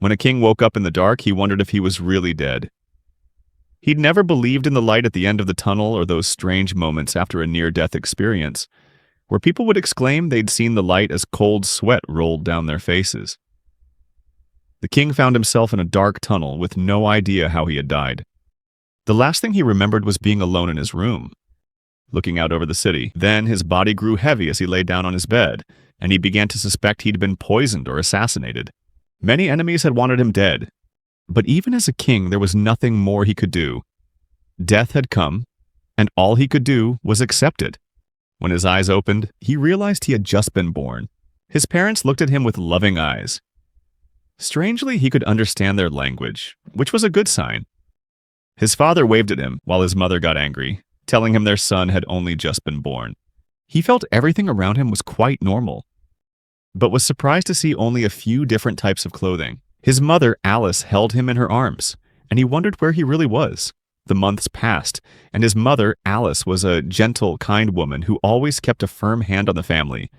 When a king woke up in the dark, he wondered if he was really dead. He'd never believed in the light at the end of the tunnel or those strange moments after a near-death experience, where people would exclaim they'd seen the light as cold sweat rolled down their faces. The king found himself in a dark tunnel with no idea how he had died. The last thing he remembered was being alone in his room, looking out over the city. Then his body grew heavy as he lay down on his bed, and he began to suspect he'd been poisoned or assassinated. Many enemies had wanted him dead, but even as a king, there was nothing more he could do. Death had come, and all he could do was accept it. When his eyes opened, he realized he had just been born. His parents looked at him with loving eyes. Strangely, he could understand their language, which was a good sign. His father waved at him while his mother got angry, telling him their son had only just been born. He felt everything around him was quite normal, but was surprised to see only a few different types of clothing. His mother, Alice, held him in her arms, and he wondered where he really was. The months passed, and his mother, Alice, was a gentle, kind woman who always kept a firm hand on the family.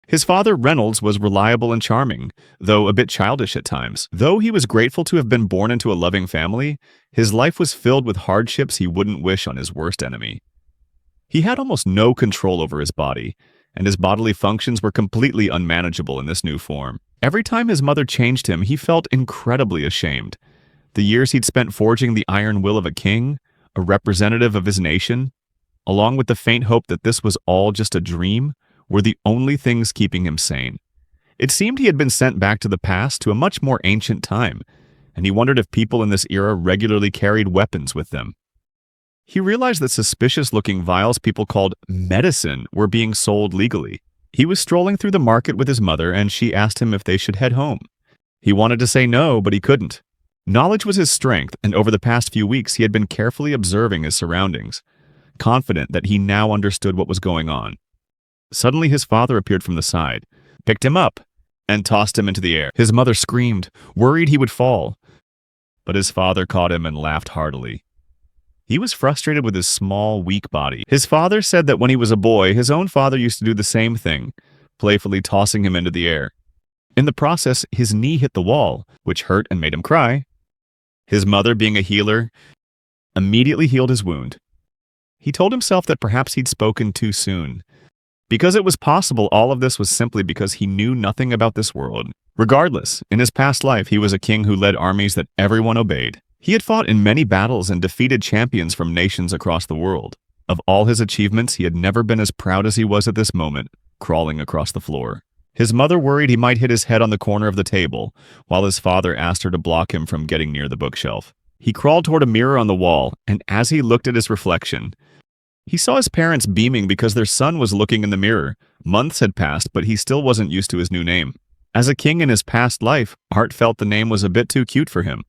His father, Reynolds, was reliable and charming, though a bit childish at times. Though he was grateful to have been born into a loving family, his life was filled with hardships he wouldn't wish on his worst enemy. He had almost no control over his body, and his bodily functions were completely unmanageable in this new form. Every time his mother changed him, he felt incredibly ashamed. The years he'd spent forging the iron will of a king, a representative of his nation, along with the faint hope that this was all just a dream, were the only things keeping him sane. It seemed he had been sent back to the past, to a much more ancient time, and he wondered if people in this era regularly carried weapons with them. He realized that suspicious-looking vials people called medicine were being sold legally. He was strolling through the market with his mother, and she asked him if they should head home. He wanted to say no, but he couldn't. Knowledge was his strength, and over the past few weeks he had been carefully observing his surroundings, confident that he now understood what was going on. Suddenly his father appeared from the side, picked him up, and tossed him into the air. His mother screamed, worried he would fall. But his father caught him and laughed heartily. He was frustrated with his small, weak body. His father said that when he was a boy, his own father used to do the same thing, playfully tossing him into the air. In the process, his knee hit the wall, which hurt and made him cry. His mother, being a healer, immediately healed his wound. He told himself that perhaps he'd spoken too soon. Because it was possible, all of this was simply because he knew nothing about this world. Regardless, in his past life, he was a king who led armies that everyone obeyed. He had fought in many battles and defeated champions from nations across the world. Of all his achievements, he had never been as proud as he was at this moment, crawling across the floor. His mother worried he might hit his head on the corner of the table, while his father asked her to block him from getting near the bookshelf. He crawled toward a mirror on the wall, and as he looked at his reflection, he saw his parents beaming because their son was looking in the mirror. Months had passed, but he still wasn't used to his new name. As a king in his past life, Art felt the name was a bit too cute for him.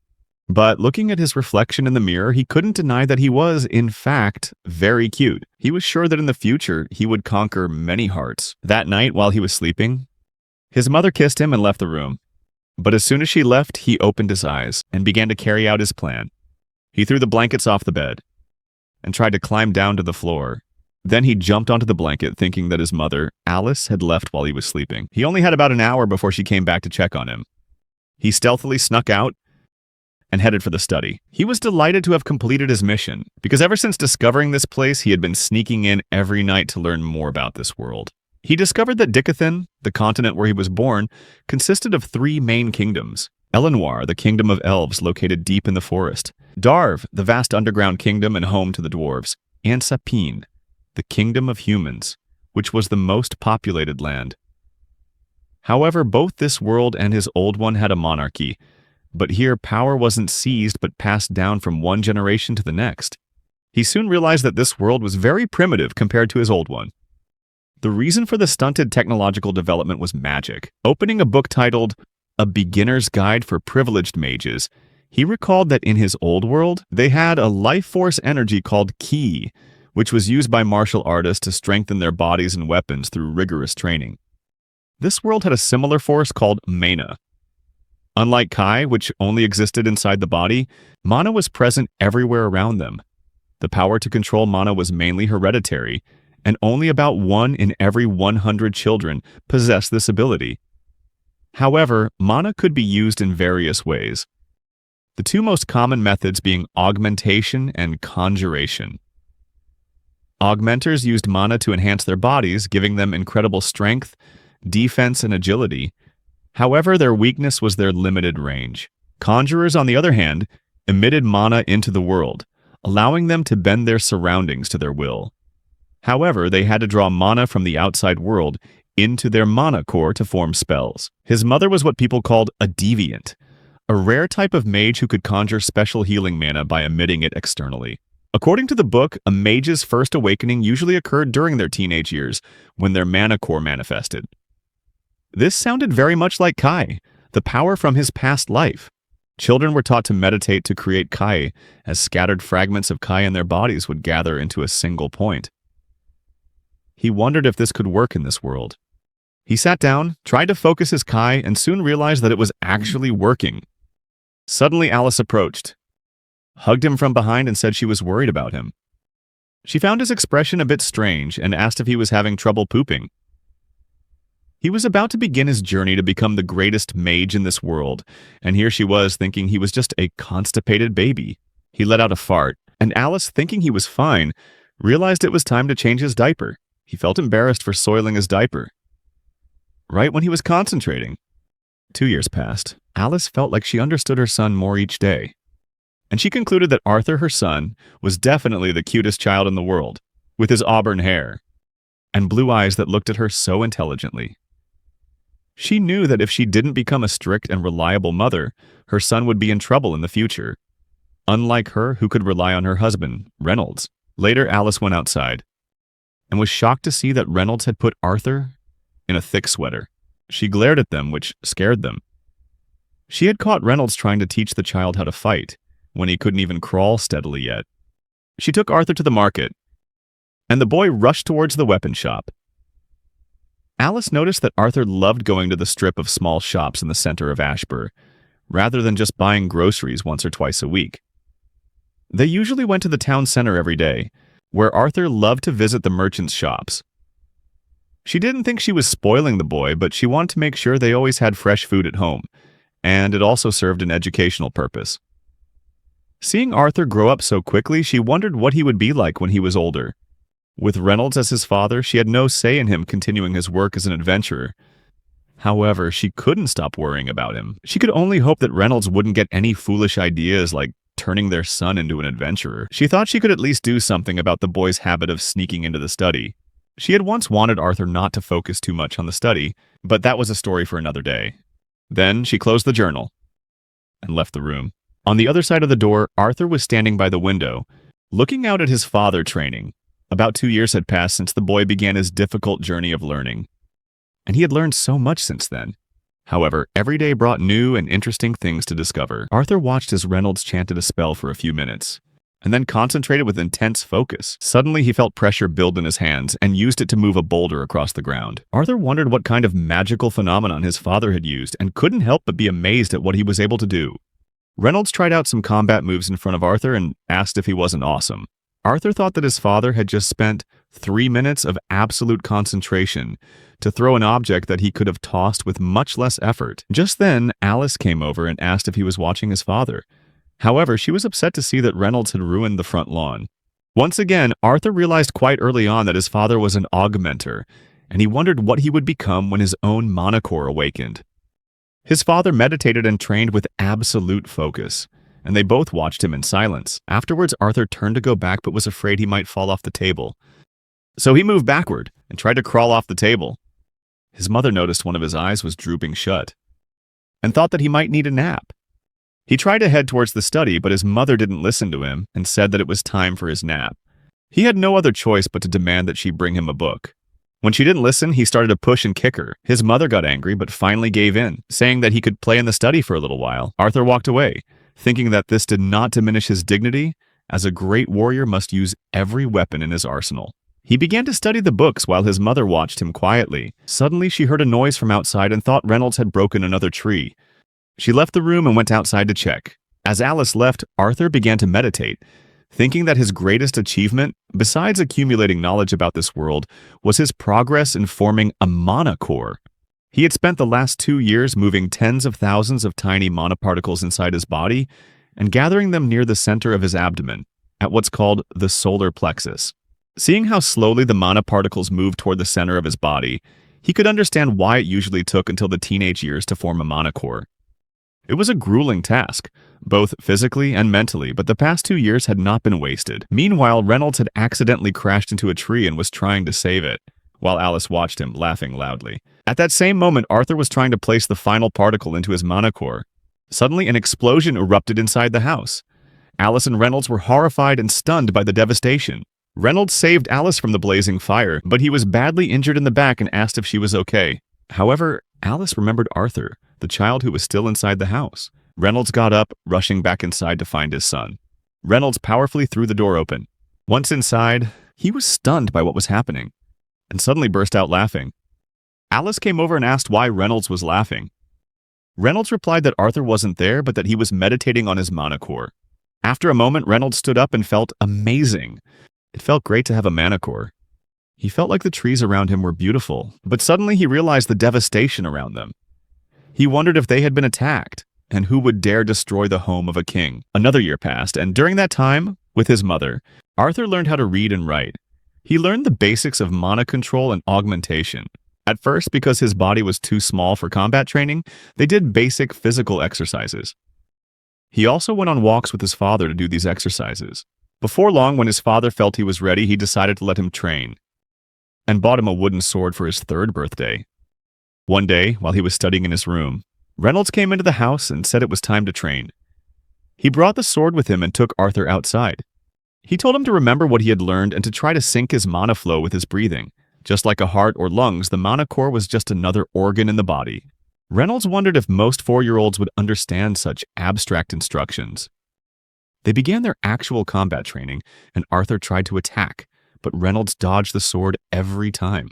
But looking at his reflection in the mirror, he couldn't deny that he was, in fact, very cute. He was sure that in the future, he would conquer many hearts. That night, while he was sleeping, his mother kissed him and left the room. But as soon as she left, he opened his eyes and began to carry out his plan. He threw the blankets off the bed and tried to climb down to the floor. Then he jumped onto the blanket, thinking that his mother, Alice, had left while he was sleeping. He only had about an hour before she came back to check on him. He stealthily snuck out and headed for the study. He was delighted to have completed his mission, because ever since discovering this place, he had been sneaking in every night to learn more about this world. He discovered that Dicathin, the continent where he was born, consisted of 3 main kingdoms. Elenoir, the kingdom of elves located deep in the forest. Darv, the vast underground kingdom and home to the dwarves. And Sapine, the kingdom of humans, which was the most populated land. However, both this world and his old one had a monarchy, but here power wasn't seized but passed down from one generation to the next. He soon realized that this world was very primitive compared to his old one. The reason for the stunted technological development was magic. Opening a book titled A Beginner's Guide for Privileged Mages, he recalled that in his old world, they had a life force energy called Ki, which was used by martial artists to strengthen their bodies and weapons through rigorous training. This world had a similar force called Mana. Unlike Kai, which only existed inside the body, Mana was present everywhere around them. The power to control Mana was mainly hereditary, and only about 1 in every 100 children possessed this ability. However, mana could be used in various ways. The two most common methods being augmentation and conjuration. Augmenters used mana to enhance their bodies, giving them incredible strength, defense, and agility. However, their weakness was their limited range. Conjurers, on the other hand, emitted mana into the world, allowing them to bend their surroundings to their will. However, they had to draw mana from the outside world into their mana core to form spells. His mother was what people called a deviant, a rare type of mage who could conjure special healing mana by emitting it externally. According to the book, a mage's first awakening usually occurred during their teenage years, when their mana core manifested. This sounded very much like Kai, the power from his past life. Children were taught to meditate to create Kai, as scattered fragments of Kai in their bodies would gather into a single point. He wondered if this could work in this world. He sat down, tried to focus his Kai, and soon realized that it was actually working. Suddenly Alice approached, hugged him from behind, and said she was worried about him. She found his expression a bit strange and asked if he was having trouble pooping. He was about to begin his journey to become the greatest mage in this world, and here she was thinking he was just a constipated baby. He let out a fart, and Alice, thinking he was fine, realized it was time to change his diaper. He felt embarrassed for soiling his diaper right when he was concentrating. 2 years passed. Alice felt like she understood her son more each day, and she concluded that Arthur, her son, was definitely the cutest child in the world, with his auburn hair and blue eyes that looked at her so intelligently. She knew that if she didn't become a strict and reliable mother, her son would be in trouble in the future, unlike her, who could rely on her husband, Reynolds. Later, Alice went outside and was shocked to see that Reynolds had put Arthur in a thick sweater. She glared at them, which scared them. She had caught Reynolds trying to teach the child how to fight, when he couldn't even crawl steadily yet. She took Arthur to the market, and the boy rushed towards the weapon shop. Alice noticed that Arthur loved going to the strip of small shops in the center of Ashburn, rather than just buying groceries once or twice a week. They usually went to the town center every day, where Arthur loved to visit the merchants' shops. She didn't think she was spoiling the boy, but she wanted to make sure they always had fresh food at home, and it also served an educational purpose. Seeing Arthur grow up so quickly, she wondered what he would be like when he was older. With Reynolds as his father, she had no say in him continuing his work as an adventurer. However, she couldn't stop worrying about him. She could only hope that Reynolds wouldn't get any foolish ideas like turning their son into an adventurer. She thought she could at least do something about the boy's habit of sneaking into the study. She had once wanted Arthur not to focus too much on the study, but that was a story for another day. Then she closed the journal and left the room. On the other side of the door, Arthur was standing by the window, looking out at his father training. About 2 years had passed since the boy began his difficult journey of learning, and he had learned so much since then. However, every day brought new and interesting things to discover. Arthur watched as Reynolds chanted a spell for a few minutes, and then concentrated with intense focus. Suddenly, he felt pressure build in his hands and used it to move a boulder across the ground. Arthur wondered what kind of magical phenomenon his father had used and couldn't help but be amazed at what he was able to do. Reynolds tried out some combat moves in front of Arthur and asked if he wasn't awesome. Arthur thought that his father had just spent 3 minutes of absolute concentration to throw an object that he could have tossed with much less effort. Just then, Alice came over and asked if he was watching his father. However, she was upset to see that Reynolds had ruined the front lawn. Once again, Arthur realized quite early on that his father was an augmenter, and he wondered what he would become when his own mana core awakened. His father meditated and trained with absolute focus, and they both watched him in silence. Afterwards, Arthur turned to go back but was afraid he might fall off the table. So he moved backward and tried to crawl off the table. His mother noticed one of his eyes was drooping shut and thought that he might need a nap. He tried to head towards the study, but his mother didn't listen to him and said that it was time for his nap. He had no other choice but to demand that she bring him a book. When she didn't listen, he started to push and kick her. His mother got angry but finally gave in, saying that he could play in the study for a little while. Arthur walked away, thinking that this did not diminish his dignity, as a great warrior must use every weapon in his arsenal. He began to study the books while his mother watched him quietly. Suddenly, she heard a noise from outside and thought Reynolds had broken another tree. She left the room and went outside to check. As Alice left, Arthur began to meditate, thinking that his greatest achievement, besides accumulating knowledge about this world, was his progress in forming a mana core. He had spent the last 2 years moving tens of thousands of tiny monoparticles inside his body and gathering them near the center of his abdomen, at what's called the solar plexus. Seeing how slowly the monoparticles moved toward the center of his body, he could understand why it usually took until the teenage years to form a monocore. It was a grueling task, both physically and mentally, but the past 2 years had not been wasted. Meanwhile, Reynolds had accidentally crashed into a tree and was trying to save it, while Alice watched him, laughing loudly. At that same moment, Arthur was trying to place the final particle into his monocore. Suddenly, an explosion erupted inside the house. Alice and Reynolds were horrified and stunned by the devastation. Reynolds saved Alice from the blazing fire, but he was badly injured in the back and asked if she was okay. However, Alice remembered Arthur, the child who was still inside the house. Reynolds got up, rushing back inside to find his son. Reynolds powerfully threw the door open. Once inside, he was stunned by what was happening, and suddenly burst out laughing. Alice came over and asked why Reynolds was laughing. Reynolds replied that Arthur wasn't there, but that he was meditating on his monocore. After a moment, Reynolds stood up and felt amazing. It felt great to have a monocore. He felt like the trees around him were beautiful, but suddenly he realized the devastation around them. He wondered if they had been attacked, and who would dare destroy the home of a king. Another year passed, and during that time, with his mother, Arthur learned how to read and write. He learned the basics of mana control and augmentation. At first, because his body was too small for combat training, they did basic physical exercises. He also went on walks with his father to do these exercises. Before long, when his father felt he was ready, he decided to let him train, and bought him a wooden sword for his 3rd birthday. One day, while he was studying in his room, Reynolds came into the house and said it was time to train. He brought the sword with him and took Arthur outside. He told him to remember what he had learned and to try to sync his mana flow with his breathing. Just like a heart or lungs, the mana core was just another organ in the body. Reynolds wondered if most 4-year-olds would understand such abstract instructions. They began their actual combat training, and Arthur tried to attack, but Reynolds dodged the sword every time.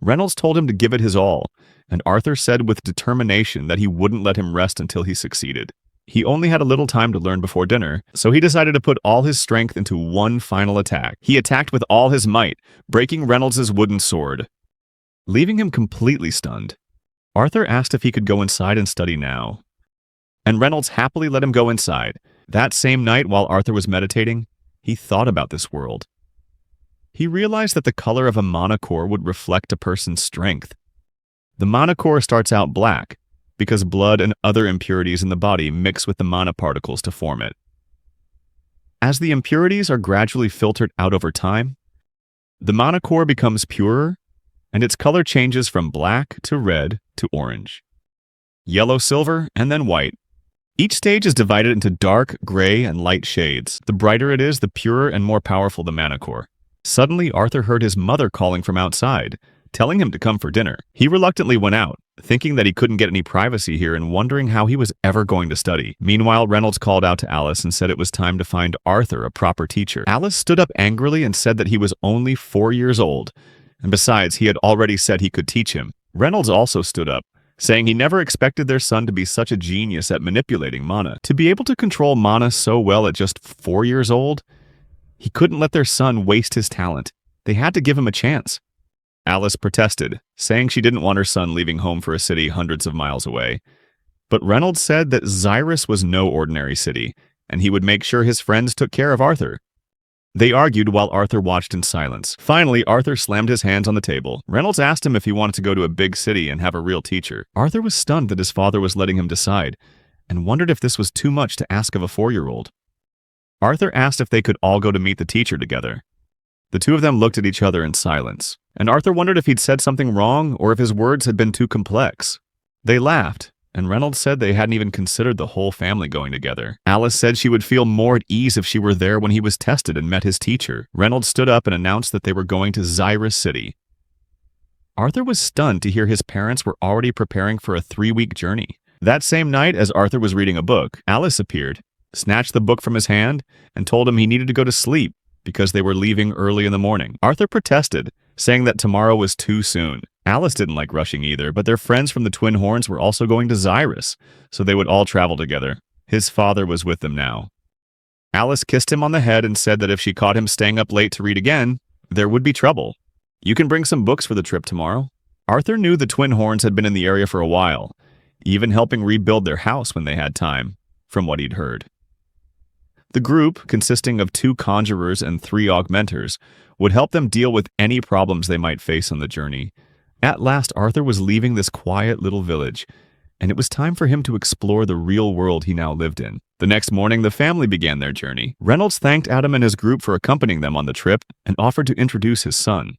Reynolds told him to give it his all, and Arthur said with determination that he wouldn't let him rest until he succeeded. He only had a little time to learn before dinner, so he decided to put all his strength into one final attack. He attacked with all his might, breaking Reynolds' wooden sword, leaving him completely stunned. Arthur asked if he could go inside and study now, and Reynolds happily let him go inside. That same night, while Arthur was meditating, he thought about this world. He realized that the color of a mana core would reflect a person's strength. The mana core starts out black, because blood and other impurities in the body mix with the mana particles to form it. As the impurities are gradually filtered out over time, the mana core becomes purer, and its color changes from black to red to orange, yellow, silver, and then white. Each stage is divided into dark, gray, and light shades. The brighter it is, the purer and more powerful the mana core. Suddenly, Arthur heard his mother calling from outside, telling him to come for dinner. He reluctantly went out, thinking that he couldn't get any privacy here and wondering how he was ever going to study. Meanwhile, Reynolds called out to Alice and said it was time to find Arthur a proper teacher. Alice stood up angrily and said that he was only 4 years old, and besides, he had already said he could teach him. Reynolds also stood up, saying he never expected their son to be such a genius at manipulating mana. To be able to control mana so well at just 4 years old, he couldn't let their son waste his talent. They had to give him a chance. Alice protested, saying she didn't want her son leaving home for a city hundreds of miles away. But Reynolds said that Xyrus was no ordinary city, and he would make sure his friends took care of Arthur. They argued while Arthur watched in silence. Finally, Arthur slammed his hands on the table. Reynolds asked him if he wanted to go to a big city and have a real teacher. Arthur was stunned that his father was letting him decide, and wondered if this was too much to ask of a 4-year-old. Arthur asked if they could all go to meet the teacher together. The two of them looked at each other in silence, and Arthur wondered if he'd said something wrong or if his words had been too complex. They laughed, and Reynolds said they hadn't even considered the whole family going together. Alice said she would feel more at ease if she were there when he was tested and met his teacher. Reynolds stood up and announced that they were going to Xyrus City. Arthur was stunned to hear his parents were already preparing for a 3-week journey. That same night, as Arthur was reading a book, Alice appeared, snatched the book from his hand, and told him he needed to go to sleep because they were leaving early in the morning. Arthur protested, saying that tomorrow was too soon. Alice didn't like rushing either, but their friends from the Twin Horns were also going to Xyrus, so they would all travel together. His father was with them now. Alice kissed him on the head and said that if she caught him staying up late to read again, there would be trouble. "You can bring some books for the trip tomorrow," Arthur knew the twin horns had been in the area for a while, even helping rebuild their house when they had time, from what he'd heard. The group, consisting of 2 conjurers and 3 augmenters, would help them deal with any problems they might face on the journey. At last, Arthur was leaving this quiet little village, and it was time for him to explore the real world he now lived in. The next morning, the family began their journey. Reynolds thanked Adam and his group for accompanying them on the trip and offered to introduce his son.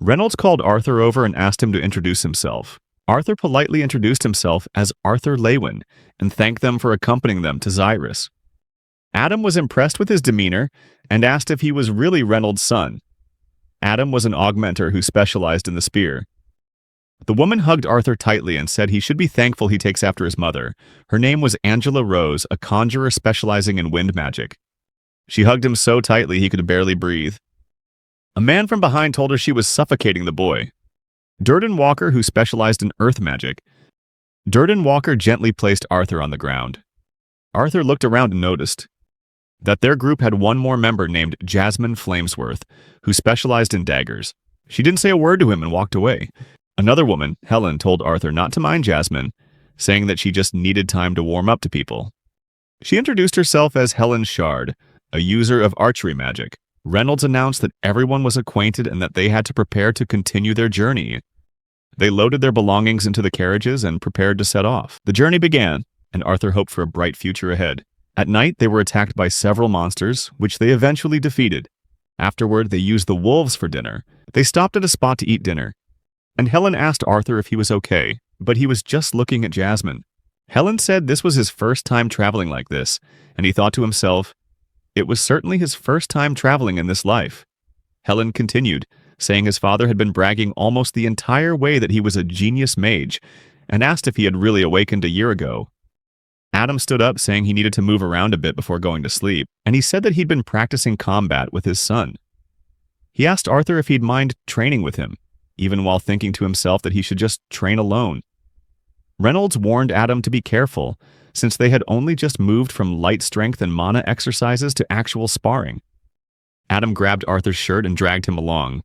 Reynolds called Arthur over and asked him to introduce himself. Arthur politely introduced himself as Arthur Lewin and thanked them for accompanying them to Xyrus. Adam was impressed with his demeanor and asked if he was really Reynolds' son. Adam was an augmenter who specialized in the spear. The woman hugged Arthur tightly and said he should be thankful he takes after his mother. Her name was Angela Rose, a conjurer specializing in wind magic. She hugged him so tightly he could barely breathe. A man from behind told her she was suffocating the boy. Durden Walker, who specialized in earth magic. Durden Walker gently placed Arthur on the ground. Arthur looked around and noticed that their group had one more member named Jasmine Flamesworth, who specialized in daggers. She didn't say a word to him and walked away. Another woman, Helen, told Arthur not to mind Jasmine, saying that she just needed time to warm up to people. She introduced herself as Helen Shard, a user of archery magic. Reynolds announced that everyone was acquainted and that they had to prepare to continue their journey. They loaded their belongings into the carriages and prepared to set off. The journey began, and Arthur hoped for a bright future ahead. At night, they were attacked by several monsters, which they eventually defeated. Afterward, they used the wolves for dinner. They stopped at a spot to eat dinner, and Helen asked Arthur if he was okay, but he was just looking at Jasmine. Helen said this was his first time traveling like this, and he thought to himself, it was certainly his first time traveling in this life. Helen continued, saying his father had been bragging almost the entire way that he was a genius mage, and asked if he had really awakened a year ago. Adam stood up, saying he needed to move around a bit before going to sleep, and he said that he'd been practicing combat with his son. He asked Arthur if he'd mind training with him, even while thinking to himself that he should just train alone. Reynolds warned Adam to be careful, since they had only just moved from light strength and mana exercises to actual sparring. Adam grabbed Arthur's shirt and dragged him along,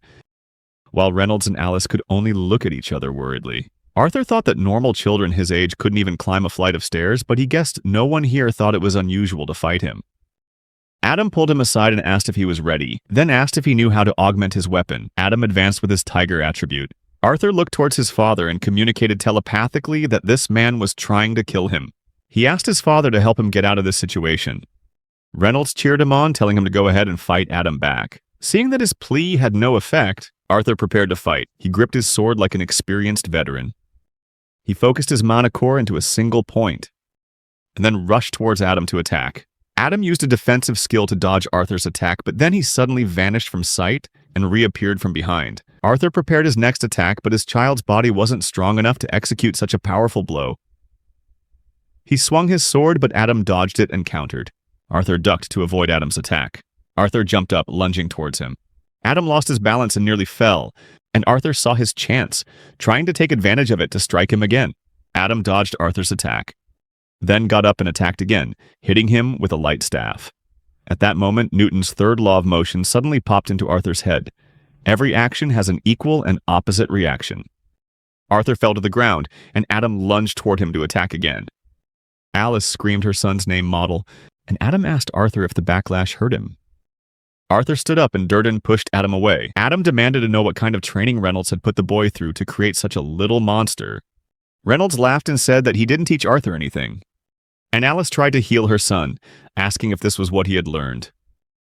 while Reynolds and Alice could only look at each other worriedly. Arthur thought that normal children his age couldn't even climb a flight of stairs, but he guessed no one here thought it was unusual to fight him. Adam pulled him aside and asked if he was ready, then asked if he knew how to augment his weapon. Adam advanced with his tiger attribute. Arthur looked towards his father and communicated telepathically that this man was trying to kill him. He asked his father to help him get out of this situation. Reynolds cheered him on, telling him to go ahead and fight Adam back. Seeing that his plea had no effect, Arthur prepared to fight. He gripped his sword like an experienced veteran. He focused his mana core into a single point, and then rushed towards Adam to attack. Adam used a defensive skill to dodge Arthur's attack, but then he suddenly vanished from sight and reappeared from behind. Arthur prepared his next attack, but his child's body wasn't strong enough to execute such a powerful blow. He swung his sword, but Adam dodged it and countered. Arthur ducked to avoid Adam's attack. Arthur jumped up, lunging towards him. Adam lost his balance and nearly fell, and Arthur saw his chance, trying to take advantage of it to strike him again. Adam dodged Arthur's attack, then got up and attacked again, hitting him with a light staff. At that moment, Newton's third law of motion suddenly popped into Arthur's head. Every action has an equal and opposite reaction. Arthur fell to the ground, and Adam lunged toward him to attack again. Alice screamed her son's name Model, and Adam asked Arthur if the backlash hurt him. Arthur stood up and Durden pushed Adam away. Adam demanded to know what kind of training Reynolds had put the boy through to create such a little monster. Reynolds laughed and said that he didn't teach Arthur anything. And Alice tried to heal her son, asking if this was what he had learned.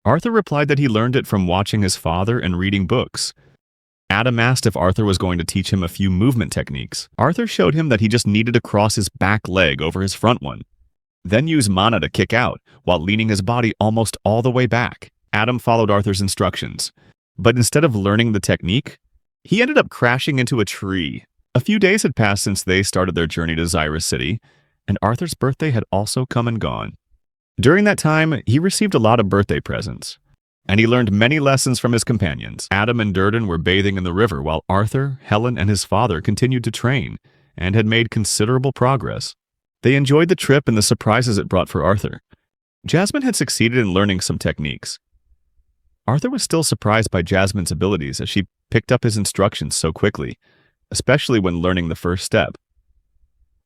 Arthur replied that he learned it from watching his father and reading books. Adam asked if Arthur was going to teach him a few movement techniques. Arthur showed him that he just needed to cross his back leg over his front one, then use mana to kick out, while leaning his body almost all the way back. Adam followed Arthur's instructions, but instead of learning the technique, he ended up crashing into a tree. A few days had passed since they started their journey to Xyrus City, and Arthur's birthday had also come and gone. During that time, he received a lot of birthday presents, and he learned many lessons from his companions. Adam and Durden were bathing in the river, while Arthur, Helen, and his father continued to train, and had made considerable progress. They enjoyed the trip and the surprises it brought for Arthur. Jasmine had succeeded in learning some techniques. Arthur was still surprised by Jasmine's abilities as she picked up his instructions so quickly, especially when learning the first step.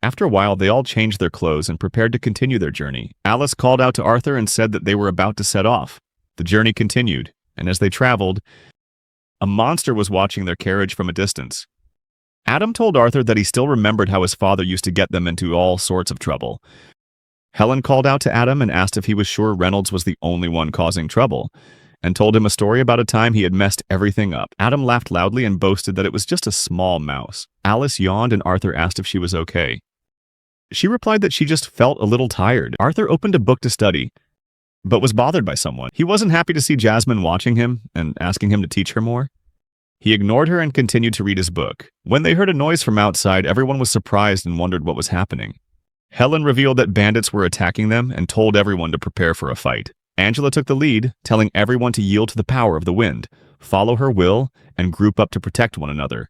After a while, they all changed their clothes and prepared to continue their journey. Alice called out to Arthur and said that they were about to set off. The journey continued, and as they traveled, a monster was watching their carriage from a distance. Adam told Arthur that he still remembered how his father used to get them into all sorts of trouble. Helen called out to Adam and asked if he was sure Reynolds was the only one causing trouble, and told him a story about a time he had messed everything up. Adam laughed loudly and boasted that it was just a small mouse. Alice yawned and Arthur asked if she was okay. She replied that she just felt a little tired. Arthur opened a book to study, but was bothered by someone. He wasn't happy to see Jasmine watching him and asking him to teach her more. He ignored her and continued to read his book. When they heard a noise from outside, everyone was surprised and wondered what was happening. Helen revealed that bandits were attacking them and told everyone to prepare for a fight. Angela took the lead, telling everyone to yield to the power of the wind, follow her will, and group up to protect one another.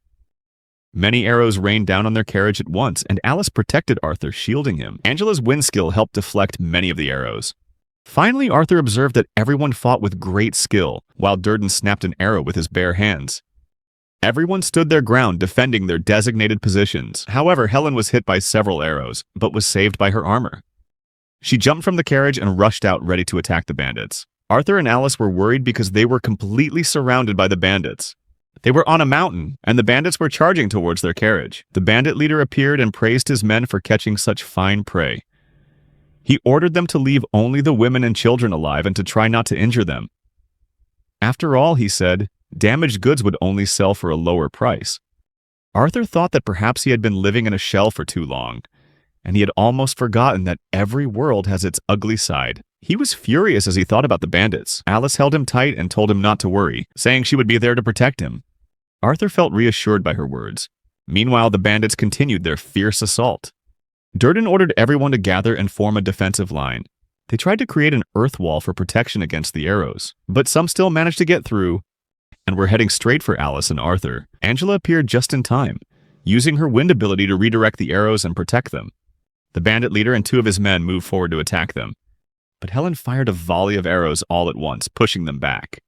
Many arrows rained down on their carriage at once, and Alice protected Arthur, shielding him. Angela's wind skill helped deflect many of the arrows. Finally, Arthur observed that everyone fought with great skill, while Durden snapped an arrow with his bare hands. Everyone stood their ground, defending their designated positions. However, Helen was hit by several arrows, but was saved by her armor. She jumped from the carriage and rushed out, ready to attack the bandits. Arthur and Alice were worried because they were completely surrounded by the bandits. They were on a mountain, and the bandits were charging towards their carriage. The bandit leader appeared and praised his men for catching such fine prey. He ordered them to leave only the women and children alive and to try not to injure them. After all, he said, damaged goods would only sell for a lower price. Arthur thought that perhaps he had been living in a shell for too long, and he had almost forgotten that every world has its ugly side. He was furious as he thought about the bandits. Alice held him tight and told him not to worry, saying she would be there to protect him. Arthur felt reassured by her words. Meanwhile, the bandits continued their fierce assault. Durden ordered everyone to gather and form a defensive line. They tried to create an earth wall for protection against the arrows, but some still managed to get through and were heading straight for Alice and Arthur. Angela appeared just in time, using her wind ability to redirect the arrows and protect them. The bandit leader and two of his men moved forward to attack them, but Helen fired a volley of arrows all at once, pushing them back.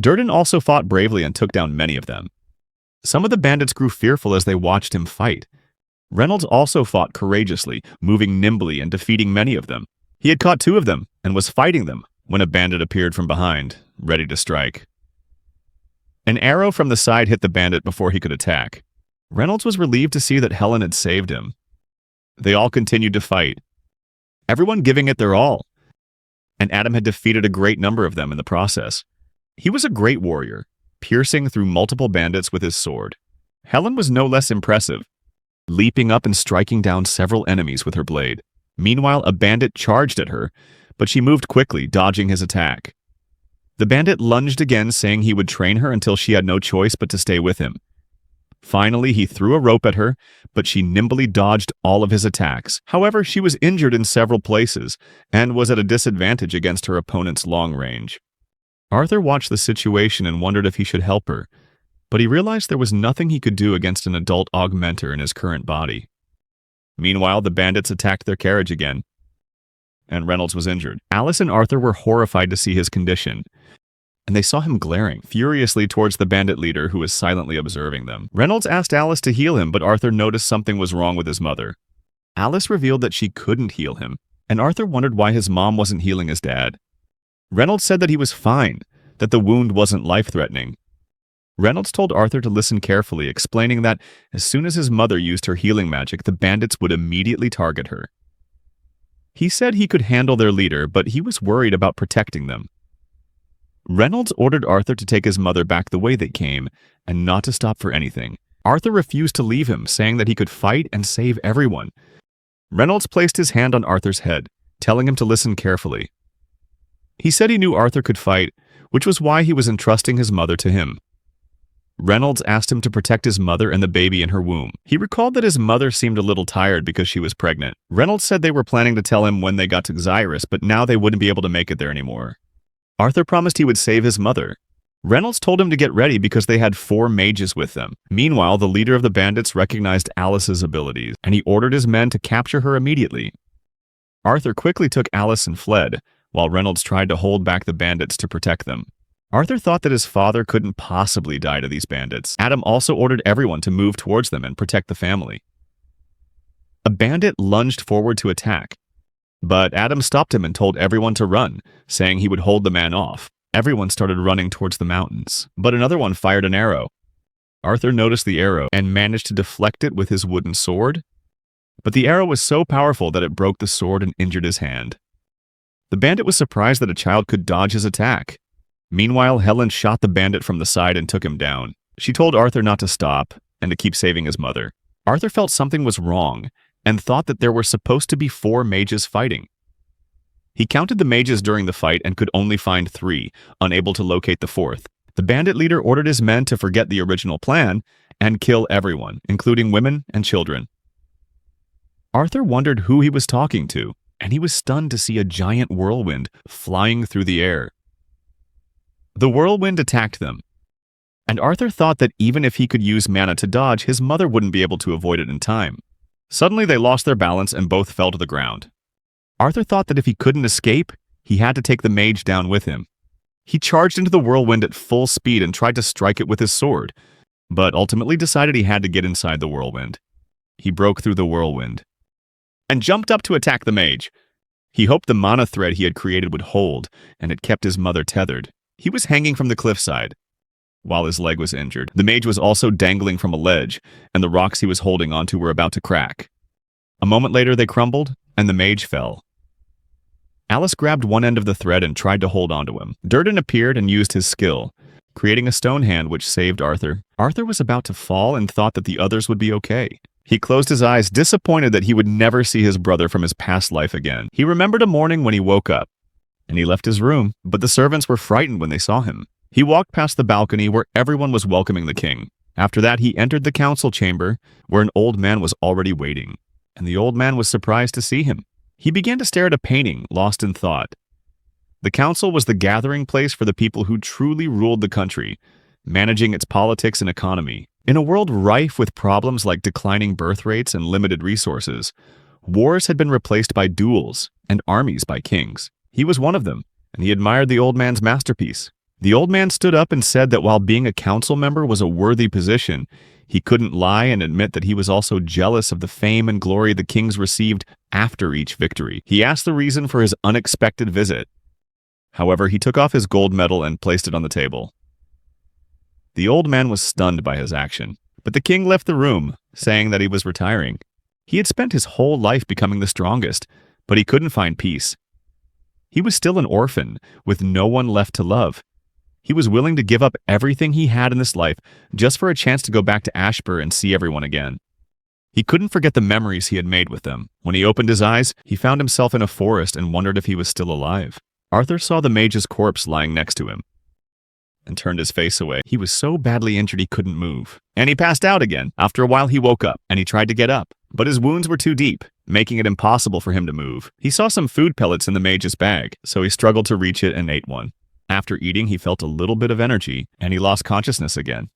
Durden also fought bravely and took down many of them. Some of the bandits grew fearful as they watched him fight. Reynolds also fought courageously, moving nimbly and defeating many of them. He had caught two of them and was fighting them when a bandit appeared from behind, ready to strike. An arrow from the side hit the bandit before he could attack. Reynolds was relieved to see that Helen had saved him. They all continued to fight, everyone giving it their all, and Adam had defeated a great number of them in the process. He was a great warrior, piercing through multiple bandits with his sword. Helen was no less impressive, leaping up and striking down several enemies with her blade. Meanwhile, a bandit charged at her, but she moved quickly, dodging his attack. The bandit lunged again, saying he would train her until she had no choice but to stay with him. Finally, he threw a rope at her, but she nimbly dodged all of his attacks. However, she was injured in several places and was at a disadvantage against her opponent's long range. Arthur watched the situation and wondered if he should help her, but he realized there was nothing he could do against an adult augmenter in his current body. Meanwhile, the bandits attacked their carriage again, and Reynolds was injured. Alice and Arthur were horrified to see his condition, and they saw him glaring furiously towards the bandit leader who was silently observing them. Reynolds asked Alice to heal him, but Arthur noticed something was wrong with his mother. Alice revealed that she couldn't heal him, and Arthur wondered why his mom wasn't healing his dad. Reynolds said that he was fine, that the wound wasn't life-threatening. Reynolds told Arthur to listen carefully, explaining that as soon as his mother used her healing magic, the bandits would immediately target her. He said he could handle their leader, but he was worried about protecting them. Reynolds ordered Arthur to take his mother back the way they came, and not to stop for anything. Arthur refused to leave him, saying that he could fight and save everyone. Reynolds placed his hand on Arthur's head, telling him to listen carefully. He said he knew Arthur could fight, which was why he was entrusting his mother to him. Reynolds asked him to protect his mother and the baby in her womb. He recalled that his mother seemed a little tired because she was pregnant. Reynolds said they were planning to tell him when they got to Xyrus, but now they wouldn't be able to make it there anymore. Arthur promised he would save his mother. Reynolds told him to get ready because they had 4 mages with them. Meanwhile, the leader of the bandits recognized Alice's abilities, and he ordered his men to capture her immediately. Arthur quickly took Alice and fled, while Reynolds tried to hold back the bandits to protect them. Arthur thought that his father couldn't possibly die to these bandits. Adam also ordered everyone to move towards them and protect the family. A bandit lunged forward to attack, but Adam stopped him and told everyone to run, saying he would hold the man off. Everyone started running towards the mountains, but another one fired an arrow. Arthur noticed the arrow and managed to deflect it with his wooden sword, but the arrow was so powerful that it broke the sword and injured his hand. The bandit was surprised that a child could dodge his attack. Meanwhile, Helen shot the bandit from the side and took him down. She told Arthur not to stop and to keep saving his mother. Arthur felt something was wrong and thought that there were supposed to be 4 mages fighting. He counted the mages during the fight and could only find 3, unable to locate the 4th. The bandit leader ordered his men to forget the original plan and kill everyone, including women and children. Arthur wondered who he was talking to, and he was stunned to see a giant whirlwind flying through the air. The whirlwind attacked them, and Arthur thought that even if he could use mana to dodge, his mother wouldn't be able to avoid it in time. Suddenly, they lost their balance and both fell to the ground. Arthur thought that if he couldn't escape, he had to take the mage down with him. He charged into the whirlwind at full speed and tried to strike it with his sword, but ultimately decided he had to get inside the whirlwind. He broke through the whirlwind and jumped up to attack the mage. He hoped the mana thread he had created would hold, and it kept his mother tethered. He was hanging from the cliffside, while his leg was injured. The mage was also dangling from a ledge, and the rocks he was holding onto were about to crack. A moment later, they crumbled, and the mage fell. Alice grabbed one end of the thread and tried to hold onto him. Durden appeared and used his skill, creating a stone hand which saved Arthur. Arthur was about to fall and thought that the others would be okay. He closed his eyes, disappointed that he would never see his brother from his past life again. He remembered a morning when he woke up, and he left his room, but the servants were frightened when they saw him. He walked past the balcony where everyone was welcoming the king. After that, he entered the council chamber, where an old man was already waiting, and the old man was surprised to see him. He began to stare at a painting, lost in thought. The council was the gathering place for the people who truly ruled the country, managing its politics and economy. In a world rife with problems like declining birth rates and limited resources, wars had been replaced by duels and armies by kings. He was one of them, and he admired the old man's masterpiece. The old man stood up and said that while being a council member was a worthy position, he couldn't lie and admit that he was also jealous of the fame and glory the kings received after each victory. He asked the reason for his unexpected visit. However, he took off his gold medal and placed it on the table. The old man was stunned by his action, but the king left the room, saying that he was retiring. He had spent his whole life becoming the strongest, but he couldn't find peace. He was still an orphan, with no one left to love. He was willing to give up everything he had in this life just for a chance to go back to Ashbur and see everyone again. He couldn't forget the memories he had made with them. When he opened his eyes, he found himself in a forest and wondered if he was still alive. Arthur saw the mage's corpse lying next to him and turned his face away. He was so badly injured he couldn't move, and he passed out again. After a while, he woke up and he tried to get up, but his wounds were too deep, making it impossible for him to move. He saw some food pellets in the mage's bag, so he struggled to reach it and ate one. After eating, he felt a little bit of energy, and he lost consciousness again.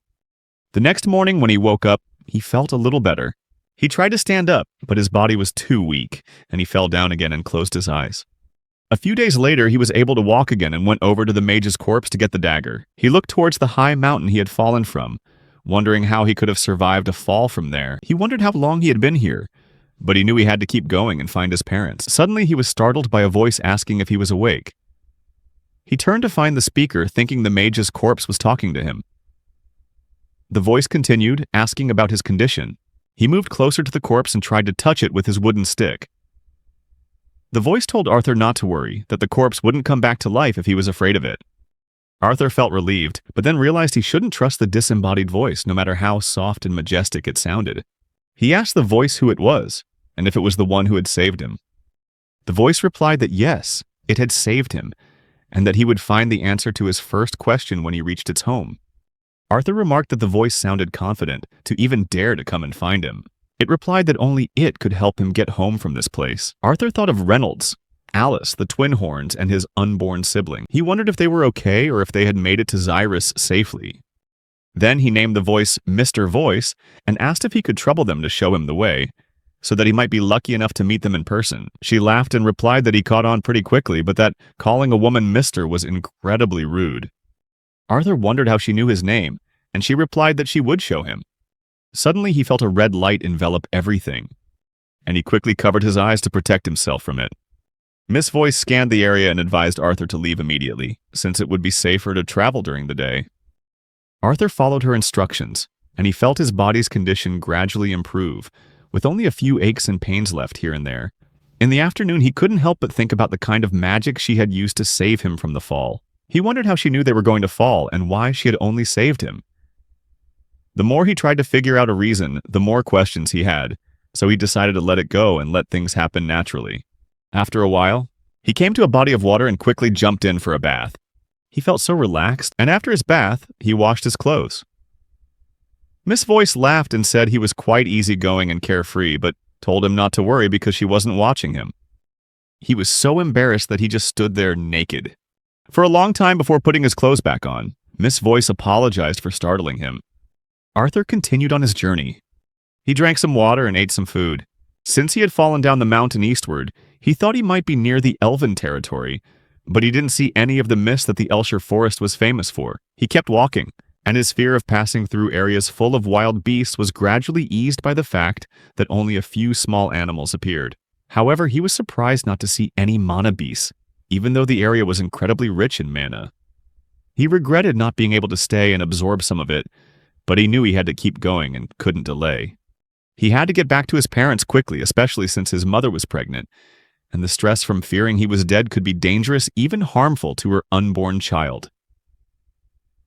The next morning when he woke up, he felt a little better. He tried to stand up, but his body was too weak, and he fell down again and closed his eyes. A few days later, he was able to walk again and went over to the mage's corpse to get the dagger. He looked towards the high mountain he had fallen from, wondering how he could have survived a fall from there. He wondered how long he had been here, but he knew he had to keep going and find his parents. Suddenly, he was startled by a voice asking if he was awake. He turned to find the speaker, thinking the mage's corpse was talking to him. The voice continued, asking about his condition. He moved closer to the corpse and tried to touch it with his wooden stick. The voice told Arthur not to worry, that the corpse wouldn't come back to life if he was afraid of it. Arthur felt relieved, but then realized he shouldn't trust the disembodied voice, no matter how soft and majestic it sounded. He asked the voice who it was, and if it was the one who had saved him. The voice replied that yes, it had saved him, and that he would find the answer to his first question when he reached its home. Arthur remarked that the voice sounded confident to even dare to come and find him. It replied that only it could help him get home from this place. Arthur thought of Reynolds, Alice, the twin horns, and his unborn sibling. He wondered if they were okay or if they had made it to Xyrus safely. Then he named the voice Mr. Voice and asked if he could trouble them to show him the way, so that he might be lucky enough to meet them in person. She laughed and replied that he caught on pretty quickly, but that calling a woman Mr. was incredibly rude. Arthur wondered how she knew his name, and she replied that she would show him. Suddenly, he felt a red light envelop everything, and he quickly covered his eyes to protect himself from it. Miss Voice scanned the area and advised Arthur to leave immediately, since it would be safer to travel during the day. Arthur followed her instructions, and he felt his body's condition gradually improve, with only a few aches and pains left here and there. In the afternoon, he couldn't help but think about the kind of magic she had used to save him from the fall. He wondered how she knew they were going to fall and why she had only saved him. The more he tried to figure out a reason, the more questions he had, so he decided to let it go and let things happen naturally. After a while, he came to a body of water and quickly jumped in for a bath. He felt so relaxed, and after his bath, he washed his clothes. Miss Voice laughed and said he was quite easygoing and carefree, but told him not to worry because she wasn't watching him. He was so embarrassed that he just stood there naked. For a long time before putting his clothes back on, Miss Voice apologized for startling him. Arthur continued on his journey. He drank some water and ate some food. Since he had fallen down the mountain eastward, he thought he might be near the Elven territory, but he didn't see any of the mist that the Elsher forest was famous for. He kept walking, and his fear of passing through areas full of wild beasts was gradually eased by the fact that only a few small animals appeared. However, he was surprised not to see any mana beasts, even though the area was incredibly rich in mana. He regretted not being able to stay and absorb some of it, but he knew he had to keep going and couldn't delay. He had to get back to his parents quickly, especially since his mother was pregnant, and the stress from fearing he was dead could be dangerous, even harmful to her unborn child.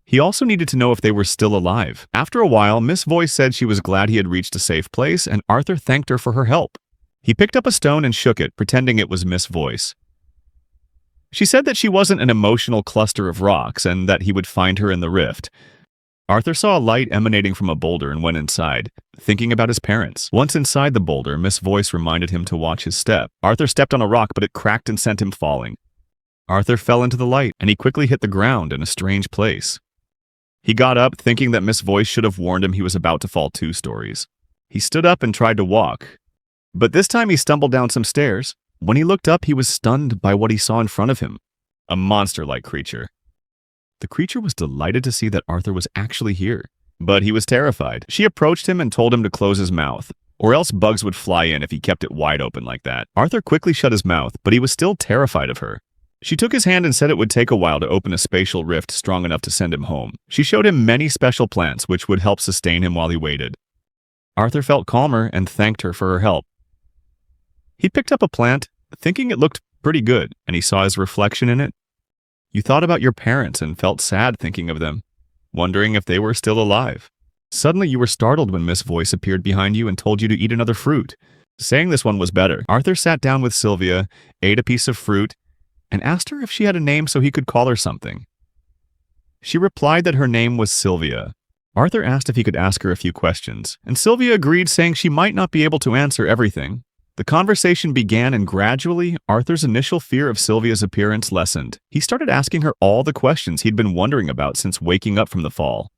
He also needed to know if they were still alive. After a while, Miss Voice said she was glad he had reached a safe place, and Arthur thanked her for her help. He picked up a stone and shook it, pretending it was Miss Voice. She said that she wasn't an emotional cluster of rocks and that he would find her in the rift. Arthur saw a light emanating from a boulder and went inside, thinking about his parents. Once inside the boulder, Miss Voice reminded him to watch his step. Arthur stepped on a rock, but it cracked and sent him falling. Arthur fell into the light, and he quickly hit the ground in a strange place. He got up, thinking that Miss Voice should have warned him he was about to fall 2 stories. He stood up and tried to walk, but this time he stumbled down some stairs. When he looked up, he was stunned by what he saw in front of him, a monster-like creature. The creature was delighted to see that Arthur was actually here, but he was terrified. She approached him and told him to close his mouth, or else bugs would fly in if he kept it wide open like that. Arthur quickly shut his mouth, but he was still terrified of her. She took his hand and said it would take a while to open a spatial rift strong enough to send him home. She showed him many special plants which would help sustain him while he waited. Arthur felt calmer and thanked her for her help. He picked up a plant, thinking it looked pretty good, and he saw his reflection in it. You thought about your parents and felt sad thinking of them, wondering if they were still alive. Suddenly you were startled when Miss Voice appeared behind you and told you to eat another fruit. Saying this one was better. Arthur sat down with Sylvia, ate a piece of fruit, and asked her if she had a name so he could call her something. She replied that her name was Sylvia. Arthur asked if he could ask her a few questions, and Sylvia agreed, saying she might not be able to answer everything. The conversation began, and gradually, Arthur's initial fear of Sylvia's appearance lessened. He started asking her all the questions he'd been wondering about since waking up from the fall.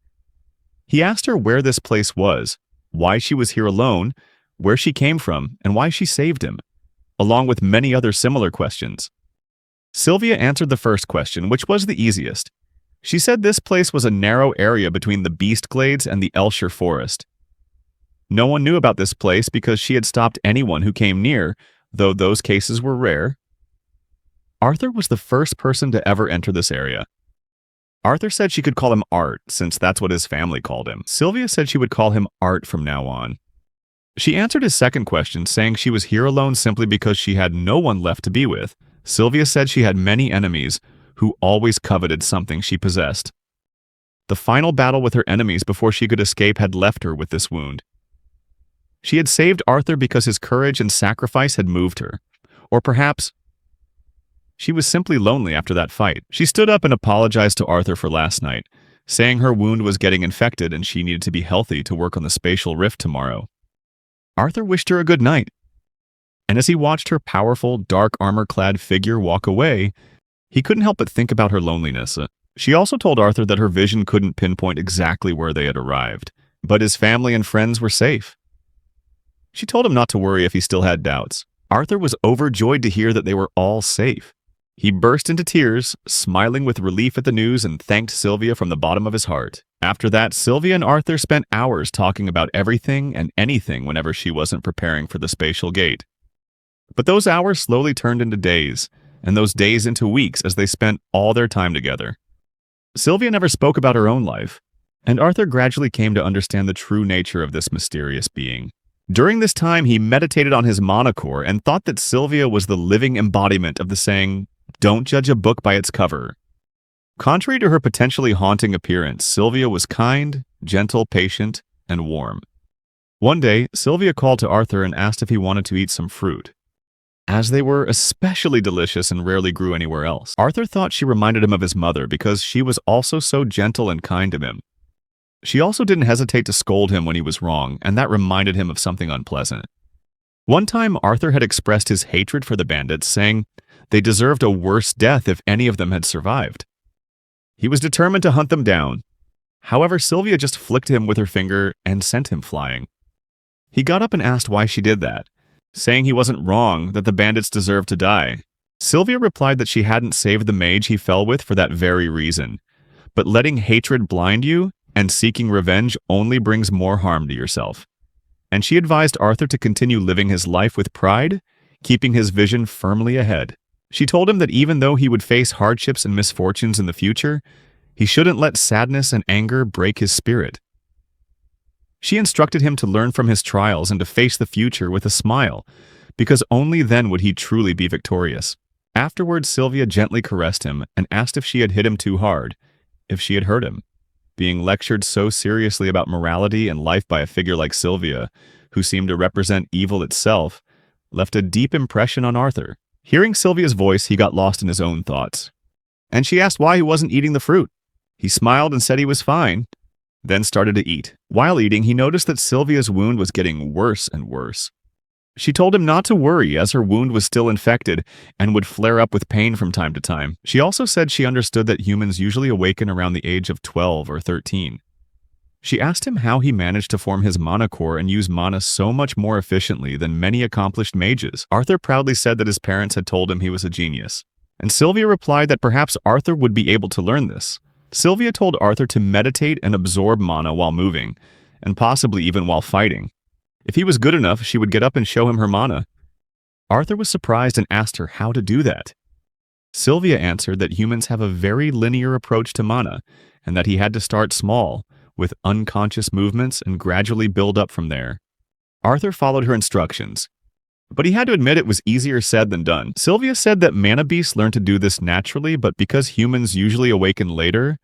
He asked her where this place was, why she was here alone, where she came from, and why she saved him, along with many other similar questions. Sylvia answered the first question, which was the easiest. She said this place was a narrow area between the Beast Glades and the Elsher Forest. No one knew about this place because she had stopped anyone who came near, though those cases were rare. Arthur was the first person to ever enter this area. Arthur said she could call him Art, since that's what his family called him. Sylvia said she would call him Art from now on. She answered his second question, saying she was here alone simply because she had no one left to be with. Sylvia said she had many enemies who always coveted something she possessed. The final battle with her enemies before she could escape had left her with this wound. She had saved Arthur because his courage and sacrifice had moved her. Or perhaps she was simply lonely after that fight. She stood up and apologized to Arthur for last night, saying her wound was getting infected and she needed to be healthy to work on the spatial rift tomorrow. Arthur wished her a good night, and as he watched her powerful, dark armor-clad figure walk away, he couldn't help but think about her loneliness. She also told Arthur that her vision couldn't pinpoint exactly where they had arrived, but his family and friends were safe. She told him not to worry if he still had doubts. Arthur was overjoyed to hear that they were all safe. He burst into tears, smiling with relief at the news and thanked Sylvia from the bottom of his heart. After that, Sylvia and Arthur spent hours talking about everything and anything whenever she wasn't preparing for the spatial gate. But those hours slowly turned into days, and those days into weeks as they spent all their time together. Sylvia never spoke about her own life, and Arthur gradually came to understand the true nature of this mysterious being. During this time, he meditated on his monocore and thought that Sylvia was the living embodiment of the saying, "Don't judge a book by its cover." Contrary to her potentially haunting appearance, Sylvia was kind, gentle, patient, and warm. One day, Sylvia called to Arthur and asked if he wanted to eat some fruit, as they were especially delicious and rarely grew anywhere else. Arthur thought she reminded him of his mother because she was also so gentle and kind to him. She also didn't hesitate to scold him when he was wrong, and that reminded him of something unpleasant. One time, Arthur had expressed his hatred for the bandits, saying they deserved a worse death if any of them had survived. He was determined to hunt them down. However, Sylvia just flicked him with her finger and sent him flying. He got up and asked why she did that, saying he wasn't wrong, that the bandits deserved to die. Sylvia replied that she hadn't saved the mage he fell with for that very reason, but letting hatred blind you and seeking revenge only brings more harm to yourself. And she advised Arthur to continue living his life with pride, keeping his vision firmly ahead. She told him that even though he would face hardships and misfortunes in the future, he shouldn't let sadness and anger break his spirit. She instructed him to learn from his trials and to face the future with a smile, because only then would he truly be victorious. Afterwards, Sylvia gently caressed him and asked if she had hit him too hard, if she had hurt him. Being lectured so seriously about morality and life by a figure like Sylvia, who seemed to represent evil itself, left a deep impression on Arthur. Hearing Sylvia's voice, he got lost in his own thoughts. And she asked why he wasn't eating the fruit. He smiled and said he was fine, then started to eat. While eating, he noticed that Sylvia's wound was getting worse and worse. She told him not to worry, as her wound was still infected and would flare up with pain from time to time. She also said she understood that humans usually awaken around the age of 12 or 13. She asked him how he managed to form his mana core and use mana so much more efficiently than many accomplished mages. Arthur proudly said that his parents had told him he was a genius, and Sylvia replied that perhaps Arthur would be able to learn this. Sylvia told Arthur to meditate and absorb mana while moving, and possibly even while fighting. If he was good enough, she would get up and show him her mana. Arthur was surprised and asked her how to do that. Sylvia answered that humans have a very linear approach to mana, and that he had to start small, with unconscious movements, and gradually build up from there. Arthur followed her instructions, but he had to admit it was easier said than done. Sylvia said that mana beasts learn to do this naturally, but because humans usually awaken later,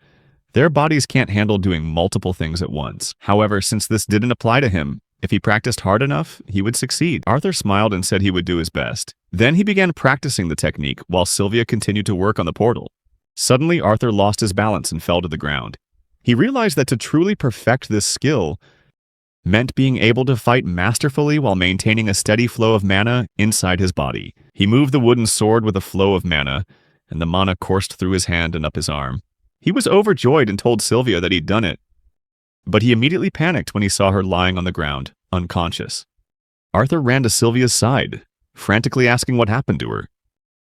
their bodies can't handle doing multiple things at once. However, since this didn't apply to him, if he practiced hard enough, he would succeed. Arthur smiled and said he would do his best. Then he began practicing the technique while Sylvia continued to work on the portal. Suddenly, Arthur lost his balance and fell to the ground. He realized that to truly perfect this skill meant being able to fight masterfully while maintaining a steady flow of mana inside his body. He moved the wooden sword with a flow of mana, and the mana coursed through his hand and up his arm. He was overjoyed and told Sylvia that he'd done it, but he immediately panicked when he saw her lying on the ground, unconscious. Arthur ran to Sylvia's side, frantically asking what happened to her.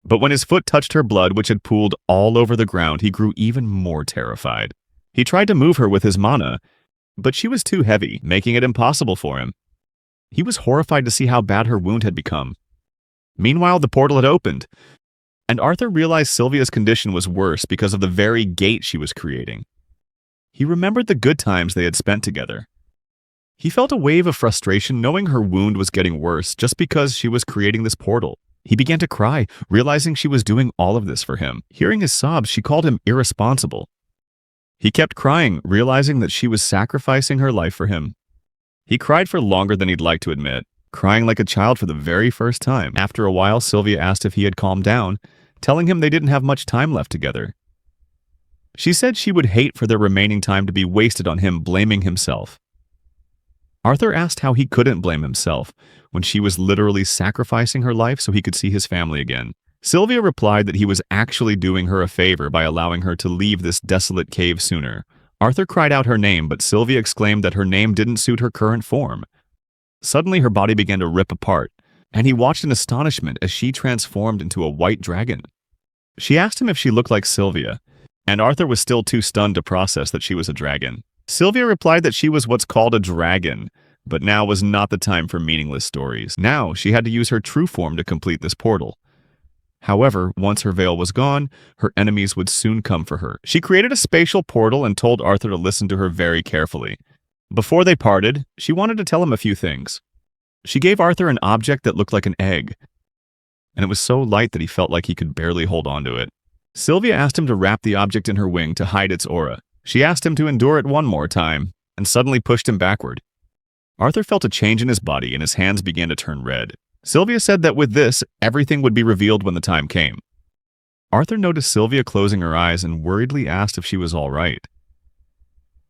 But when his foot touched her blood, which had pooled all over the ground, he grew even more terrified. He tried to move her with his mana, but she was too heavy, making it impossible for him. He was horrified to see how bad her wound had become. Meanwhile, the portal had opened, and Arthur realized Sylvia's condition was worse because of the very gate she was creating. He remembered the good times they had spent together. He felt a wave of frustration knowing her wound was getting worse just because she was creating this portal. He began to cry, realizing she was doing all of this for him. Hearing his sobs, she called him irresponsible. He kept crying, realizing that she was sacrificing her life for him. He cried for longer than he'd like to admit, crying like a child for the very first time. After a while, Sylvia asked if he had calmed down, telling him they didn't have much time left together. She said she would hate for their remaining time to be wasted on him blaming himself. Arthur asked how he couldn't blame himself when she was literally sacrificing her life so he could see his family again. Sylvia replied that he was actually doing her a favor by allowing her to leave this desolate cave sooner. Arthur cried out her name, but Sylvia exclaimed that her name didn't suit her current form. Suddenly, her body began to rip apart, and he watched in astonishment as she transformed into a white dragon. She asked him if she looked like Sylvia, and Arthur was still too stunned to process that she was a dragon. Sylvia replied that she was what's called a dragon, but now was not the time for meaningless stories. Now she had to use her true form to complete this portal. However, once her veil was gone, her enemies would soon come for her. She created a spatial portal and told Arthur to listen to her very carefully. Before they parted, she wanted to tell him a few things. She gave Arthur an object that looked like an egg, and it was so light that he felt like he could barely hold on to it. Sylvia asked him to wrap the object in her wing to hide its aura. She asked him to endure it one more time, and suddenly pushed him backward. Arthur felt a change in his body and his hands began to turn red. Sylvia said that with this, everything would be revealed when the time came. Arthur noticed Sylvia closing her eyes and worriedly asked if she was all right.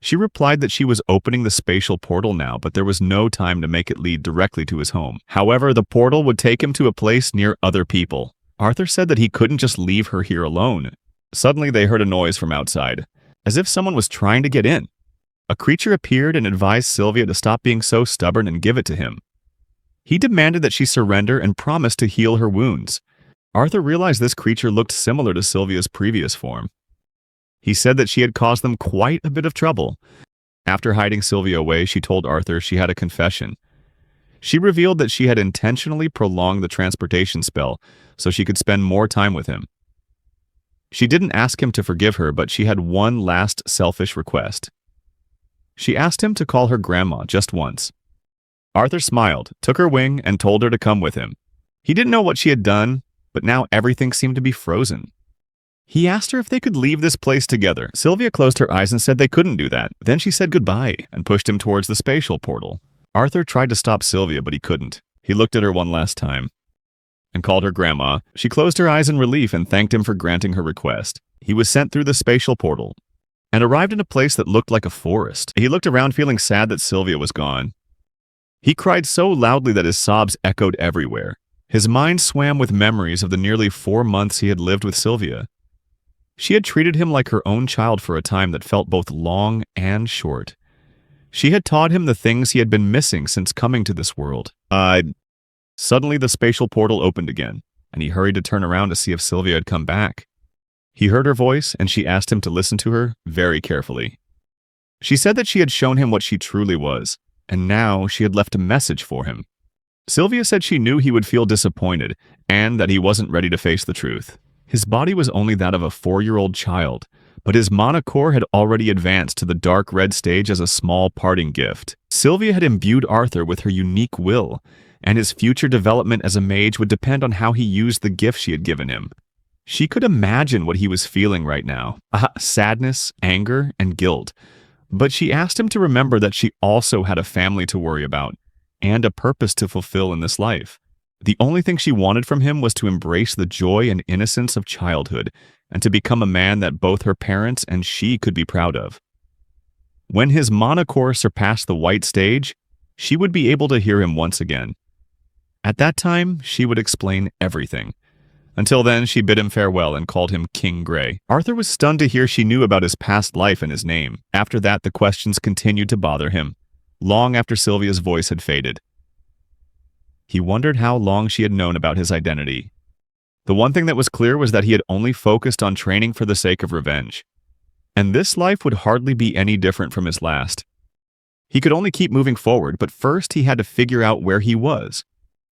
She replied that she was opening the spatial portal now, but there was no time to make it lead directly to his home. However, the portal would take him to a place near other people. Arthur said that he couldn't just leave her here alone. Suddenly, they heard a noise from outside, as if someone was trying to get in. A creature appeared and advised Sylvia to stop being so stubborn and give it to him. He demanded that she surrender and promised to heal her wounds. Arthur realized this creature looked similar to Sylvia's previous form. He said that she had caused them quite a bit of trouble. After hiding Sylvia away, she told Arthur she had a confession. She revealed that she had intentionally prolonged the transportation spell so she could spend more time with him. She didn't ask him to forgive her, but she had one last selfish request. She asked him to call her grandma just once. Arthur smiled, took her wing, and told her to come with him. He didn't know what she had done, but now everything seemed to be frozen. He asked her if they could leave this place together. Sylvia closed her eyes and said they couldn't do that. Then she said goodbye and pushed him towards the spatial portal. Arthur tried to stop Sylvia, but he couldn't. He looked at her one last time and called her grandma. She closed her eyes in relief and thanked him for granting her request. He was sent through the spatial portal and arrived in a place that looked like a forest. He looked around feeling sad that Sylvia was gone. He cried so loudly that his sobs echoed everywhere. His mind swam with memories of the nearly 4 months he had lived with Sylvia. She had treated him like her own child for a time that felt both long and short. She had taught him the things he had been missing since coming to this world. Suddenly the spatial portal opened again, and he hurried to turn around to see if Sylvia had come back. He heard her voice, and she asked him to listen to her very carefully. She said that she had shown him what she truly was, and now she had left a message for him. Sylvia said she knew he would feel disappointed, and that he wasn't ready to face the truth. His body was only that of a 4-year-old child, but his mana core had already advanced to the dark red stage as a small parting gift. Sylvia had imbued Arthur with her unique will, and his future development as a mage would depend on how he used the gift she had given him. She could imagine what he was feeling right now, sadness, anger, and guilt. But she asked him to remember that she also had a family to worry about, and a purpose to fulfill in this life. The only thing she wanted from him was to embrace the joy and innocence of childhood, and to become a man that both her parents and she could be proud of. When his mana core surpassed the white stage, she would be able to hear him once again. At that time, she would explain everything. Until then, she bid him farewell and called him King Grey. Arthur was stunned to hear she knew about his past life and his name. After that, the questions continued to bother him, long after Sylvia's voice had faded. He wondered how long she had known about his identity. The one thing that was clear was that he had only focused on training for the sake of revenge. And this life would hardly be any different from his last. He could only keep moving forward, but first he had to figure out where he was.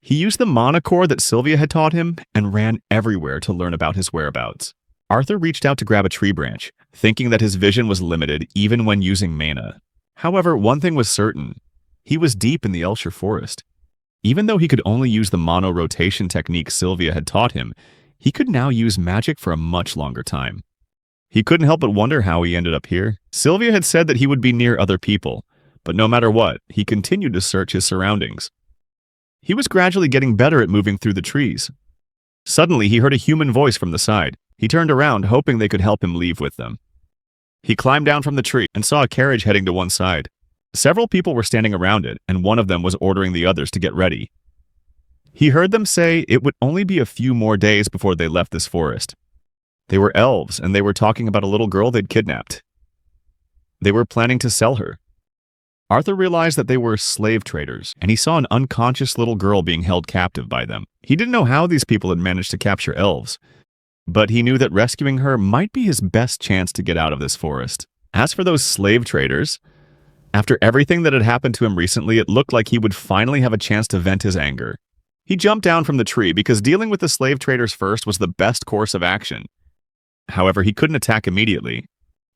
He used the mana core that Sylvia had taught him and ran everywhere to learn about his whereabouts. Arthur reached out to grab a tree branch, thinking that his vision was limited even when using mana. However, one thing was certain. He was deep in the Elshire forest. Even though he could only use the mono-rotation technique Sylvia had taught him, he could now use magic for a much longer time. He couldn't help but wonder how he ended up here. Sylvia had said that he would be near other people, but no matter what, he continued to search his surroundings. He was gradually getting better at moving through the trees. Suddenly, he heard a human voice from the side. He turned around, hoping they could help him leave with them. He climbed down from the tree and saw a carriage heading to one side. Several people were standing around it, and one of them was ordering the others to get ready. He heard them say it would only be a few more days before they left this forest. They were elves, and they were talking about a little girl they'd kidnapped. They were planning to sell her. Arthur realized that they were slave traders, and he saw an unconscious little girl being held captive by them. He didn't know how these people had managed to capture elves, but he knew that rescuing her might be his best chance to get out of this forest. As for those slave traders, after everything that had happened to him recently, it looked like he would finally have a chance to vent his anger. He jumped down from the tree because dealing with the slave traders first was the best course of action. However, he couldn't attack immediately.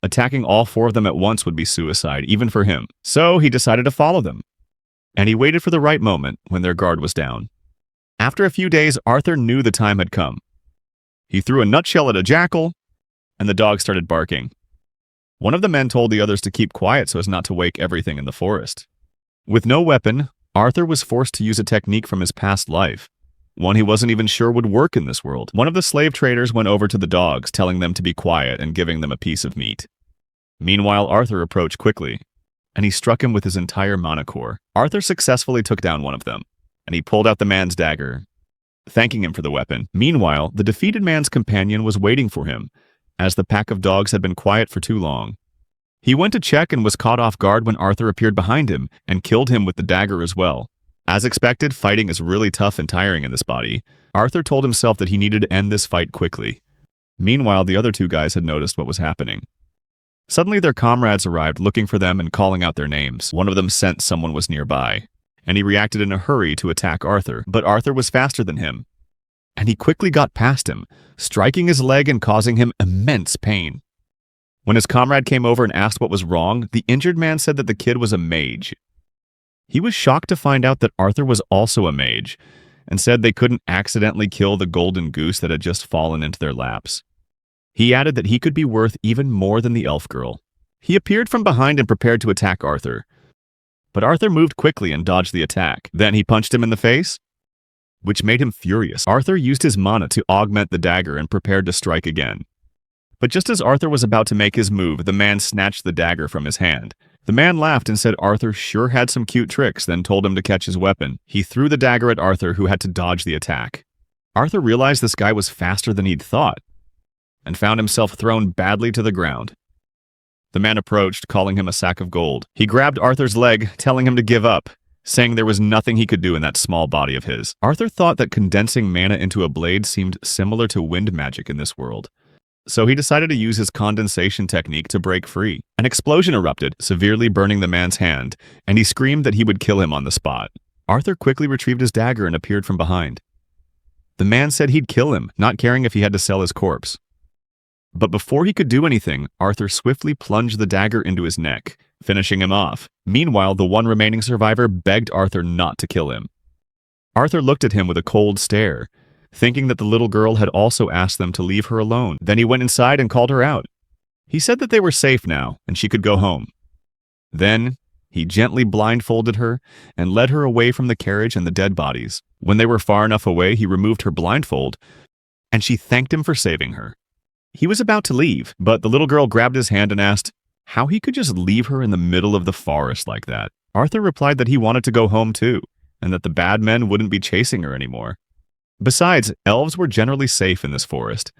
Attacking all 4 of them at once would be suicide, even for him. So he decided to follow them. And he waited for the right moment when their guard was down. After a few days, Arthur knew the time had come. He threw a nutshell at a jackal, and the dog started barking. One of the men told the others to keep quiet so as not to wake everything in the forest. With no weapon, Arthur was forced to use a technique from his past life, one he wasn't even sure would work in this world. One of the slave traders went over to the dogs, telling them to be quiet and giving them a piece of meat. Meanwhile, Arthur approached quickly, and he struck him with his entire mana core. Arthur successfully took down one of them, and he pulled out the man's dagger, thanking him for the weapon. Meanwhile, the defeated man's companion was waiting for him, as the pack of dogs had been quiet for too long. He went to check and was caught off guard when Arthur appeared behind him and killed him with the dagger as well. As expected, fighting is really tough and tiring in this body. Arthur told himself that he needed to end this fight quickly. Meanwhile, the other 2 guys had noticed what was happening. Suddenly, their comrades arrived looking for them and calling out their names. One of them sensed someone was nearby, and he reacted in a hurry to attack Arthur. But Arthur was faster than him, and he quickly got past him, striking his leg and causing him immense pain. When his comrade came over and asked what was wrong, the injured man said that the kid was a mage. He was shocked to find out that Arthur was also a mage, and said they couldn't accidentally kill the golden goose that had just fallen into their laps. He added that he could be worth even more than the elf girl. He appeared from behind and prepared to attack Arthur. But Arthur moved quickly and dodged the attack. Then he punched him in the face, which made him furious. Arthur used his mana to augment the dagger and prepared to strike again. But just as Arthur was about to make his move, the man snatched the dagger from his hand. The man laughed and said Arthur sure had some cute tricks, then told him to catch his weapon. He threw the dagger at Arthur, who had to dodge the attack. Arthur realized this guy was faster than he'd thought, and found himself thrown badly to the ground. The man approached, calling him a sack of gold. He grabbed Arthur's leg, telling him to give up, saying there was nothing he could do in that small body of his. Arthur thought that condensing mana into a blade seemed similar to wind magic in this world, so he decided to use his condensation technique to break free. An explosion erupted, severely burning the man's hand, and he screamed that he would kill him on the spot. Arthur quickly retrieved his dagger and appeared from behind. The man said he'd kill him, not caring if he had to sell his corpse. But before he could do anything, Arthur swiftly plunged the dagger into his neck, finishing him off. Meanwhile, the one remaining survivor begged Arthur not to kill him. Arthur looked at him with a cold stare, thinking that the little girl had also asked them to leave her alone. Then he went inside and called her out. He said that they were safe now, and she could go home. Then, he gently blindfolded her and led her away from the carriage and the dead bodies. When they were far enough away, he removed her blindfold, and she thanked him for saving her. He was about to leave, but the little girl grabbed his hand and asked how he could just leave her in the middle of the forest like that. Arthur replied that he wanted to go home too, and that the bad men wouldn't be chasing her anymore. Besides, elves were generally safe in this forest.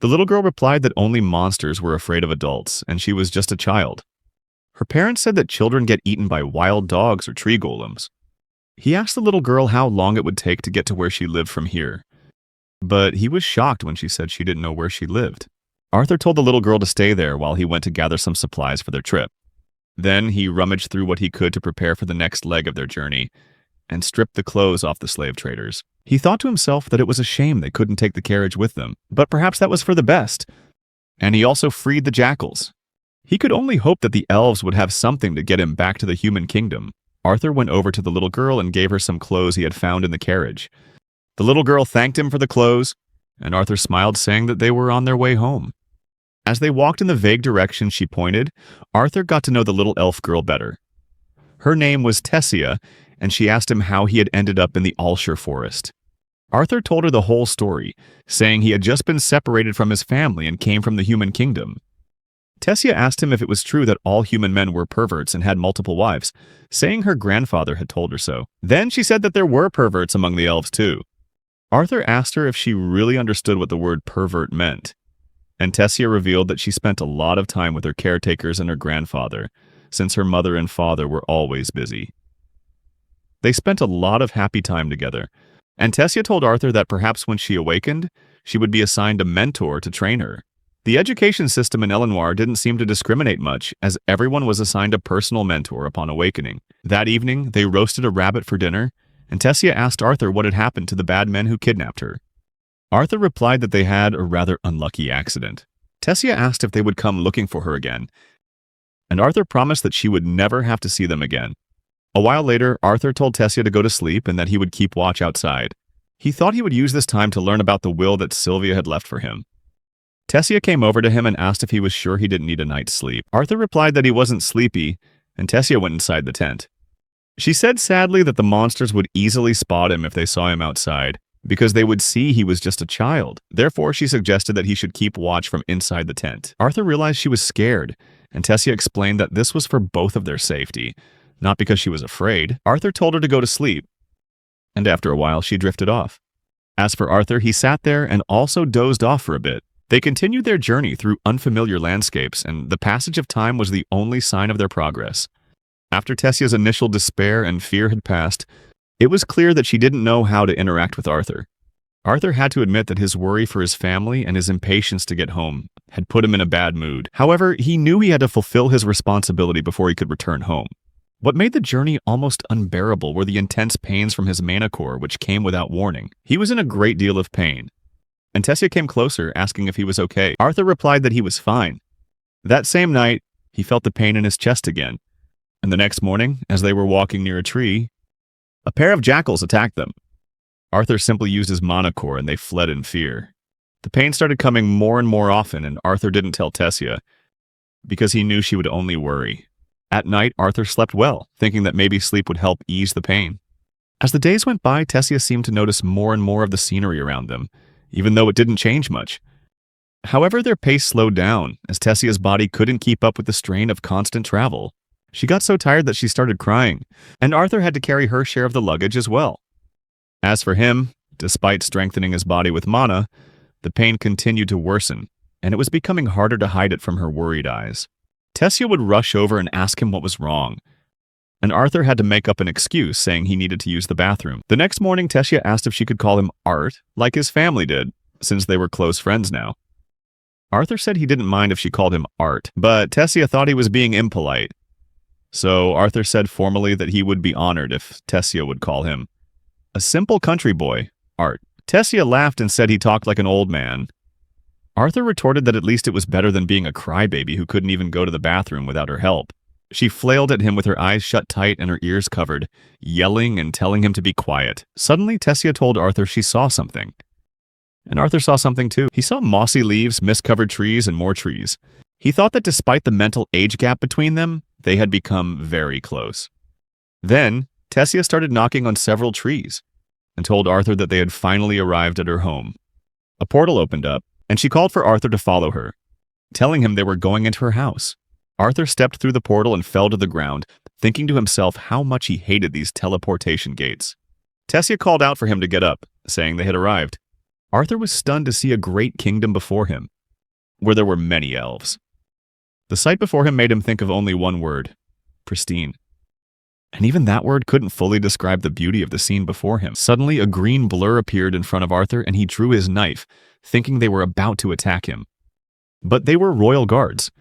The little girl replied that only monsters were afraid of adults, and she was just a child. Her parents said that children get eaten by wild dogs or tree golems. He asked the little girl how long it would take to get to where she lived from here, but he was shocked when she said she didn't know where she lived. Arthur told the little girl to stay there while he went to gather some supplies for their trip. Then he rummaged through what he could to prepare for the next leg of their journey, and stripped the clothes off the slave traders. He thought to himself that it was a shame they couldn't take the carriage with them, but perhaps that was for the best. And he also freed the jackals. He could only hope that the elves would have something to get him back to the human kingdom. Arthur went over to the little girl and gave her some clothes he had found in the carriage. The little girl thanked him for the clothes, and Arthur smiled, saying that they were on their way home. As they walked in the vague direction she pointed, Arthur got to know the little elf girl better. Her name was Tessia, and she asked him how he had ended up in the Alshire forest. Arthur told her the whole story, saying he had just been separated from his family and came from the human kingdom. Tessia asked him if it was true that all human men were perverts and had multiple wives, saying her grandfather had told her so. Then she said that there were perverts among the elves too. Arthur asked her if she really understood what the word pervert meant, and Tessia revealed that she spent a lot of time with her caretakers and her grandfather, since her mother and father were always busy. They spent a lot of happy time together, and Tessia told Arthur that perhaps when she awakened, she would be assigned a mentor to train her. The education system in Eleanor didn't seem to discriminate much, as everyone was assigned a personal mentor upon awakening. That evening, they roasted a rabbit for dinner, and Tessia asked Arthur what had happened to the bad men who kidnapped her. Arthur replied that they had a rather unlucky accident. Tessia asked if they would come looking for her again, and Arthur promised that she would never have to see them again. A while later, Arthur told Tessia to go to sleep and that he would keep watch outside. He thought he would use this time to learn about the will that Sylvia had left for him. Tessia came over to him and asked if he was sure he didn't need a night's sleep. Arthur replied that he wasn't sleepy, and Tessia went inside the tent. She said sadly that the monsters would easily spot him if they saw him outside, because they would see he was just a child. Therefore, she suggested that he should keep watch from inside the tent. Arthur realized she was scared, and Tessia explained that this was for both of their safety, not because she was afraid. Arthur told her to go to sleep, and after a while, she drifted off. As for Arthur, he sat there and also dozed off for a bit. They continued their journey through unfamiliar landscapes, and the passage of time was the only sign of their progress. After Tessia's initial despair and fear had passed, it was clear that she didn't know how to interact with Arthur. Arthur had to admit that his worry for his family and his impatience to get home had put him in a bad mood. However, he knew he had to fulfill his responsibility before he could return home. What made the journey almost unbearable were the intense pains from his manicure, which came without warning. He was in a great deal of pain, and Tessia came closer, asking if he was okay. Arthur replied that he was fine. That same night, he felt the pain in his chest again, and the next morning, as they were walking near a tree, a pair of jackals attacked them. Arthur simply used his manicure, and they fled in fear. The pain started coming more and more often, and Arthur didn't tell Tessia, because he knew she would only worry. At night, Arthur slept well, thinking that maybe sleep would help ease the pain. As the days went by, Tessia seemed to notice more and more of the scenery around them, even though it didn't change much. However, their pace slowed down, as Tessia's body couldn't keep up with the strain of constant travel. She got so tired that she started crying, and Arthur had to carry her share of the luggage as well. As for him, despite strengthening his body with mana, the pain continued to worsen, and it was becoming harder to hide it from her worried eyes. Tessia would rush over and ask him what was wrong, and Arthur had to make up an excuse, saying he needed to use the bathroom. The next morning, Tessia asked if she could call him Art, like his family did, since they were close friends now. Arthur said he didn't mind if she called him Art, but Tessia thought he was being impolite. So Arthur said formally that he would be honored if Tessia would call him a simple country boy, Art. Tessia laughed and said he talked like an old man. Arthur retorted that at least it was better than being a crybaby who couldn't even go to the bathroom without her help. She flailed at him with her eyes shut tight and her ears covered, yelling and telling him to be quiet. Suddenly, Tessia told Arthur she saw something. And Arthur saw something too. He saw mossy leaves, mist-covered trees, and more trees. He thought that despite the mental age gap between them, they had become very close. Then, Tessia started knocking on several trees and told Arthur that they had finally arrived at her home. A portal opened up, and she called for Arthur to follow her, telling him they were going into her house. Arthur stepped through the portal and fell to the ground, thinking to himself how much he hated these teleportation gates. Tessia called out for him to get up, saying they had arrived. Arthur was stunned to see a great kingdom before him, where there were many elves. The sight before him made him think of only one word: pristine. And even that word couldn't fully describe the beauty of the scene before him. Suddenly, a green blur appeared in front of Arthur, and he drew his knife, thinking they were about to attack him. But they were royal guards,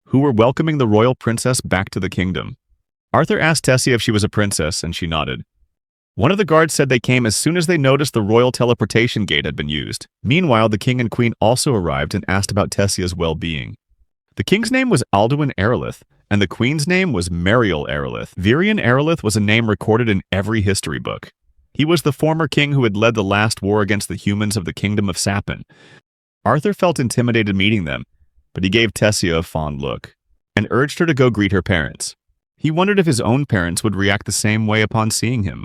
who were welcoming the royal princess back to the kingdom. Arthur asked Tessia if she was a princess, and she nodded. One of the guards said they came as soon as they noticed the royal teleportation gate had been used. Meanwhile, the king and queen also arrived and asked about Tessia's well-being. The king's name was Alduin Aerolith, and the queen's name was Mariel Aerolith. Virian Aerolith was a name recorded in every history book. He was the former king who had led the last war against the humans of the kingdom of Sapin. Arthur felt intimidated meeting them, but he gave Tessia a fond look and urged her to go greet her parents. He wondered if his own parents would react the same way upon seeing him.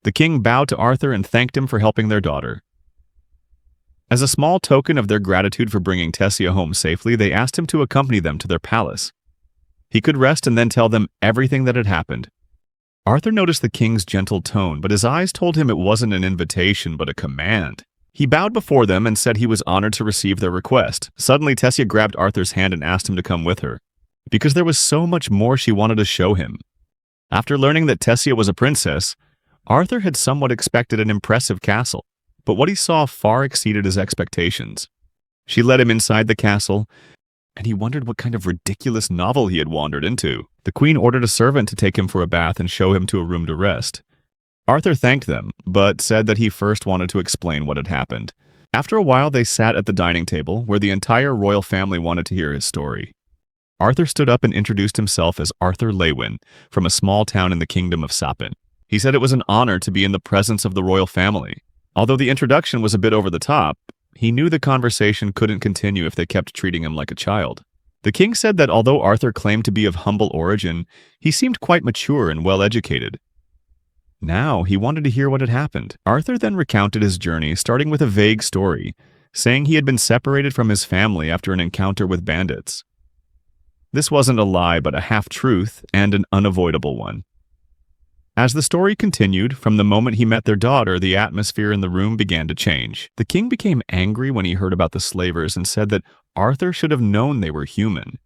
The king bowed to Arthur and thanked him for helping their daughter. As a small token of their gratitude for bringing Tessia home safely, they asked him to accompany them to their palace. He could rest and then tell them everything that had happened. Arthur noticed the king's gentle tone, but his eyes told him it wasn't an invitation but a command. He bowed before them and said he was honored to receive their request. Suddenly, Tessia grabbed Arthur's hand and asked him to come with her, because there was so much more she wanted to show him. After learning that Tessia was a princess, Arthur had somewhat expected an impressive castle. but what he saw far exceeded his expectations. She led him inside the castle, and he wondered what kind of ridiculous novel he had wandered into. The queen ordered a servant to take him for a bath and show him to a room to rest. Arthur thanked them, but said that he first wanted to explain what had happened. After a while, they sat at the dining table, where the entire royal family wanted to hear his story. Arthur stood up and introduced himself as Arthur Lewin, from a small town in the kingdom of Sapin. He said it was an honor to be in the presence of the royal family. Although the introduction was a bit over the top, he knew the conversation couldn't continue if they kept treating him like a child. The king said that although Arthur claimed to be of humble origin, he seemed quite mature and well-educated. Now, he wanted to hear what had happened. Arthur then recounted his journey, starting with a vague story, saying he had been separated from his family after an encounter with bandits. This wasn't a lie, but a half-truth and an unavoidable one. As the story continued, from the moment he met their daughter, the atmosphere in the room began to change. The king became angry when he heard about the slavers and said that Arthur should have known they were human.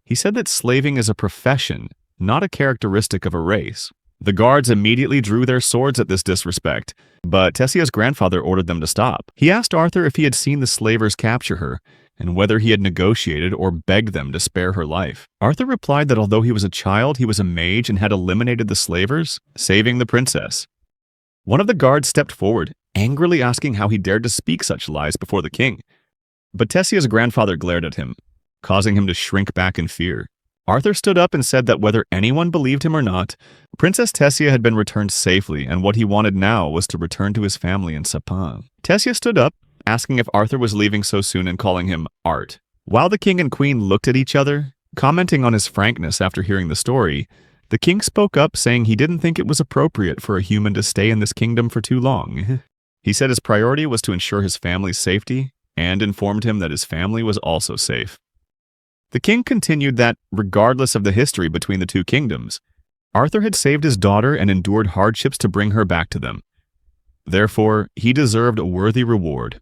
He said that slaving is a profession, not a characteristic of a race. The guards immediately drew their swords at this disrespect, but Tessia's grandfather ordered them to stop. He asked Arthur if he had seen the slavers capture her, and whether he had negotiated or begged them to spare her life. Arthur replied that although he was a child, he was a mage and had eliminated the slavers, saving the princess. One of the guards stepped forward, angrily asking how he dared to speak such lies before the king. But Tessia's grandfather glared at him, causing him to shrink back in fear. Arthur stood up and said that whether anyone believed him or not, Princess Tessia had been returned safely, and what he wanted now was to return to his family in Sapin. Tessia stood up, asking if Arthur was leaving so soon and calling him Art. While the king and queen looked at each other, commenting on his frankness after hearing the story, the king spoke up saying he didn't think it was appropriate for a human to stay in this kingdom for too long. He said his priority was to ensure his family's safety and informed him that his family was also safe. The king continued that, regardless of the history between the two kingdoms, Arthur had saved his daughter and endured hardships to bring her back to them. Therefore, he deserved a worthy reward.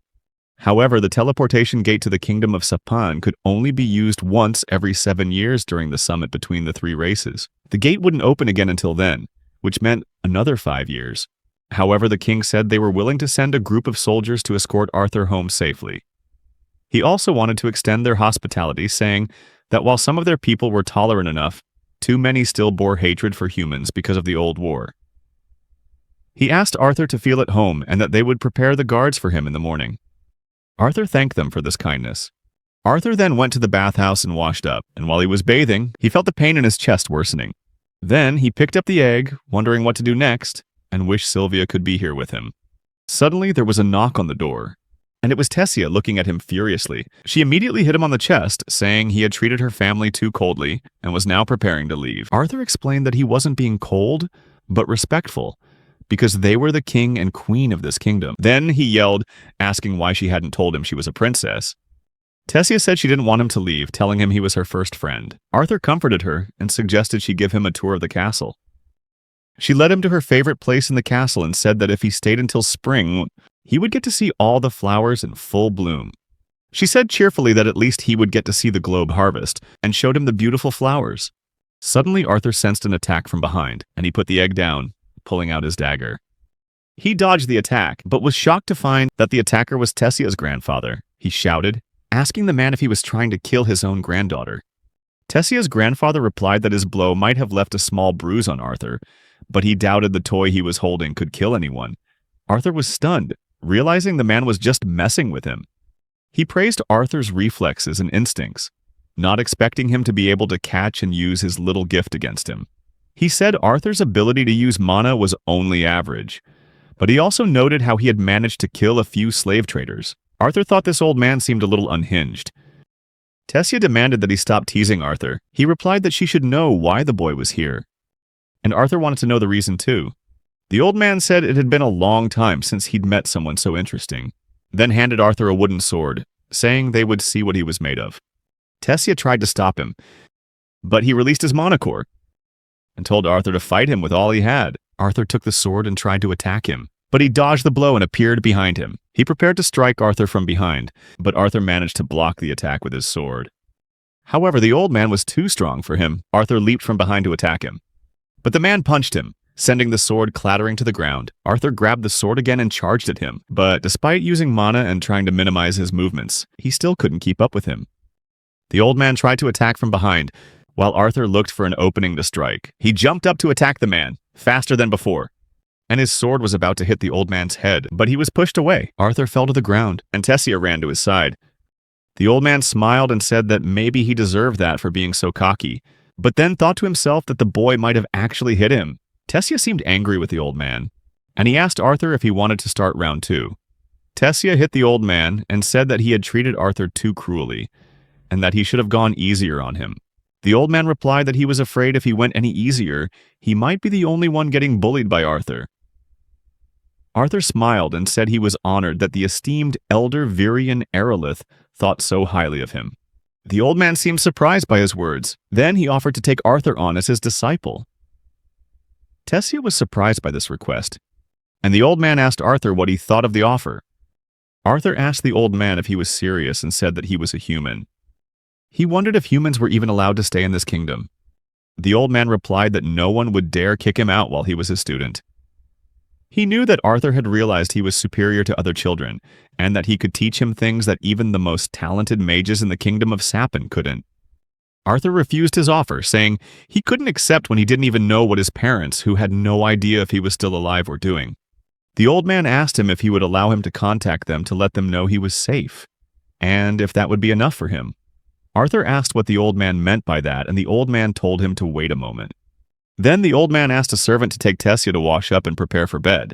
However, the teleportation gate to the kingdom of Sapin could only be used once every 7 years during the summit between the three races. The gate wouldn't open again until then, which meant another 5 years. However, the king said they were willing to send a group of soldiers to escort Arthur home safely. He also wanted to extend their hospitality, saying that while some of their people were tolerant enough, too many still bore hatred for humans because of the old war. He asked Arthur to feel at home and that they would prepare the guards for him in the morning. Arthur thanked them for this kindness. Arthur then went to the bathhouse and washed up, and while he was bathing, he felt the pain in his chest worsening. Then he picked up the egg, wondering what to do next, and wished Sylvia could be here with him. Suddenly, there was a knock on the door, and it was Tessia looking at him furiously. She immediately hit him on the chest, saying he had treated her family too coldly and was now preparing to leave. Arthur explained that he wasn't being cold, but respectful, because they were the king and queen of this kingdom. Then he yelled, asking why she hadn't told him she was a princess. Tessia said she didn't want him to leave, telling him he was her first friend. Arthur comforted her and suggested she give him a tour of the castle. She led him to her favorite place in the castle and said that if he stayed until spring, he would get to see all the flowers in full bloom. She said cheerfully that at least he would get to see the globe harvest, and showed him the beautiful flowers. Suddenly, Arthur sensed an attack from behind, and he put the egg down, pulling out his dagger. He dodged the attack, but was shocked to find that the attacker was Tessia's grandfather. He shouted, asking the man if he was trying to kill his own granddaughter. Tessia's grandfather replied that his blow might have left a small bruise on Arthur, but he doubted the toy he was holding could kill anyone. Arthur was stunned, realizing the man was just messing with him. He praised Arthur's reflexes and instincts, not expecting him to be able to catch and use his little gift against him. He said Arthur's ability to use mana was only average, but he also noted how he had managed to kill a few slave traders. Arthur thought this old man seemed a little unhinged. Tessia demanded that he stop teasing Arthur. He replied that she should know why the boy was here, and Arthur wanted to know the reason too. The old man said it had been a long time since he'd met someone so interesting, then handed Arthur a wooden sword, saying they would see what he was made of. Tessia tried to stop him, but he released his mana core and told Arthur to fight him with all he had. Arthur took the sword and tried to attack him, but he dodged the blow and appeared behind him. He prepared to strike Arthur from behind, but Arthur managed to block the attack with his sword. However, the old man was too strong for him. Arthur leaped from behind to attack him, but the man punched him, Sending the sword clattering to the ground, Arthur grabbed the sword again and charged at him, but despite using mana and trying to minimize his movements, he still couldn't keep up with him. The old man tried to attack from behind, while Arthur looked for an opening to strike. He jumped up to attack the man, faster than before, and his sword was about to hit the old man's head, but he was pushed away. Arthur fell to the ground, and Tessia ran to his side. The old man smiled and said that maybe he deserved that for being so cocky, but then thought to himself that the boy might have actually hit him. Tessia seemed angry with the old man, and he asked Arthur if he wanted to start round 2. Tessia hit the old man and said that he had treated Arthur too cruelly, and that he should have gone easier on him. The old man replied that he was afraid if he went any easier, he might be the only one getting bullied by Arthur. Arthur smiled and said he was honored that the esteemed elder Virian Aerolith thought so highly of him. The old man seemed surprised by his words. Then he offered to take Arthur on as his disciple. Tessia was surprised by this request, and the old man asked Arthur what he thought of the offer. Arthur asked the old man if he was serious and said that he was a human. He wondered if humans were even allowed to stay in this kingdom. The old man replied that no one would dare kick him out while he was a student. He knew that Arthur had realized he was superior to other children, and that he could teach him things that even the most talented mages in the kingdom of Sapin couldn't. Arthur refused his offer, saying he couldn't accept when he didn't even know what his parents, who had no idea if he was still alive, were doing. The old man asked him if he would allow him to contact them to let them know he was safe, and if that would be enough for him. Arthur asked what the old man meant by that, and the old man told him to wait a moment. Then the old man asked a servant to take Tessia to wash up and prepare for bed.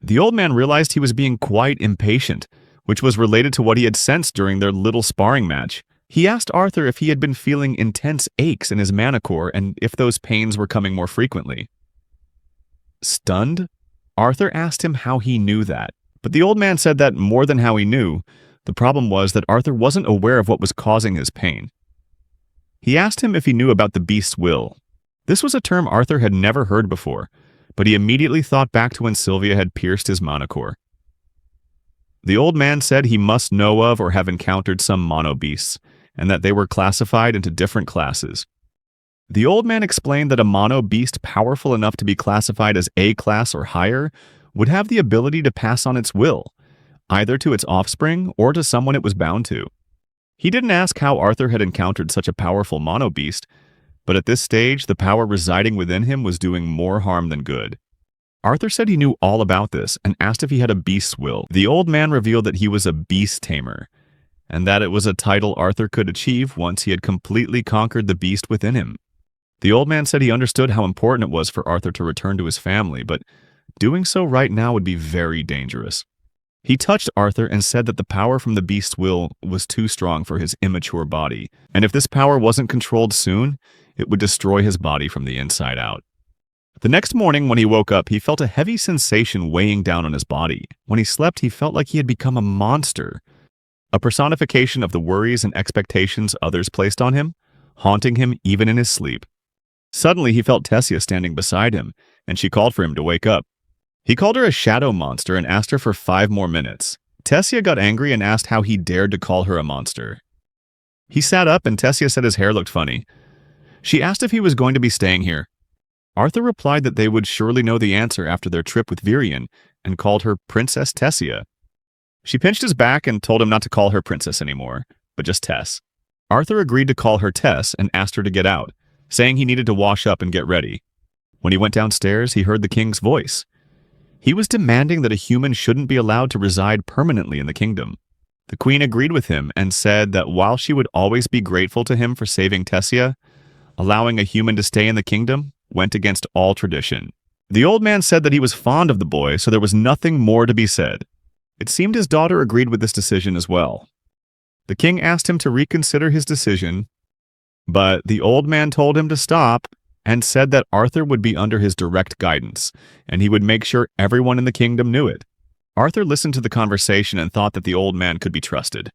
The old man realized he was being quite impatient, which was related to what he had sensed during their little sparring match. He asked Arthur if he had been feeling intense aches in his manicore and if those pains were coming more frequently. Stunned, Arthur asked him how he knew that, but the old man said that more than how he knew, the problem was that Arthur wasn't aware of what was causing his pain. He asked him if he knew about the beast's will. This was a term Arthur had never heard before, but he immediately thought back to when Sylvia had pierced his manicore. The old man said he must know of or have encountered some mono beasts, and that they were classified into different classes. The old man explained that a mono beast powerful enough to be classified as A class or higher would have the ability to pass on its will, either to its offspring or to someone it was bound to. He didn't ask how Arthur had encountered such a powerful mono beast, but at this stage, the power residing within him was doing more harm than good. Arthur said he knew all about this and asked if he had a beast's will. The old man revealed that he was a beast tamer, and that it was a title Arthur could achieve once he had completely conquered the beast within him. The old man said he understood how important it was for Arthur to return to his family, but doing so right now would be very dangerous. He touched Arthur and said that the power from the beast's will was too strong for his immature body, and if this power wasn't controlled soon, it would destroy his body from the inside out. The next morning when he woke up, he felt a heavy sensation weighing down on his body. When he slept, he felt like he had become a monster, a personification of the worries and expectations others placed on him, haunting him even in his sleep. Suddenly, he felt Tessia standing beside him, and she called for him to wake up. He called her a shadow monster and asked her for 5 more minutes. Tessia got angry and asked how he dared to call her a monster. He sat up and Tessia said his hair looked funny. She asked if he was going to be staying here. Arthur replied that they would surely know the answer after their trip with Virian and called her Princess Tessia. She pinched his back and told him not to call her princess anymore, but just Tess. Arthur agreed to call her Tess and asked her to get out, saying he needed to wash up and get ready. When he went downstairs, he heard the king's voice. He was demanding that a human shouldn't be allowed to reside permanently in the kingdom. The queen agreed with him and said that while she would always be grateful to him for saving Tessia, allowing a human to stay in the kingdom went against all tradition. The old man said that he was fond of the boy, so there was nothing more to be said. It seemed his daughter agreed with this decision as well. The king asked him to reconsider his decision, but the old man told him to stop and said that Arthur would be under his direct guidance, and he would make sure everyone in the kingdom knew it. Arthur listened to the conversation and thought that the old man could be trusted.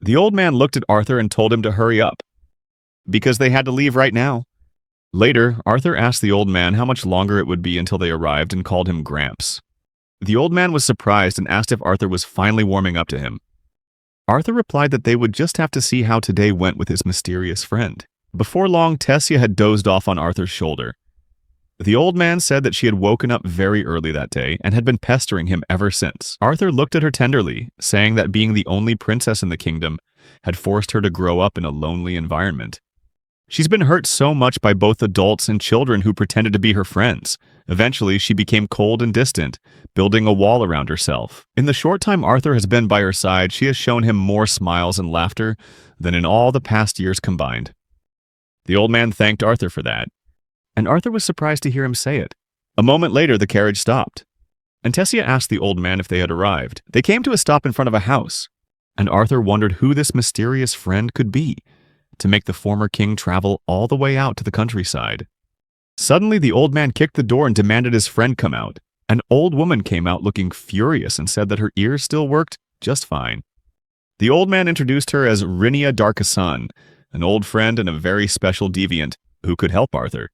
The old man looked at Arthur and told him to hurry up, because they had to leave right now. Later, Arthur asked the old man how much longer it would be until they arrived and called him Gramps. The old man was surprised and asked if Arthur was finally warming up to him. Arthur replied that they would just have to see how today went with his mysterious friend. Before long, Tessia had dozed off on Arthur's shoulder. The old man said that she had woken up very early that day and had been pestering him ever since. Arthur looked at her tenderly, saying that being the only princess in the kingdom had forced her to grow up in a lonely environment. She's been hurt so much by both adults and children who pretended to be her friends. Eventually, she became cold and distant, building a wall around herself. In the short time Arthur has been by her side, she has shown him more smiles and laughter than in all the past years combined. The old man thanked Arthur for that, and Arthur was surprised to hear him say it. A moment later, the carriage stopped, and Tessia asked the old man if they had arrived. They came to a stop in front of a house, and Arthur wondered who this mysterious friend could be to make the former king travel all the way out to the countryside. Suddenly, the old man kicked the door and demanded his friend come out. An old woman came out looking furious and said that her ears still worked just fine. The old man introduced her as Rinia Darkasan, an old friend and a very special deviant who could help Arthur.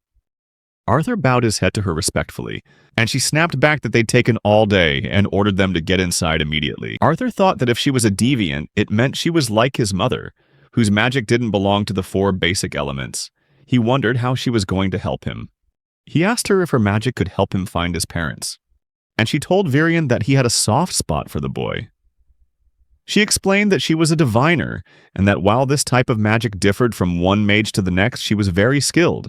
Arthur bowed his head to her respectfully, and she snapped back that they'd taken all day and ordered them to get inside immediately. Arthur thought that if she was a deviant, it meant she was like his mother, whose magic didn't belong to the 4 basic elements. He wondered how she was going to help him. He asked her if her magic could help him find his parents, and she told Virion that he had a soft spot for the boy. She explained that she was a diviner, and that while this type of magic differed from one mage to the next, she was very skilled.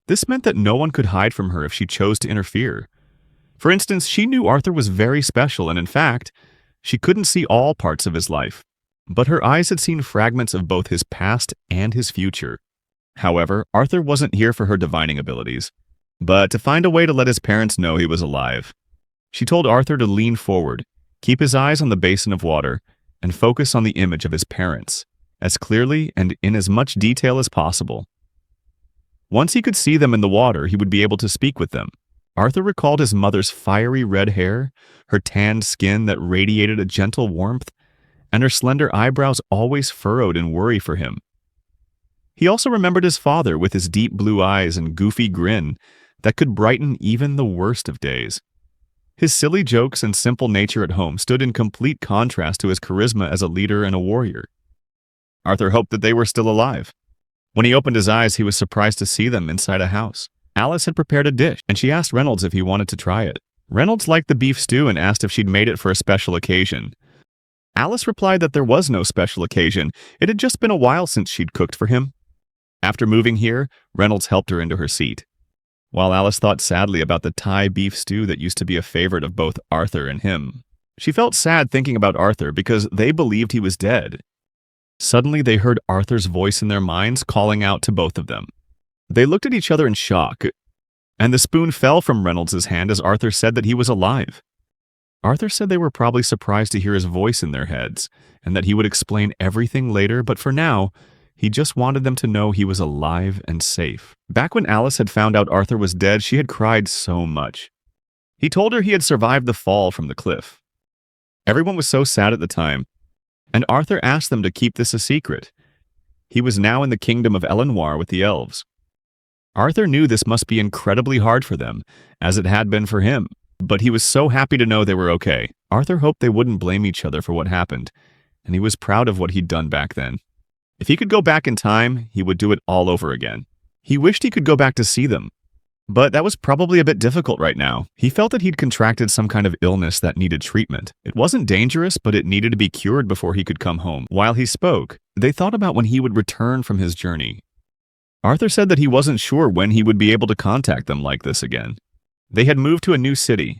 This meant that no one could hide from her if she chose to interfere. For instance, she knew Arthur was very special, and in fact, she couldn't see all parts of his life, but her eyes had seen fragments of both his past and his future. However, Arthur wasn't here for her divining abilities, but to find a way to let his parents know he was alive. She told Arthur to lean forward, keep his eyes on the basin of water, and focus on the image of his parents, as clearly and in as much detail as possible. Once he could see them in the water, he would be able to speak with them. Arthur recalled his mother's fiery red hair, her tanned skin that radiated a gentle warmth, and her slender eyebrows always furrowed in worry for him. He also remembered his father with his deep blue eyes and goofy grin that could brighten even the worst of days. His silly jokes and simple nature at home stood in complete contrast to his charisma as a leader and a warrior. Arthur hoped that they were still alive. When he opened his eyes, he was surprised to see them inside a house. Alice had prepared a dish, and she asked Reynolds if he wanted to try it. Reynolds liked the beef stew and asked if she'd made it for a special occasion. Alice replied that there was no special occasion. It had just been a while since she'd cooked for him. After moving here, Reynolds helped her into her seat, while Alice thought sadly about the Thai beef stew that used to be a favorite of both Arthur and him. She felt sad thinking about Arthur because they believed he was dead. Suddenly, they heard Arthur's voice in their minds calling out to both of them. They looked at each other in shock, and the spoon fell from Reynolds' hand as Arthur said that he was alive. Arthur said they were probably surprised to hear his voice in their heads, and that he would explain everything later, but for now, he just wanted them to know he was alive and safe. Back when Alice had found out Arthur was dead, she had cried so much. He told her he had survived the fall from the cliff. Everyone was so sad at the time, and Arthur asked them to keep this a secret. He was now in the kingdom of Elenoir with the elves. Arthur knew this must be incredibly hard for them, as it had been for him, but he was so happy to know they were okay. Arthur hoped they wouldn't blame each other for what happened, and he was proud of what he'd done back then. If he could go back in time, he would do it all over again. He wished he could go back to see them, but that was probably a bit difficult right now. He felt that he'd contracted some kind of illness that needed treatment. It wasn't dangerous, but it needed to be cured before he could come home. While he spoke, they thought about when he would return from his journey. Arthur said that he wasn't sure when he would be able to contact them like this again. They had moved to a new city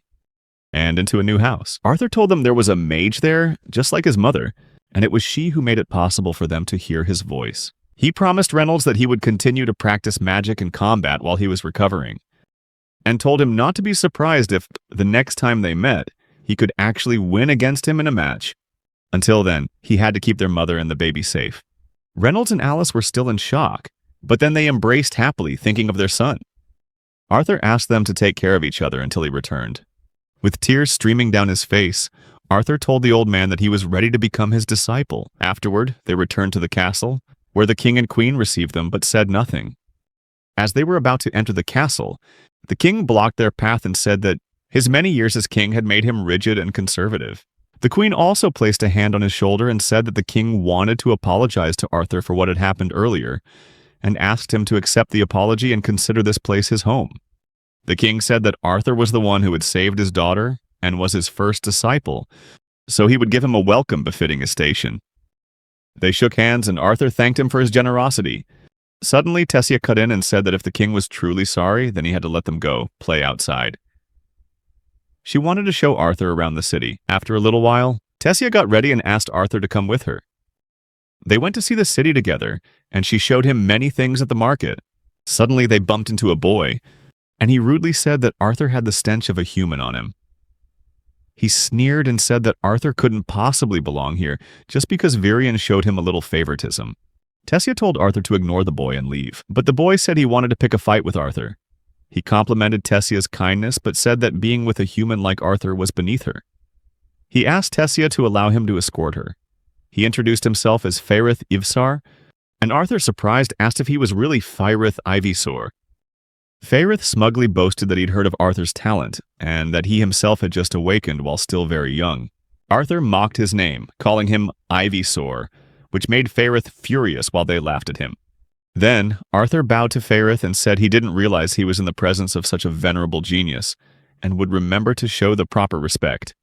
and into a new house. Arthur told them there was a mage there, just like his mother, and it was she who made it possible for them to hear his voice. He promised Reynolds that he would continue to practice magic and combat while he was recovering, and told him not to be surprised if, the next time they met, he could actually win against him in a match. Until then, he had to keep their mother and the baby safe. Reynolds and Alice were still in shock, but then they embraced happily, thinking of their son. Arthur asked them to take care of each other until he returned. With tears streaming down his face, Arthur told the old man that he was ready to become his disciple. Afterward, they returned to the castle, where the king and queen received them but said nothing. As they were about to enter the castle, the king blocked their path and said that his many years as king had made him rigid and conservative. The queen also placed a hand on his shoulder and said that the king wanted to apologize to Arthur for what had happened earlier, and asked him to accept the apology and consider this place his home. The king said that Arthur was the one who had saved his daughter and was his first disciple, so he would give him a welcome befitting his station. They shook hands and Arthur thanked him for his generosity. Suddenly, Tessia cut in and said that if the king was truly sorry, then he had to let them go, play outside. She wanted to show Arthur around the city. After a little while, Tessia got ready and asked Arthur to come with her. They went to see the city together, and she showed him many things at the market. Suddenly, they bumped into a boy, and he rudely said that Arthur had the stench of a human on him. He sneered and said that Arthur couldn't possibly belong here just because Virion showed him a little favoritism. Tessia told Arthur to ignore the boy and leave, but the boy said he wanted to pick a fight with Arthur. He complimented Tessia's kindness but said that being with a human like Arthur was beneath her. He asked Tessia to allow him to escort her. He introduced himself as Fairith Ivsar, and Arthur, surprised, asked if he was really Firith Ivysaur. Fairith smugly boasted that he'd heard of Arthur's talent, and that he himself had just awakened while still very young. Arthur mocked his name, calling him Ivysaur, which made Fairith furious while they laughed at him. Then, Arthur bowed to Fairith and said he didn't realize he was in the presence of such a venerable genius, and would remember to show the proper respect.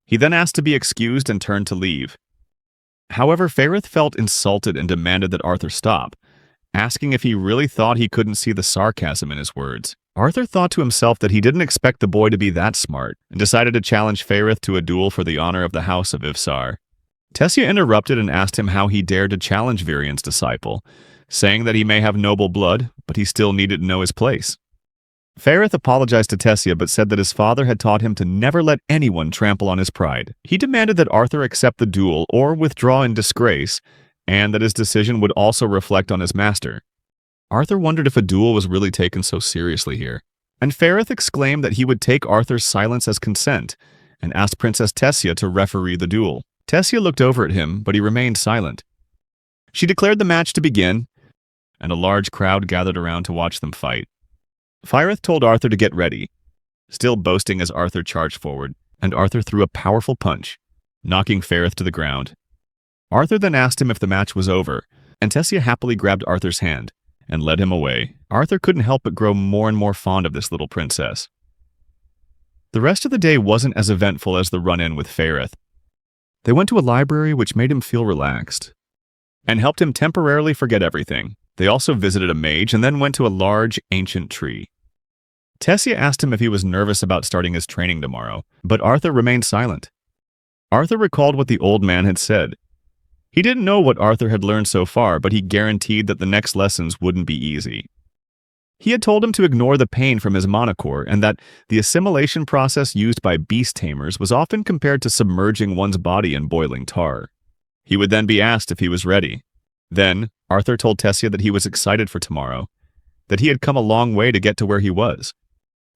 He then asked to be excused and turned to leave. However, Fairith felt insulted and demanded that Arthur stop, asking if he really thought he couldn't see the sarcasm in his words. Arthur thought to himself that he didn't expect the boy to be that smart, and decided to challenge Fairith to a duel for the honor of the House of Ivsar. Tessia interrupted and asked him how he dared to challenge Virion's disciple, saying that he may have noble blood, but he still needed to know his place. Fairith apologized to Tessia but said that his father had taught him to never let anyone trample on his pride. He demanded that Arthur accept the duel or withdraw in disgrace, and that his decision would also reflect on his master. Arthur wondered if a duel was really taken so seriously here, and Fairith exclaimed that he would take Arthur's silence as consent, and asked Princess Tessia to referee the duel. Tessia looked over at him, but he remained silent. She declared the match to begin, and a large crowd gathered around to watch them fight. Fairith told Arthur to get ready, still boasting as Arthur charged forward, and Arthur threw a powerful punch, knocking Fairith to the ground. Arthur then asked him if the match was over, and Tessia happily grabbed Arthur's hand and led him away. Arthur couldn't help but grow more and more fond of this little princess. The rest of the day wasn't as eventful as the run-in with Fairith. They went to a library which made him feel relaxed and helped him temporarily forget everything. They also visited a mage and then went to a large, ancient tree. Tessia asked him if he was nervous about starting his training tomorrow, but Arthur remained silent. Arthur recalled what the old man had said. He didn't know what Arthur had learned so far, but he guaranteed that the next lessons wouldn't be easy. He had told him to ignore the pain from his monocore and that the assimilation process used by beast tamers was often compared to submerging one's body in boiling tar. He would then be asked if he was ready. Then, Arthur told Tessia that he was excited for tomorrow, that he had come a long way to get to where he was.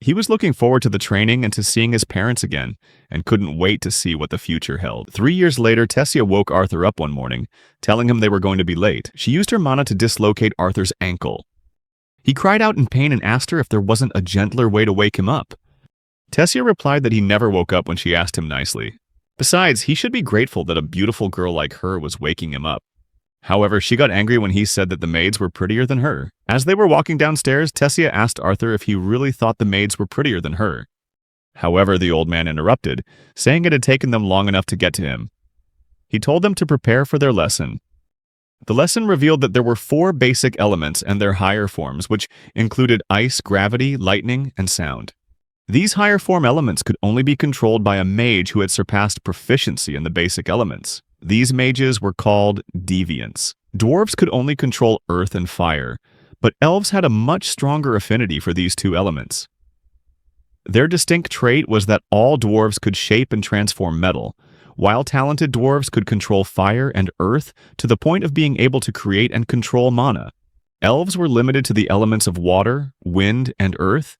He was looking forward to the training and to seeing his parents again, and couldn't wait to see what the future held. 3 years later, Tessia woke Arthur up one morning, telling him they were going to be late. She used her mana to dislocate Arthur's ankle. He cried out in pain and asked her if there wasn't a gentler way to wake him up. Tessia replied that he never woke up when she asked him nicely. Besides, he should be grateful that a beautiful girl like her was waking him up. However, she got angry when he said that the maids were prettier than her. As they were walking downstairs, Tessia asked Arthur if he really thought the maids were prettier than her. However, the old man interrupted, saying it had taken them long enough to get to him. He told them to prepare for their lesson. The lesson revealed that there were 4 basic elements and their higher forms, which included ice, gravity, lightning, and sound. These higher form elements could only be controlled by a mage who had surpassed proficiency in the basic elements. These mages were called deviants. Dwarves could only control earth and fire, but elves had a much stronger affinity for these 2 elements. Their distinct trait was that all dwarves could shape and transform metal, while talented dwarves could control fire and earth to the point of being able to create and control mana. Elves were limited to the elements of water, wind, and earth,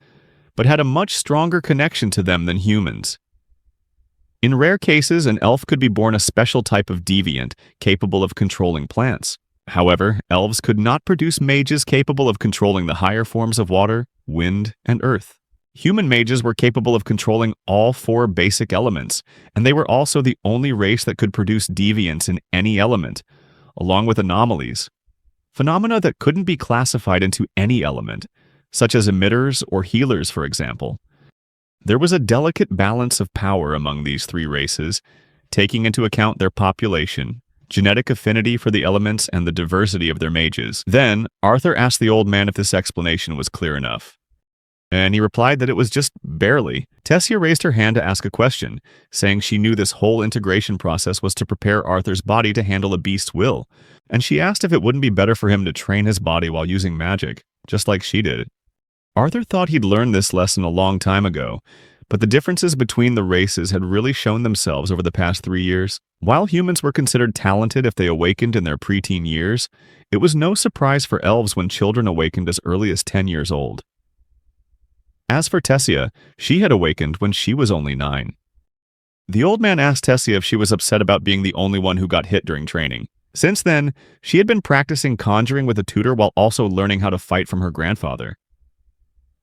but had a much stronger connection to them than humans. In rare cases, an elf could be born a special type of deviant, capable of controlling plants. However, elves could not produce mages capable of controlling the higher forms of water, wind, and earth. Human mages were capable of controlling all 4 basic elements, and they were also the only race that could produce deviants in any element, along with anomalies, phenomena that couldn't be classified into any element, such as emitters or healers, for example. There was a delicate balance of power among these three races, taking into account their population, genetic affinity for the elements, and the diversity of their mages. Then, Arthur asked the old man if this explanation was clear enough. And he replied that it was just barely. Tessia raised her hand to ask a question, saying she knew this whole integration process was to prepare Arthur's body to handle a beast's will, and she asked if it wouldn't be better for him to train his body while using magic, just like she did. Arthur thought he'd learned this lesson a long time ago, but the differences between the races had really shown themselves over the past 3 years. While humans were considered talented if they awakened in their preteen years, it was no surprise for elves when children awakened as early as 10 years old. As for Tessia, she had awakened when she was only 9. The old man asked Tessia if she was upset about being the only one who got hit during training. Since then, she had been practicing conjuring with a tutor while also learning how to fight from her grandfather.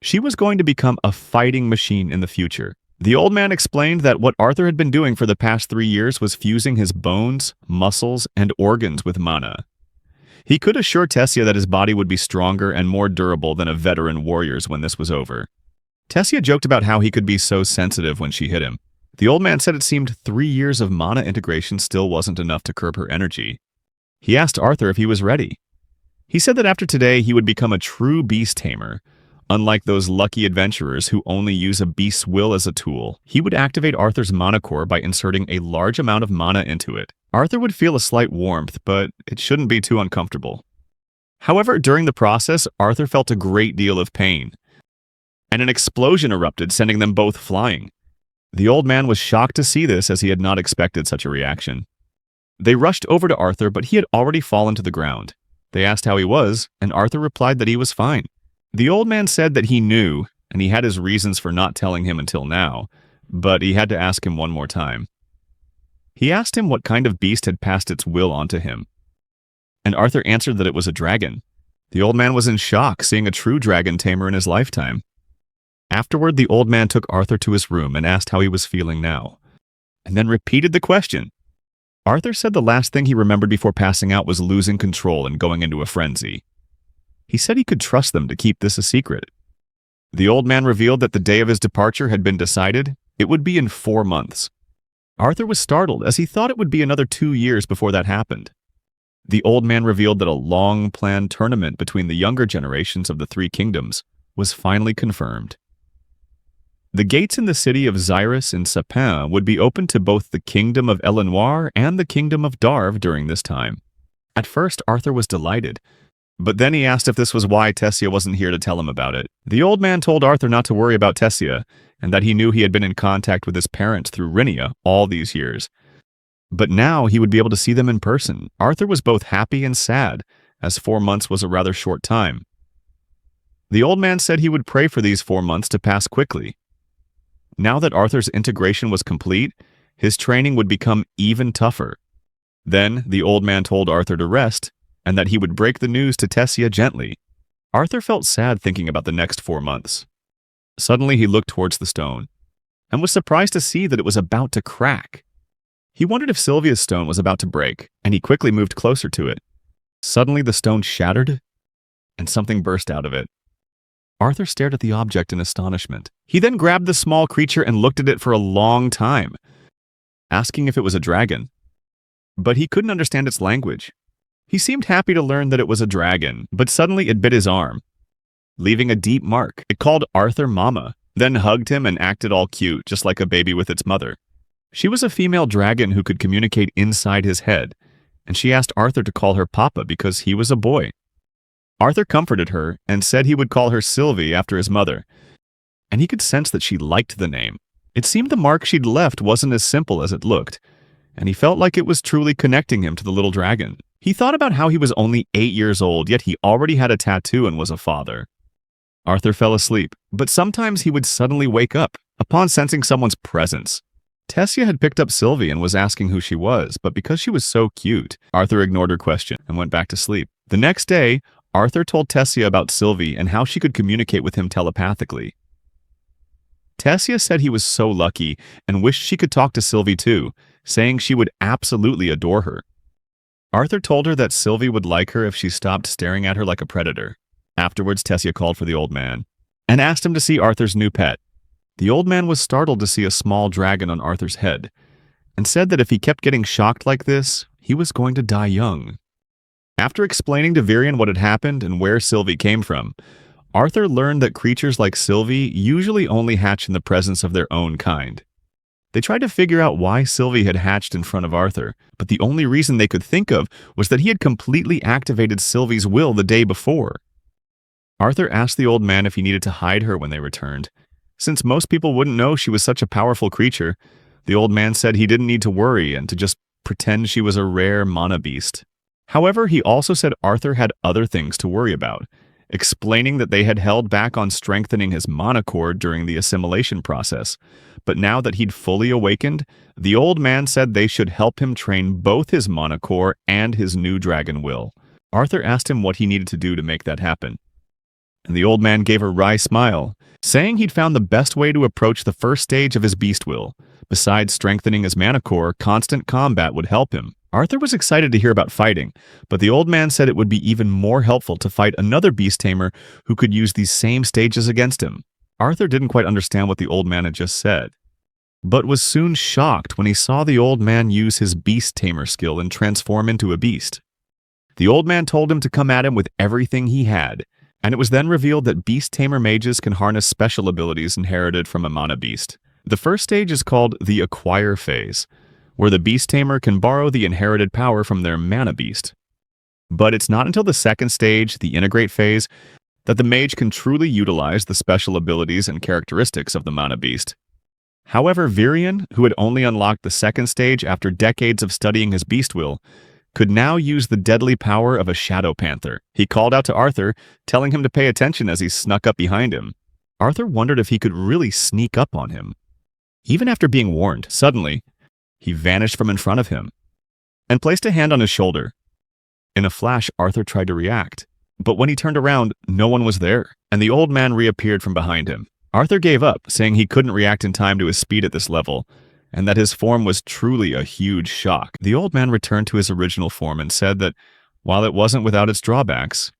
She was going to become a fighting machine in the future. The old man explained that what Arthur had been doing for the past 3 years was fusing his bones, muscles, and organs with mana. He could assure Tessia that his body would be stronger and more durable than a veteran warrior's when this was over. Tessia joked about how he could be so sensitive when she hit him. The old man said it seemed 3 years of mana integration still wasn't enough to curb her energy. He asked Arthur if he was ready. He said that after today he would become a true beast tamer. Unlike those lucky adventurers who only use a beast's will as a tool, he would activate Arthur's mana core by inserting a large amount of mana into it. Arthur would feel a slight warmth, but it shouldn't be too uncomfortable. However, during the process, Arthur felt a great deal of pain, and an explosion erupted, sending them both flying. The old man was shocked to see this, as he had not expected such a reaction. They rushed over to Arthur, but he had already fallen to the ground. They asked how he was, and Arthur replied that he was fine. The old man said that he knew, and he had his reasons for not telling him until now, but he had to ask him one more time. He asked him what kind of beast had passed its will onto him, and Arthur answered that it was a dragon. The old man was in shock, seeing a true dragon tamer in his lifetime. Afterward, the old man took Arthur to his room and asked how he was feeling now, and then repeated the question. Arthur said the last thing he remembered before passing out was losing control and going into a frenzy. He said he could trust them to keep this a secret. The old man revealed that the day of his departure had been decided. It would be in 4 months. Arthur was startled, as he thought it would be another 2 years before that happened. The old man revealed that a long-planned tournament between the younger generations of the 3 kingdoms was finally confirmed. The gates in the city of Xyrus in Sapin would be open to both the kingdom of Elenoir and the kingdom of Darv during this time. At first, Arthur was delighted, but then he asked if this was why Tessia wasn't here to tell him about it. The old man told Arthur not to worry about Tessia, and that he knew he had been in contact with his parents through Rhynia all these years. But now he would be able to see them in person. Arthur was both happy and sad, as 4 months was a rather short time. The old man said he would pray for these 4 months to pass quickly. Now that Arthur's integration was complete, his training would become even tougher. Then the old man told Arthur to rest, and that he would break the news to Tessia gently. Arthur felt sad thinking about the next 4 months. Suddenly he looked towards the stone, and was surprised to see that it was about to crack. He wondered if Sylvia's stone was about to break, and he quickly moved closer to it. Suddenly the stone shattered, and something burst out of it. Arthur stared at the object in astonishment. He then grabbed the small creature and looked at it for a long time, asking if it was a dragon. But he couldn't understand its language. He seemed happy to learn that it was a dragon, but suddenly it bit his arm, leaving a deep mark. It called Arthur Mama, then hugged him and acted all cute, just like a baby with its mother. She was a female dragon who could communicate inside his head, and she asked Arthur to call her Papa because he was a boy. Arthur comforted her and said he would call her Sylvie after his mother, and he could sense that she liked the name. It seemed the mark she'd left wasn't as simple as it looked, and he felt like it was truly connecting him to the little dragon. He thought about how he was only 8 years old, yet he already had a tattoo and was a father. Arthur fell asleep, but sometimes he would suddenly wake up upon sensing someone's presence. Tessia had picked up Sylvie and was asking who she was, but because she was so cute, Arthur ignored her question and went back to sleep. The next day, Arthur told Tessia about Sylvie and how she could communicate with him telepathically. Tessia said he was so lucky and wished she could talk to Sylvie too, saying she would absolutely adore her. Arthur told her that Sylvie would like her if she stopped staring at her like a predator. Afterwards, Tessia called for the old man and asked him to see Arthur's new pet. The old man was startled to see a small dragon on Arthur's head and said that if he kept getting shocked like this, he was going to die young. After explaining to Virion what had happened and where Sylvie came from, Arthur learned that creatures like Sylvie usually only hatch in the presence of their own kind. They tried to figure out why Sylvie had hatched in front of Arthur, but the only reason they could think of was that he had completely activated Sylvie's will the day before. Arthur asked the old man if he needed to hide her when they returned. Since most people wouldn't know she was such a powerful creature, the old man said he didn't need to worry and to just pretend she was a rare mana beast. However, he also said Arthur had other things to worry about, explaining that they had held back on strengthening his mana core during the assimilation process. But now that he'd fully awakened, the old man said they should help him train both his mana core and his new dragon will. Arthur asked him what he needed to do to make that happen. And the old man gave a wry smile, saying he'd found the best way to approach the first stage of his beast will. Besides strengthening his mana core, constant combat would help him. Arthur was excited to hear about fighting, but the old man said it would be even more helpful to fight another beast tamer who could use these same stages against him. Arthur didn't quite understand what the old man had just said, but was soon shocked when he saw the old man use his beast tamer skill and transform into a beast. The old man told him to come at him with everything he had, and it was then revealed that beast tamer mages can harness special abilities inherited from a mana beast. The first stage is called the acquire phase, where the beast tamer can borrow the inherited power from their mana beast. But it's not until the second stage, the integrate phase, that the mage can truly utilize the special abilities and characteristics of the mana beast. However, Virion, who had only unlocked the second stage after decades of studying his beast will, could now use the deadly power of a shadow panther. He called out to Arthur, telling him to pay attention as he snuck up behind him. Arthur wondered if he could really sneak up on him. Even after being warned, suddenly, he vanished from in front of him and placed a hand on his shoulder. In a flash, Arthur tried to react, but when he turned around, no one was there, and the old man reappeared from behind him. Arthur gave up, saying he couldn't react in time to his speed at this level, and that his form was truly a huge shock. The old man returned to his original form and said that, while it wasn't without its drawbacks,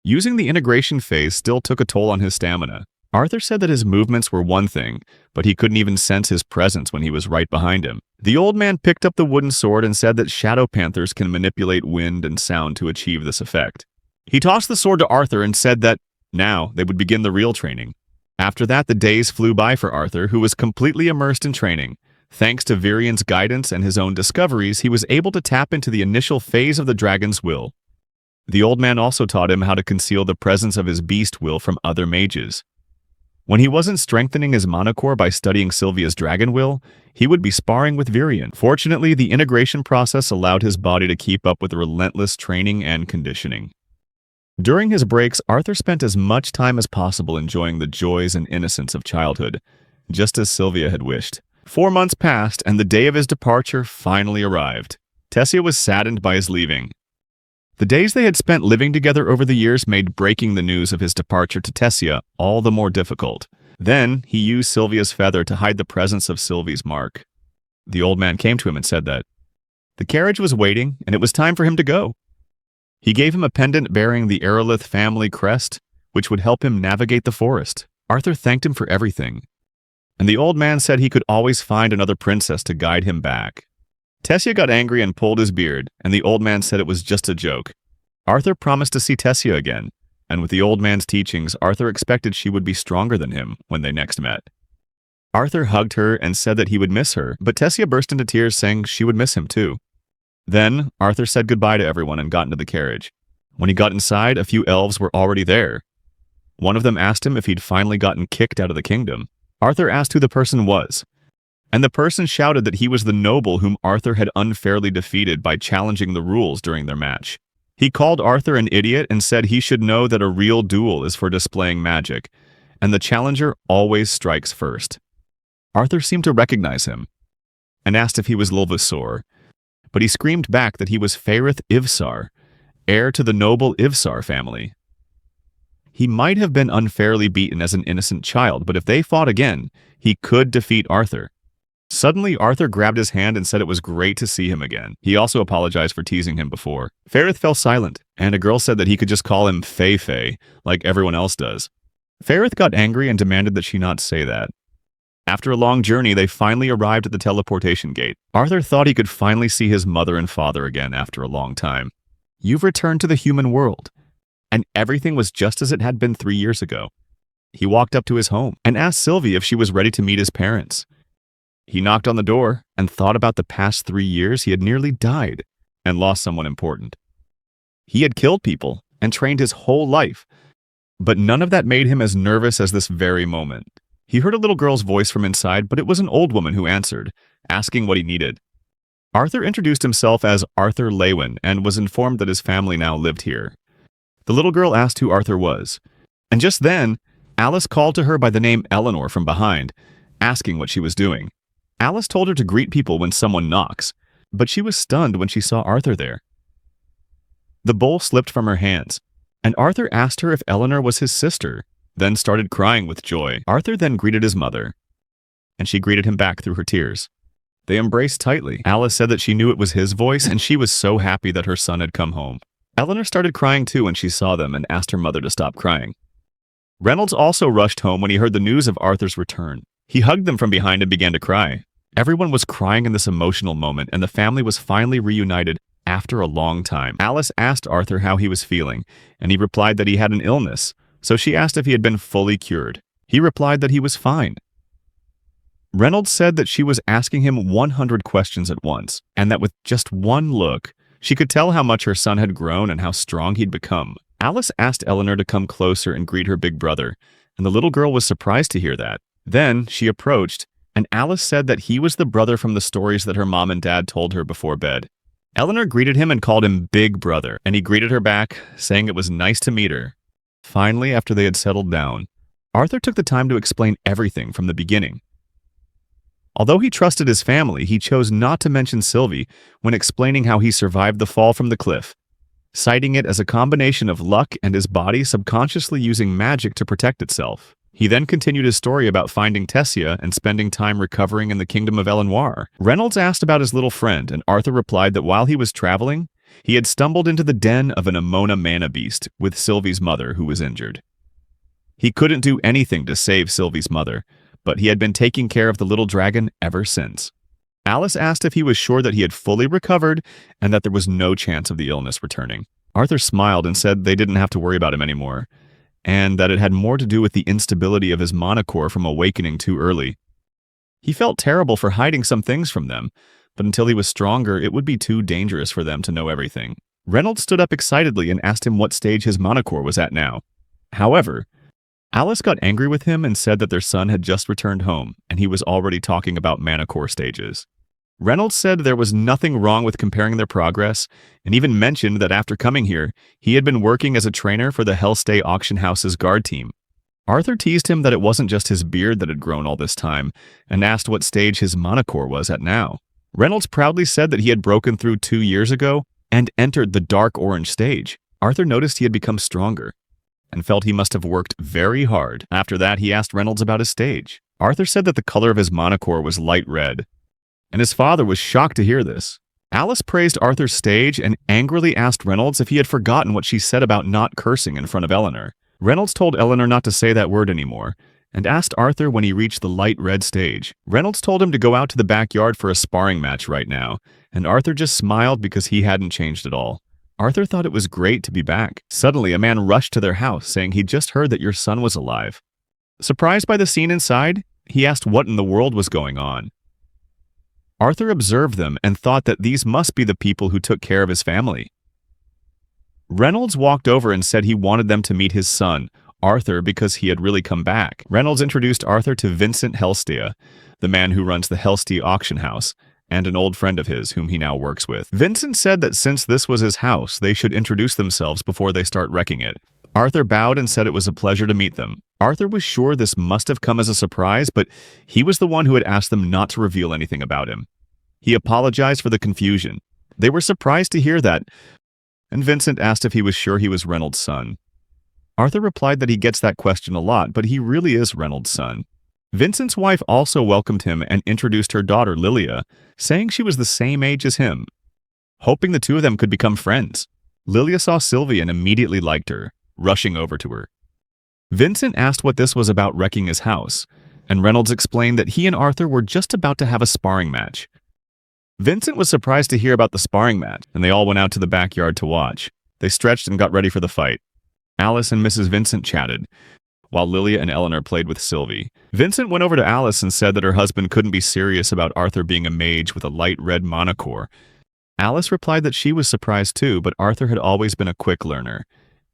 using the integration phase still took a toll on his stamina. Arthur said that his movements were one thing, but he couldn't even sense his presence when he was right behind him. The old man picked up the wooden sword and said that shadow panthers can manipulate wind and sound to achieve this effect. He tossed the sword to Arthur and said that now they would begin the real training. After that, the days flew by for Arthur, who was completely immersed in training. Thanks to Virion's guidance and his own discoveries, he was able to tap into the initial phase of the dragon's will. The old man also taught him how to conceal the presence of his beast will from other mages. When he wasn't strengthening his mana core by studying Sylvia's dragon will, he would be sparring with Virion. Fortunately, the integration process allowed his body to keep up with relentless training and conditioning. During his breaks, Arthur spent as much time as possible enjoying the joys and innocence of childhood, just as Sylvia had wished. 4 months passed, and the day of his departure finally arrived. Tessia was saddened by his leaving. The days they had spent living together over the years made breaking the news of his departure to Tessia all the more difficult. Then, he used Sylvia's feather to hide the presence of Sylvie's mark. The old man came to him and said that the carriage was waiting, and it was time for him to go. He gave him a pendant bearing the Aerolith family crest, which would help him navigate the forest. Arthur thanked him for everything, and the old man said he could always find another princess to guide him back. Tessia got angry and pulled his beard, and the old man said it was just a joke. Arthur promised to see Tessia again, and with the old man's teachings, Arthur expected she would be stronger than him when they next met. Arthur hugged her and said that he would miss her, but Tessia burst into tears saying she would miss him too. Then, Arthur said goodbye to everyone and got into the carriage. When he got inside, a few elves were already there. One of them asked him if he'd finally gotten kicked out of the kingdom. Arthur asked who the person was, and the person shouted that he was the noble whom Arthur had unfairly defeated by challenging the rules during their match. He called Arthur an idiot and said he should know that a real duel is for displaying magic, and the challenger always strikes first. Arthur seemed to recognize him, and asked if he was Lulvasor, but he screamed back that he was Faerith Ivsar, heir to the noble Ivsar family. He might have been unfairly beaten as an innocent child, but if they fought again, he could defeat Arthur. Suddenly, Arthur grabbed his hand and said it was great to see him again. He also apologized for teasing him before. Faerith fell silent, and a girl said that he could just call him Fei, like everyone else does. Ferrith got angry and demanded that she not say that. After a long journey, they finally arrived at the teleportation gate. Arthur thought he could finally see his mother and father again after a long time. "You've returned to the human world." And everything was just as it had been 3 years ago. He walked up to his home and asked Sylvie if she was ready to meet his parents. He knocked on the door and thought about the past 3 years he had nearly died and lost someone important. He had killed people and trained his whole life, but none of that made him as nervous as this very moment. He heard a little girl's voice from inside, but it was an old woman who answered, asking what he needed. Arthur introduced himself as Arthur Lewin and was informed that his family now lived here. The little girl asked who Arthur was, and just then, Alice called to her by the name Eleanor from behind, asking what she was doing. Alice told her to greet people when someone knocks, but she was stunned when she saw Arthur there. The bowl slipped from her hands, and Arthur asked her if Eleanor was his sister, then started crying with joy. Arthur then greeted his mother, and she greeted him back through her tears. They embraced tightly. Alice said that she knew it was his voice, and she was so happy that her son had come home. Eleanor started crying too when she saw them and asked her mother to stop crying. Reynolds also rushed home when he heard the news of Arthur's return. He hugged them from behind and began to cry. Everyone was crying in this emotional moment, and the family was finally reunited after a long time. Alice asked Arthur how he was feeling, and he replied that he had an illness, so she asked if he had been fully cured. He replied that he was fine. Reynolds said that she was asking him 100 questions at once, and that with just one look, she could tell how much her son had grown and how strong he'd become. Alice asked Eleanor to come closer and greet her big brother, and the little girl was surprised to hear that. Then she approached, and Alice said that he was the brother from the stories that her mom and dad told her before bed. Eleanor greeted him and called him Big Brother, and he greeted her back, saying it was nice to meet her. Finally, after they had settled down, Arthur took the time to explain everything from the beginning. Although he trusted his family, he chose not to mention Sylvie when explaining how he survived the fall from the cliff, citing it as a combination of luck and his body subconsciously using magic to protect itself. He then continued his story about finding Tessia and spending time recovering in the kingdom of Elenoir. Reynolds asked about his little friend, and Arthur replied that while he was traveling, he had stumbled into the den of an Amona mana beast with Sylvie's mother who was injured. He couldn't do anything to save Sylvie's mother, but he had been taking care of the little dragon ever since. Alice asked if he was sure that he had fully recovered and that there was no chance of the illness returning. Arthur smiled and said they didn't have to worry about him anymore, and that it had more to do with the instability of his mana core from awakening too early. He felt terrible for hiding some things from them, but until he was stronger, it would be too dangerous for them to know everything. Reynolds stood up excitedly and asked him what stage his mana core was at now. However, Alice got angry with him and said that their son had just returned home, and he was already talking about mana core stages. Reynolds said there was nothing wrong with comparing their progress, and even mentioned that after coming here, he had been working as a trainer for the Hellstay Auction House's guard team. Arthur teased him that it wasn't just his beard that had grown all this time, and asked what stage his mana core was at now. Reynolds proudly said that he had broken through 2 years ago and entered the dark orange stage. Arthur noticed he had become stronger, and felt he must have worked very hard. After that, he asked Reynolds about his stage. Arthur said that the color of his mana core was light red, and his father was shocked to hear this. Alice praised Arthur's stage and angrily asked Reynolds if he had forgotten what she said about not cursing in front of Eleanor. Reynolds told Eleanor not to say that word anymore, and asked Arthur when he reached the light red stage. Reynolds told him to go out to the backyard for a sparring match right now, and Arthur just smiled because he hadn't changed at all. Arthur thought it was great to be back. Suddenly, a man rushed to their house, saying he'd just heard that your son was alive. Surprised by the scene inside, he asked what in the world was going on. Arthur observed them and thought that these must be the people who took care of his family. Reynolds walked over and said he wanted them to meet his son, Arthur, because he had really come back. Reynolds introduced Arthur to Vincent Hellstay, the man who runs the Hellstay Auction House, and an old friend of his whom he now works with. Vincent said that since this was his house, they should introduce themselves before they start wrecking it. Arthur bowed and said it was a pleasure to meet them. Arthur was sure this must have come as a surprise, but he was the one who had asked them not to reveal anything about him. He apologized for the confusion. They were surprised to hear that, and Vincent asked if he was sure he was Reynolds' son. Arthur replied that he gets that question a lot, but he really is Reynolds' son. Vincent's wife also welcomed him and introduced her daughter, Lilia, saying she was the same age as him, hoping the two of them could become friends. Lilia saw Sylvie and immediately liked her, rushing over to her. Vincent asked what this was about wrecking his house, and Reynolds explained that he and Arthur were just about to have a sparring match. Vincent was surprised to hear about the sparring match, and they all went out to the backyard to watch. They stretched and got ready for the fight. Alice and Mrs. Vincent chatted, while Lilia and Eleanor played with Sylvie. Vincent went over to Alice and said that her husband couldn't be serious about Arthur being a mage with a light red monocore. Alice replied that she was surprised too, but Arthur had always been a quick learner,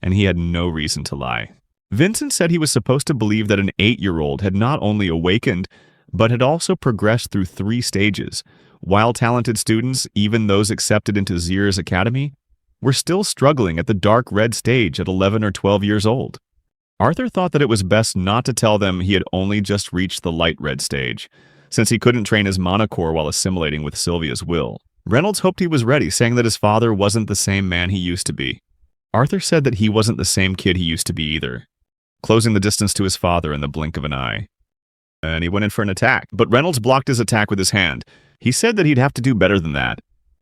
and he had no reason to lie. Vincent said he was supposed to believe that an 8-year-old had not only awakened, but had also progressed through 3 stages, while talented students, even those accepted into Zier's academy, were still struggling at the dark red stage at 11 or 12 years old. Arthur thought that it was best not to tell them he had only just reached the light red stage, since he couldn't train his monocore while assimilating with Sylvia's will. Reynolds hoped he was ready, saying that his father wasn't the same man he used to be. Arthur said that he wasn't the same kid he used to be either, closing the distance to his father in the blink of an eye. And he went in for an attack, but Reynolds blocked his attack with his hand. He said that he'd have to do better than that.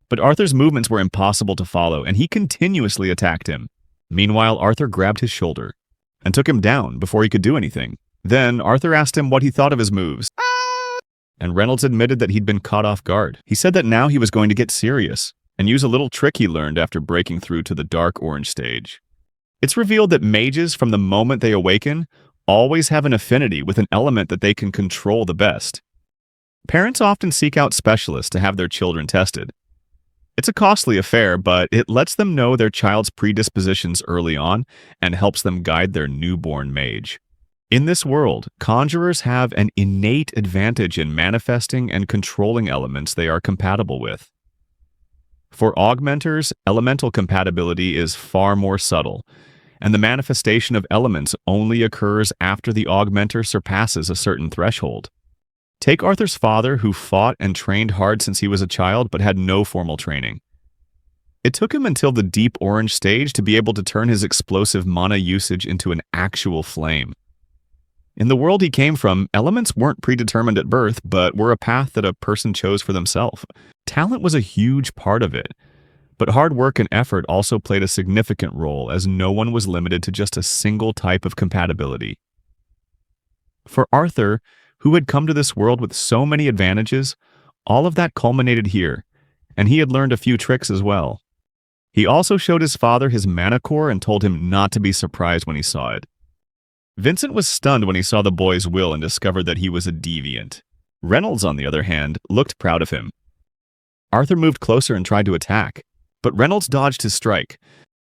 But Arthur's movements were impossible to follow, and he continuously attacked him. Meanwhile, Arthur grabbed his shoulder and took him down before he could do anything. Then, Arthur asked him what he thought of his moves, and Reynolds admitted that he'd been caught off guard. He said that now he was going to get serious and use a little trick he learned after breaking through to the dark orange stage. It's revealed that mages, from the moment they awaken, always have an affinity with an element that they can control the best. Parents often seek out specialists to have their children tested. It's a costly affair, but it lets them know their child's predispositions early on and helps them guide their newborn mage. In this world, conjurers have an innate advantage in manifesting and controlling elements they are compatible with. For augmenters, elemental compatibility is far more subtle, and the manifestation of elements only occurs after the augmenter surpasses a certain threshold. Take Arthur's father, who fought and trained hard since he was a child but had no formal training. It took him until the deep orange stage to be able to turn his explosive mana usage into an actual flame. In the world he came from, elements weren't predetermined at birth, but were a path that a person chose for themselves. Talent was a huge part of it, but hard work and effort also played a significant role, as no one was limited to just a single type of compatibility. For Arthur, who had come to this world with so many advantages, all of that culminated here, and he had learned a few tricks as well. He also showed his father his manacore and told him not to be surprised when he saw it. Vincent was stunned when he saw the boy's will and discovered that he was a deviant. Reynolds, on the other hand, looked proud of him. Arthur moved closer and tried to attack, but Reynolds dodged his strike.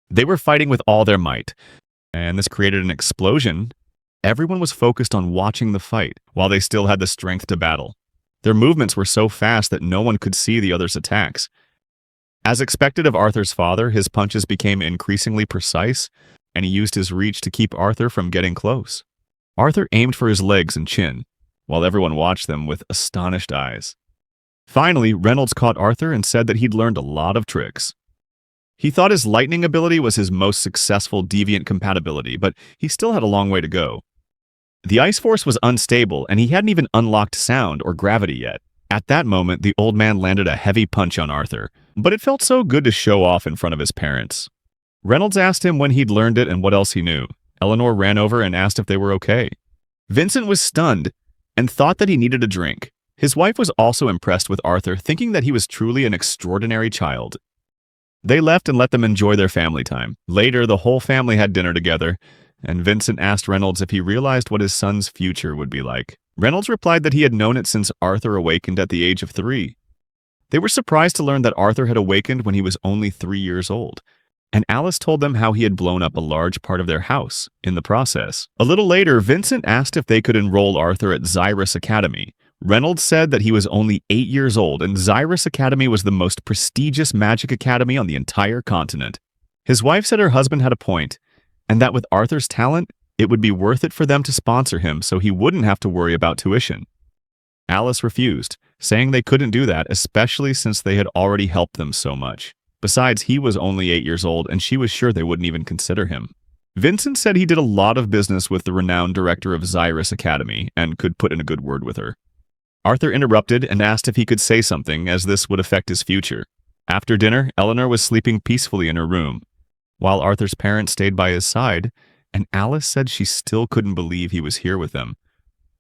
They were fighting with all their might, and this created an explosion. Everyone was focused on watching the fight, while they still had the strength to battle. Their movements were so fast that no one could see the other's attacks. As expected of Arthur's father, his punches became increasingly precise, and he used his reach to keep Arthur from getting close. Arthur aimed for his legs and chin, while everyone watched them with astonished eyes. Finally, Reynolds caught Arthur and said that he'd learned a lot of tricks. He thought his lightning ability was his most successful deviant compatibility, but he still had a long way to go. The ice force was unstable, and he hadn't even unlocked sound or gravity yet. At that moment, the old man landed a heavy punch on Arthur, but it felt so good to show off in front of his parents. Reynolds asked him when he'd learned it and what else he knew. Eleanor ran over and asked if they were okay. Vincent was stunned and thought that he needed a drink. His wife was also impressed with Arthur, thinking that he was truly an extraordinary child. They left and let them enjoy their family time. Later, the whole family had dinner together, and Vincent asked Reynolds if he realized what his son's future would be like. Reynolds replied that he had known it since Arthur awakened at the age of 3. They were surprised to learn that Arthur had awakened when he was only 3 years old, and Alice told them how he had blown up a large part of their house in the process. A little later, Vincent asked if they could enroll Arthur at Zier's Academy. Reynolds said that he was only 8 years old, and Zier's Academy was the most prestigious magic academy on the entire continent. His wife said her husband had a point, and that with Arthur's talent, it would be worth it for them to sponsor him so he wouldn't have to worry about tuition. Alice refused, saying they couldn't do that, especially since they had already helped them so much. Besides, he was only 8 years old, and she was sure they wouldn't even consider him. Vincent said he did a lot of business with the renowned director of Zier's Academy and could put in a good word with her. Arthur interrupted and asked if he could say something, as this would affect his future. After dinner, Eleanor was sleeping peacefully in her room, while Arthur's parents stayed by his side, and Alice said she still couldn't believe he was here with them,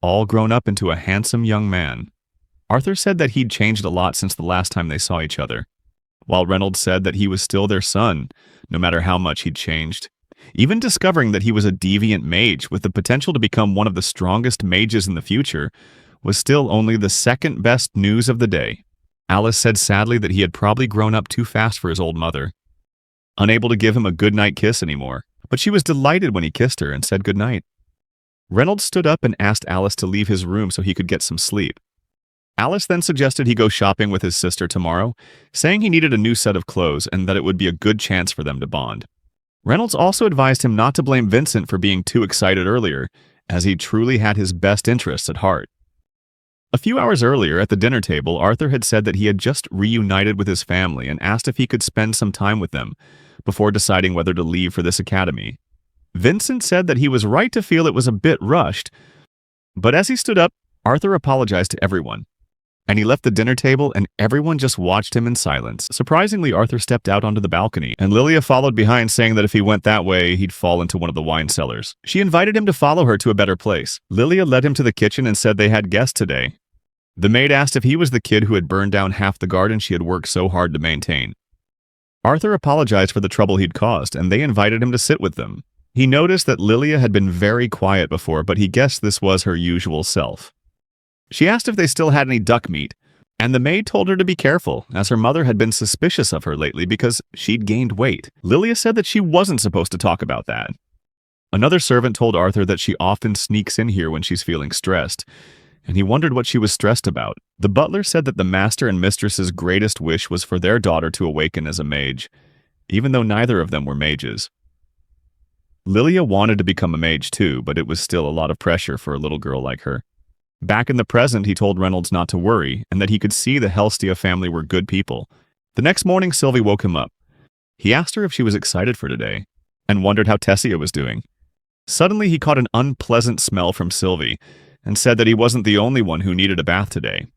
all grown up into a handsome young man. Arthur said that he'd changed a lot since the last time they saw each other, while Reynolds said that he was still their son, no matter how much he'd changed. Even discovering that he was a deviant mage with the potential to become one of the strongest mages in the future was still only the second best news of the day. Alice said sadly that he had probably grown up too fast for his old mother, unable to give him a goodnight kiss anymore, but she was delighted when he kissed her and said goodnight. Reynolds stood up and asked Alice to leave his room so he could get some sleep. Alice then suggested he go shopping with his sister tomorrow, saying he needed a new set of clothes and that it would be a good chance for them to bond. Reynolds also advised him not to blame Vincent for being too excited earlier, as he truly had his best interests at heart. A few hours earlier at the dinner table, Arthur had said that he had just reunited with his family and asked if he could spend some time with them before deciding whether to leave for this academy. Vincent said that he was right to feel it was a bit rushed, but as he stood up, Arthur apologized to everyone, and he left the dinner table and everyone just watched him in silence. Surprisingly, Arthur stepped out onto the balcony, and Lilia followed behind, saying that if he went that way, he'd fall into one of the wine cellars. She invited him to follow her to a better place. Lilia led him to the kitchen and said they had guests today. The maid asked if he was the kid who had burned down half the garden she had worked so hard to maintain. Arthur apologized for the trouble he'd caused, and they invited him to sit with them. He noticed that Lilia had been very quiet before, but he guessed this was her usual self. She asked if they still had any duck meat, and the maid told her to be careful, as her mother had been suspicious of her lately because she'd gained weight. Lilia said that she wasn't supposed to talk about that. Another servant told Arthur that she often sneaks in here when she's feeling stressed, and he wondered what she was stressed about. The butler said that the master and mistress's greatest wish was for their daughter to awaken as a mage, even though neither of them were mages. Lilia wanted to become a mage too, but it was still a lot of pressure for a little girl like her. Back in the present, he told Reynolds not to worry, and that he could see the Helstia family were good people. The next morning, Sylvie woke him up. He asked her if she was excited for today, and wondered how Tessia was doing. Suddenly, he caught an unpleasant smell from Sylvie, and said that he wasn't the only one who needed a bath today.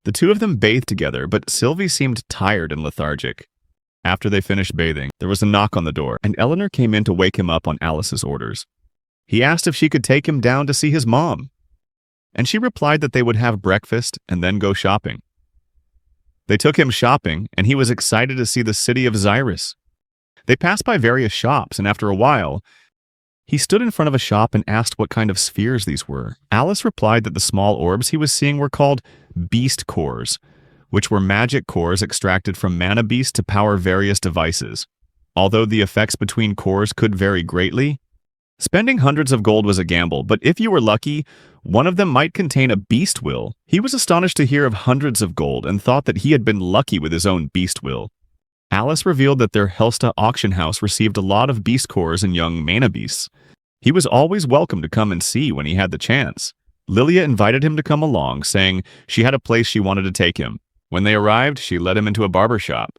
The two of them bathed together, but Sylvie seemed tired and lethargic. After they finished bathing, there was a knock on the door, and Eleanor came in to wake him up on Alice's orders. He asked if she could take him down to see his mom, and she replied that they would have breakfast and then go shopping. They took him shopping, and he was excited to see the city of Xyrus. They passed by various shops, and after a while, he stood in front of a shop and asked what kind of spheres these were. Alice replied that the small orbs he was seeing were called beast cores, which were magic cores extracted from mana beasts to power various devices. Although the effects between cores could vary greatly, spending hundreds of gold was a gamble, but if you were lucky, one of them might contain a beast will. He was astonished to hear of hundreds of gold and thought that he had been lucky with his own beast will. Alice revealed that their Helsta auction house received a lot of beast cores and young mana beasts. He was always welcome to come and see when he had the chance. Lilia invited him to come along, saying she had a place she wanted to take him. When they arrived, she led him into a barber shop.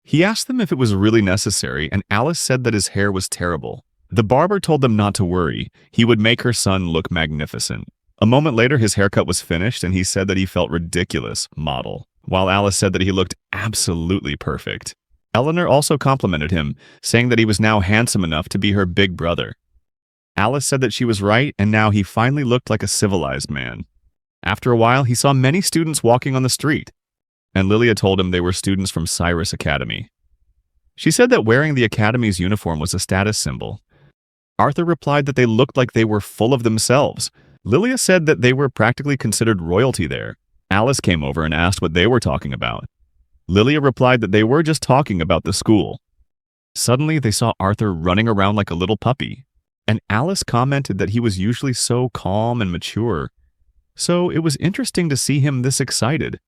He asked them if it was really necessary, and Alice said that his hair was terrible. The barber told them not to worry. He would make her son look magnificent. A moment later, his haircut was finished, and he said that he felt ridiculous, model, while Alice said that he looked absolutely perfect. Eleanor also complimented him, saying that he was now handsome enough to be her big brother. Alice said that she was right, and now he finally looked like a civilized man. After a while, he saw many students walking on the street, and Lilia told him they were students from Cyrus Academy. She said that wearing the Academy's uniform was a status symbol. Arthur replied that they looked like they were full of themselves. Lilia said that they were practically considered royalty there. Alice came over and asked what they were talking about. Lilia replied that they were just talking about the school. Suddenly, they saw Arthur running around like a little puppy, and Alice commented that he was usually so calm and mature, so it was interesting to see him this excited.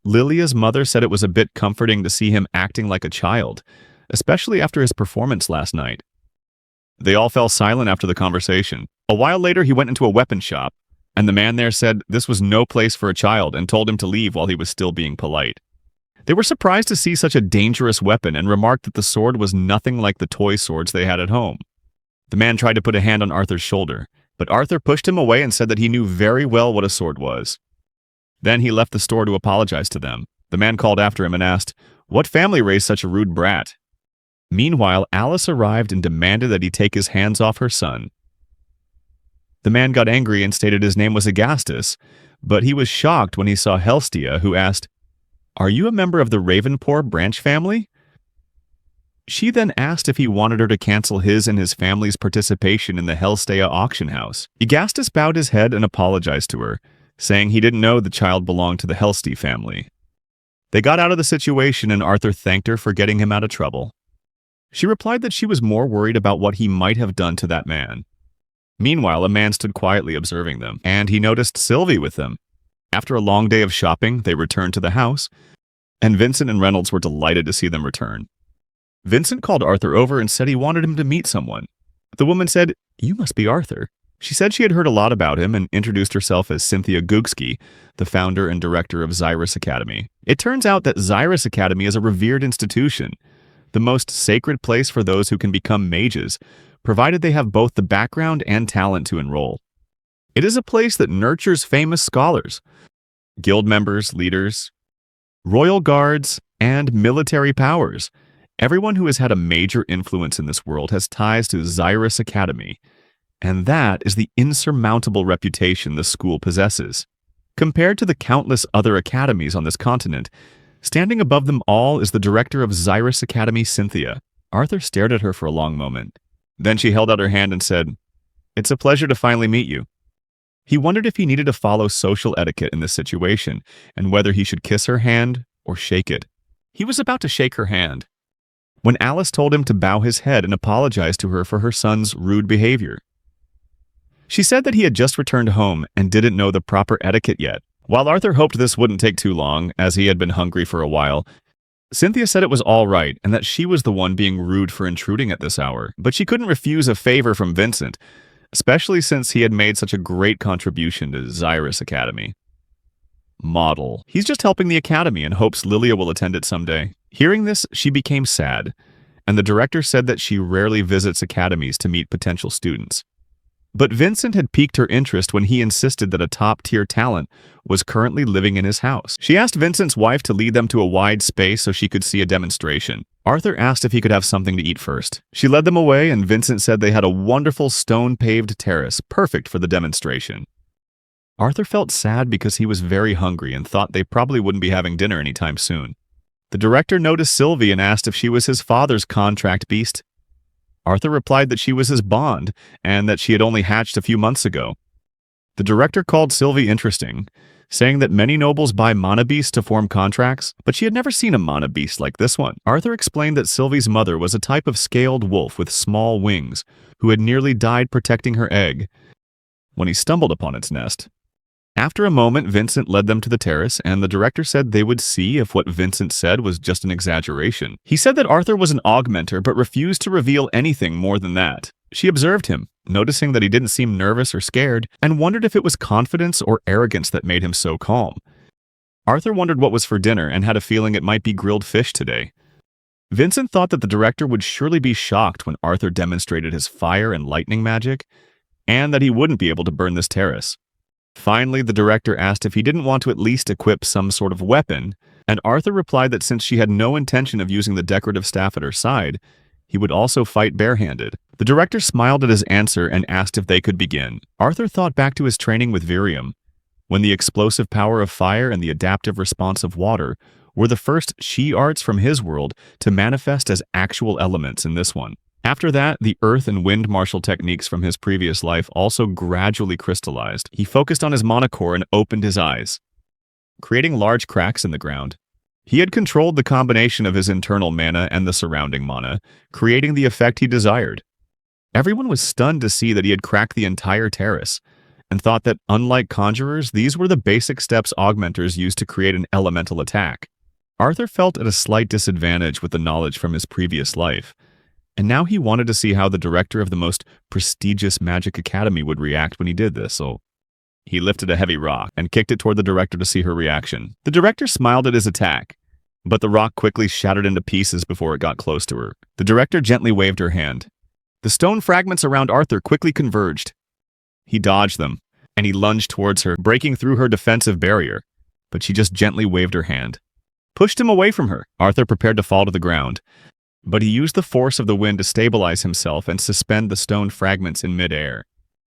Lilia's mother said it was a bit comforting to see him acting like a child, especially after his performance last night. They all fell silent after the conversation. A while later, he went into a weapon shop, and the man there said this was no place for a child and told him to leave while he was still being polite. They were surprised to see such a dangerous weapon and remarked that the sword was nothing like the toy swords they had at home. The man tried to put a hand on Arthur's shoulder, but Arthur pushed him away and said that he knew very well what a sword was. Then he left the store to apologize to them. The man called after him and asked, "What family raised such a rude brat?" Meanwhile, Alice arrived and demanded that he take his hands off her son. The man got angry and stated his name was Agastus, but he was shocked when he saw Helstia, who asked, "Are you a member of the Ravenpour branch family?" She then asked if he wanted her to cancel his and his family's participation in the Helstea auction house. Agastus bowed his head and apologized to her, saying he didn't know the child belonged to the Helstea family. They got out of the situation and Arthur thanked her for getting him out of trouble. She replied that she was more worried about what he might have done to that man. Meanwhile, a man stood quietly observing them, and he noticed Sylvie with them. After a long day of shopping, they returned to the house, and Vincent and Reynolds were delighted to see them return. Vincent called Arthur over and said he wanted him to meet someone. The woman said, "You must be Arthur." She said she had heard a lot about him and introduced herself as Cynthia Gooksky, the founder and director of Xyrus Academy. It turns out that Xyrus Academy is a revered institution, the most sacred place for those who can become mages, provided they have both the background and talent to enroll. It is a place that nurtures famous scholars, guild members, leaders, royal guards, and military powers. Everyone who has had a major influence in this world has ties to Xyrus Academy, and that is the insurmountable reputation the school possesses. Compared to the countless other academies on this continent, standing above them all is the director of Xyrus Academy, Cynthia. Arthur stared at her for a long moment. Then she held out her hand and said, "It's a pleasure to finally meet you." He wondered if he needed to follow social etiquette in this situation, and whether he should kiss her hand or shake it. He was about to shake her hand when Alice told him to bow his head and apologize to her for her son's rude behavior. She said that he had just returned home and didn't know the proper etiquette yet. While Arthur hoped this wouldn't take too long, as he had been hungry for a while, Cynthia said it was all right and that she was the one being rude for intruding at this hour, but she couldn't refuse a favor from Vincent, especially since he had made such a great contribution to Xyrus Academy. Model. He's just helping the academy and hopes Lilia will attend it someday. Hearing this, she became sad, and the director said that she rarely visits academies to meet potential students. But Vincent had piqued her interest when he insisted that a top-tier talent was currently living in his house. She asked Vincent's wife to lead them to a wide space so she could see a demonstration. Arthur asked if he could have something to eat first. She led them away, and Vincent said they had a wonderful stone-paved terrace, perfect for the demonstration. Arthur felt sad because he was very hungry and thought they probably wouldn't be having dinner anytime soon. The director noticed Sylvie and asked if she was his father's contract beast. Arthur replied that she was his bond and that she had only hatched a few months ago. The director called Sylvie interesting, saying that many nobles buy mana beasts to form contracts, but she had never seen a mana beast like this one. Arthur explained that Sylvie's mother was a type of scaled wolf with small wings, who had nearly died protecting her egg when he stumbled upon its nest. After a moment, Vincent led them to the terrace, and the director said they would see if what Vincent said was just an exaggeration. He said that Arthur was an augmenter, but refused to reveal anything more than that. She observed him, noticing that he didn't seem nervous or scared, and wondered if it was confidence or arrogance that made him so calm. Arthur wondered what was for dinner and had a feeling it might be grilled fish today. Vincent thought that the director would surely be shocked when Arthur demonstrated his fire and lightning magic, and that he wouldn't be able to burn this terrace. Finally, the director asked if he didn't want to at least equip some sort of weapon, and Arthur replied that since she had no intention of using the decorative staff at her side, he would also fight barehanded. The director smiled at his answer and asked if they could begin. Arthur thought back to his training with Virium, when the explosive power of fire and the adaptive response of water were the first she arts from his world to manifest as actual elements in this one. After that, the earth and wind martial techniques from his previous life also gradually crystallized. He focused on his mana core and opened his eyes, creating large cracks in the ground. He had controlled the combination of his internal mana and the surrounding mana, creating the effect he desired. Everyone was stunned to see that he had cracked the entire terrace, and thought that, unlike conjurers, these were the basic steps augmenters used to create an elemental attack. Arthur felt at a slight disadvantage with the knowledge from his previous life, and now he wanted to see how the director of the most prestigious magic academy would react when he did this, so he lifted a heavy rock and kicked it toward the director to see her reaction. The director smiled at his attack, but the rock quickly shattered into pieces before it got close to her. The director gently waved her hand. The stone fragments around Arthur quickly converged. He dodged them, and he lunged towards her, breaking through her defensive barrier, but she just gently waved her hand, pushed him away from her. Arthur prepared to fall to the ground. but he used the force of the wind to stabilize himself and suspend the stone fragments in midair.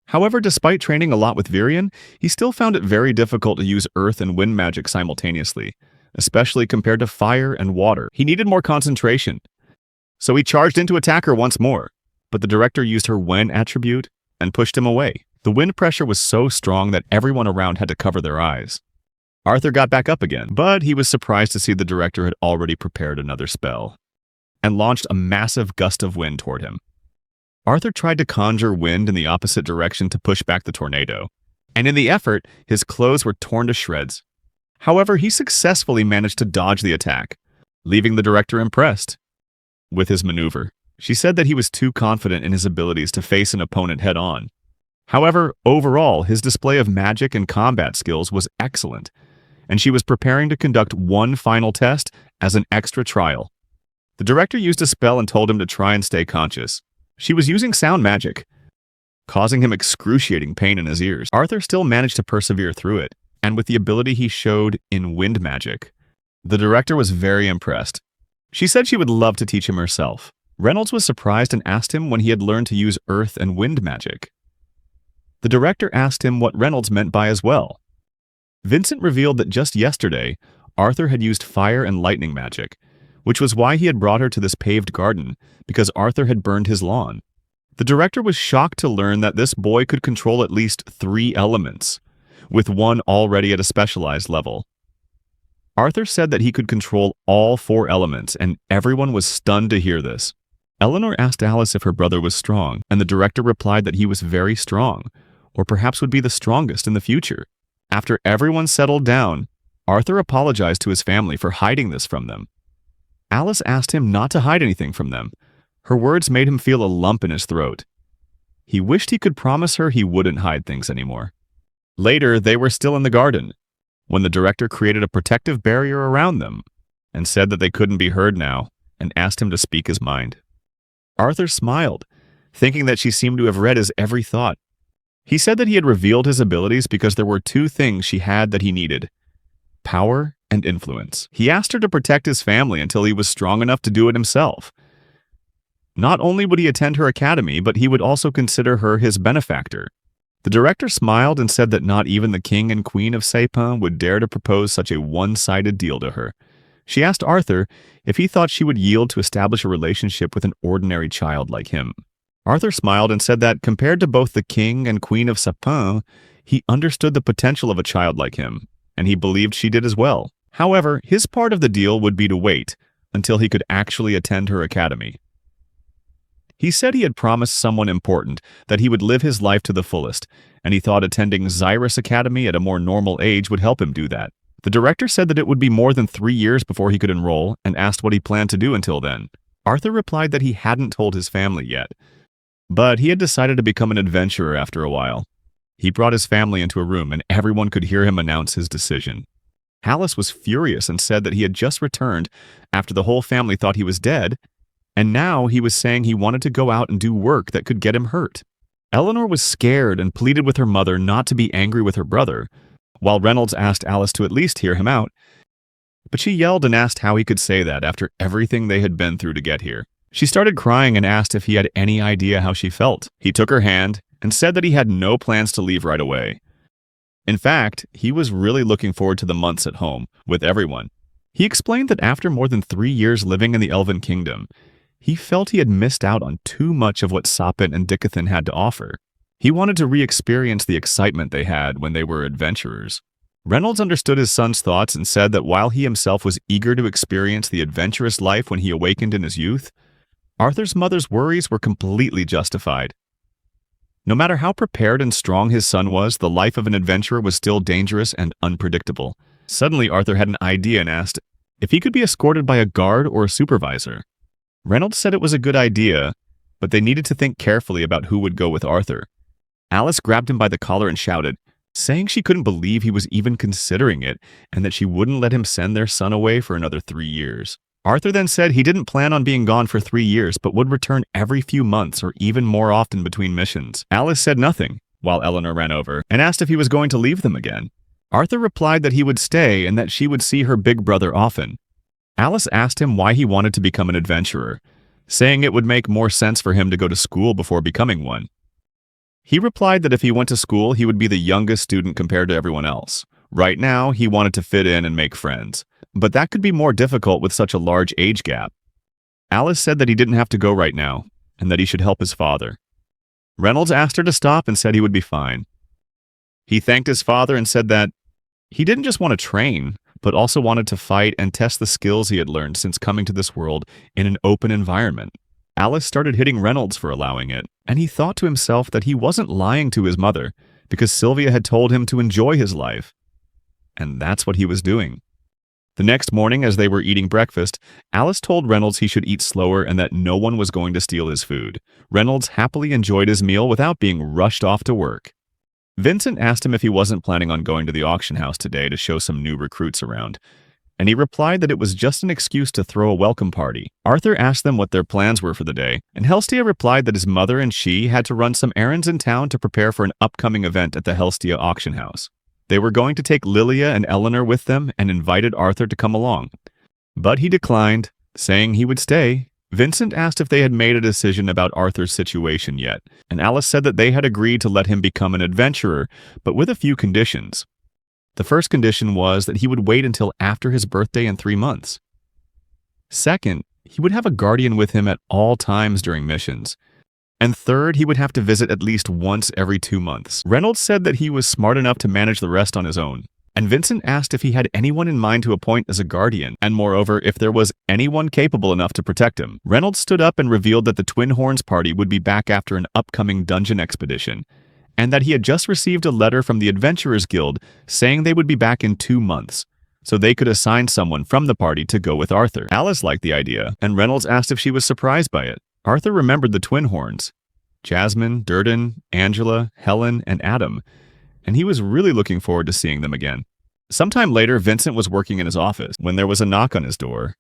However, despite training a lot with Virion, he still found it very difficult to use earth and wind magic simultaneously, especially compared to fire and water. He needed more concentration, so he charged into attack her once more, but the director used her Wen attribute and pushed him away. The wind pressure was so strong that everyone around had to cover their eyes. Arthur got back up again, but he was surprised to see the director had already prepared another spell and launched a massive gust of wind toward him. Arthur tried to conjure wind in the opposite direction to push back the tornado, and in the effort, his clothes were torn to shreds. However, he successfully managed to dodge the attack, leaving the director impressed with his maneuver. She said that he was too confident in his abilities to face an opponent head-on. However, overall, his display of magic and combat skills was excellent, and she was preparing to conduct one final test as an extra trial. The director used a spell and told him to try and stay conscious. She was using sound magic, causing him excruciating pain in his ears. Arthur still managed to persevere through it, and with the ability he showed in wind magic, the director was very impressed. She said she would love to teach him herself. Reynolds was surprised and asked him when he had learned to use earth and wind magic. The director asked him what Reynolds meant by as well. Vincent revealed that just yesterday, Arthur had used fire and lightning magic, which was why he had brought her to this paved garden, because Arthur had burned his lawn. The director was shocked to learn that this boy could control at least 3 elements, with one already at a specialized level. Arthur said that he could control all 4 elements, and everyone was stunned to hear this. Eleanor asked Alice if her brother was strong, and the director replied that he was very strong, or perhaps would be the strongest in the future. After everyone settled down, Arthur apologized to his family for hiding this from them. Alice asked him not to hide anything from them. Her words made him feel a lump in his throat. He wished he could promise her he wouldn't hide things anymore. Later, they were still in the garden, when the director created a protective barrier around them and said that they couldn't be heard now and asked him to speak his mind. Arthur smiled, thinking that she seemed to have read his every thought. He said that he had revealed his abilities because there were 2 things she had that he needed: power and influence. He asked her to protect his family until he was strong enough to do it himself. Not only would he attend her academy, but he would also consider her his benefactor. The director smiled and said that not even the king and queen of Sapin would dare to propose such a one-sided deal to her. She asked Arthur if he thought she would yield to establish a relationship with an ordinary child like him. Arthur smiled and said that, compared to both the king and queen of Sapin, he understood the potential of a child like him, and he believed she did as well. However, his part of the deal would be to wait until he could actually attend her academy. He said he had promised someone important that he would live his life to the fullest, and he thought attending Xyrus Academy at a more normal age would help him do that. The director said that it would be more than 3 years before he could enroll and asked what he planned to do until then. Arthur replied that he hadn't told his family yet, but he had decided to become an adventurer after a while. He brought his family into a room and everyone could hear him announce his decision. Alice was furious and said that he had just returned after the whole family thought he was dead, and now he was saying he wanted to go out and do work that could get him hurt. Eleanor was scared and pleaded with her mother not to be angry with her brother, while Reynolds asked Alice to at least hear him out, but she yelled and asked how he could say that after everything they had been through to get here. She started crying and asked if he had any idea how she felt. He took her hand and said that he had no plans to leave right away. In fact, he was really looking forward to the months at home with everyone. He explained that after more than 3 years living in the Elven Kingdom, he felt he had missed out on too much of what Sapin and Dicathan had to offer. He wanted to re-experience the excitement they had when they were adventurers. Reynolds understood his son's thoughts and said that while he himself was eager to experience the adventurous life when he awakened in his youth, Arthur's mother's worries were completely justified. No matter how prepared and strong his son was, the life of an adventurer was still dangerous and unpredictable. Suddenly, Arthur had an idea and asked if he could be escorted by a guard or a supervisor. Reynolds said it was a good idea, but they needed to think carefully about who would go with Arthur. Alice grabbed him by the collar and shouted, saying she couldn't believe he was even considering it and that she wouldn't let him send their son away for another 3 years. Arthur then said he didn't plan on being gone for 3 years, but would return every few months or even more often between missions. Alice said nothing, while Eleanor ran over and asked if he was going to leave them again. Arthur replied that he would stay and that she would see her big brother often. Alice asked him why he wanted to become an adventurer, saying it would make more sense for him to go to school before becoming one. He replied that if he went to school, he would be the youngest student compared to everyone else. Right now, he wanted to fit in and make friends, but that could be more difficult with such a large age gap. Alice said that he didn't have to go right now, and that he should help his father. Reynolds asked her to stop and said he would be fine. He thanked his father and said that he didn't just want to train, but also wanted to fight and test the skills he had learned since coming to this world in an open environment. Alice started hitting Reynolds for allowing it, and he thought to himself that he wasn't lying to his mother because Sylvia had told him to enjoy his life. And that's what he was doing. The next morning, as they were eating breakfast, Alice told Reynolds he should eat slower and that no one was going to steal his food. Reynolds happily enjoyed his meal without being rushed off to work. Vincent asked him if he wasn't planning on going to the auction house today to show some new recruits around, and he replied that it was just an excuse to throw a welcome party. Arthur asked them what their plans were for the day, and Helstia replied that his mother and she had to run some errands in town to prepare for an upcoming event at the Helstia auction house. They were going to take Lilia and Eleanor with them and invited Arthur to come along. But he declined, saying he would stay. Vincent asked if they had made a decision about Arthur's situation yet, and Alice said that they had agreed to let him become an adventurer, but with a few conditions. The first condition was that he would wait until after his birthday in 3 months. Second, he would have a guardian with him at all times during missions. And third, he would have to visit at least once every 2 months. Reynolds said that he was smart enough to manage the rest on his own. And Vincent asked if he had anyone in mind to appoint as a guardian, and moreover, if there was anyone capable enough to protect him. Reynolds stood up and revealed that the Twin Horns party would be back after an upcoming dungeon expedition, and that he had just received a letter from the Adventurers Guild saying they would be back in 2 months, so they could assign someone from the party to go with Arthur. Alice liked the idea, and Reynolds asked if she was surprised by it. Arthur remembered the Twin Horns, Jasmine, Durden, Angela, Helen, and Adam, and he was really looking forward to seeing them again. Sometime later, Vincent was working in his office when there was a knock on his door.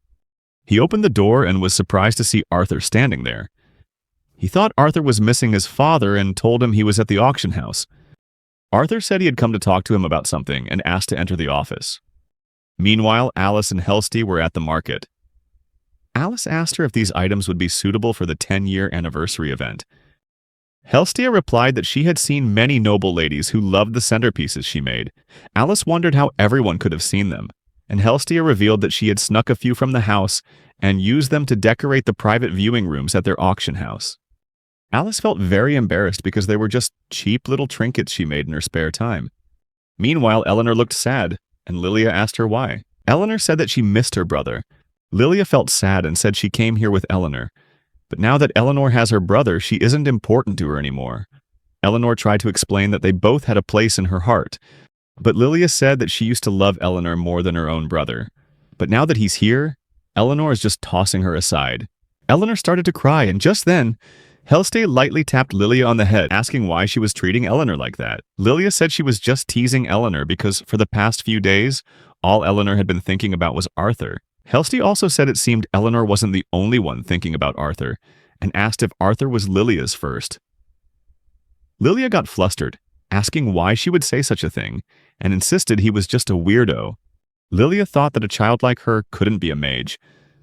He opened the door and was surprised to see Arthur standing there. He thought Arthur was missing his father and told him he was at the auction house. Arthur said he had come to talk to him about something and asked to enter the office. Meanwhile, Alice and Helsty were at the market. Alice asked her if these items would be suitable for the 10-year anniversary event. Helstia replied that she had seen many noble ladies who loved the centerpieces she made. Alice wondered how everyone could have seen them, and Helstia revealed that she had snuck a few from the house and used them to decorate the private viewing rooms at their auction house. Alice felt very embarrassed because they were just cheap little trinkets she made in her spare time. Meanwhile, Eleanor looked sad, and Lilia asked her why. Eleanor said that she missed her brother. Lilia felt sad and said she came here with Eleanor. But now that Eleanor has her brother, she isn't important to her anymore. Eleanor tried to explain that they both had a place in her heart, but Lilia said that she used to love Eleanor more than her own brother. But now that he's here, Eleanor is just tossing her aside. Eleanor started to cry, and just then, Helsty lightly tapped Lilia on the head, asking why she was treating Eleanor like that. Lilia said she was just teasing Eleanor because for the past few days, all Eleanor had been thinking about was Arthur. Helsty also said it seemed Eleanor wasn't the only one thinking about Arthur, and asked if Arthur was Lilia's first. Lilia got flustered, asking why she would say such a thing, and insisted he was just a weirdo. Lilia thought that a child like her couldn't be a mage,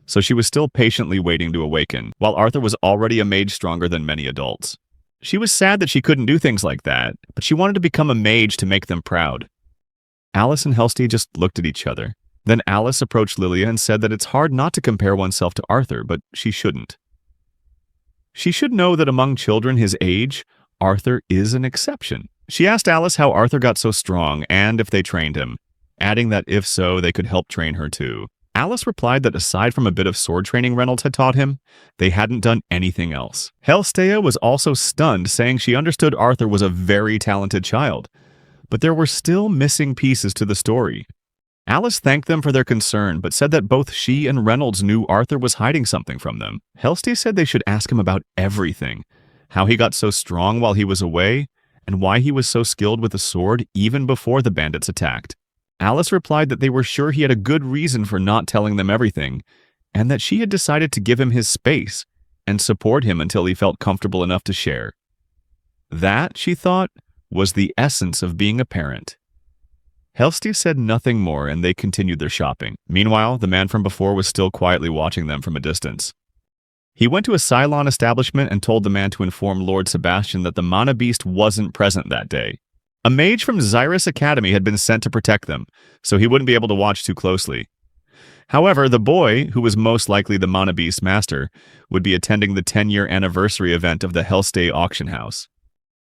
so she was still patiently waiting to awaken, while Arthur was already a mage stronger than many adults. She was sad that she couldn't do things like that, but she wanted to become a mage to make them proud. Alice and Helsty just looked at each other. Then Alice approached Lilia and said that it's hard not to compare oneself to Arthur, but she shouldn't. She should know that among children his age, Arthur is an exception. She asked Alice how Arthur got so strong and if they trained him, adding that if so, they could help train her too. Alice replied that aside from a bit of sword training Reynolds had taught him, they hadn't done anything else. Helstea was also stunned, saying she understood Arthur was a very talented child, but there were still missing pieces to the story. Alice thanked them for their concern, but said that both she and Reynolds knew Arthur was hiding something from them. Helsty said they should ask him about everything, how he got so strong while he was away, and why he was so skilled with a sword even before the bandits attacked. Alice replied that they were sure he had a good reason for not telling them everything, and that she had decided to give him his space and support him until he felt comfortable enough to share. That, she thought, was the essence of being a parent. Helsty said nothing more, and they continued their shopping. Meanwhile, the man from before was still quietly watching them from a distance. He went to a Cylon establishment and told the man to inform Lord Sebastian that the Mana Beast wasn't present that day. A mage from Xyrus Academy had been sent to protect them, so he wouldn't be able to watch too closely. However, the boy, who was most likely the Mana Beast master, would be attending the 10-year anniversary event of the Hellstay auction house.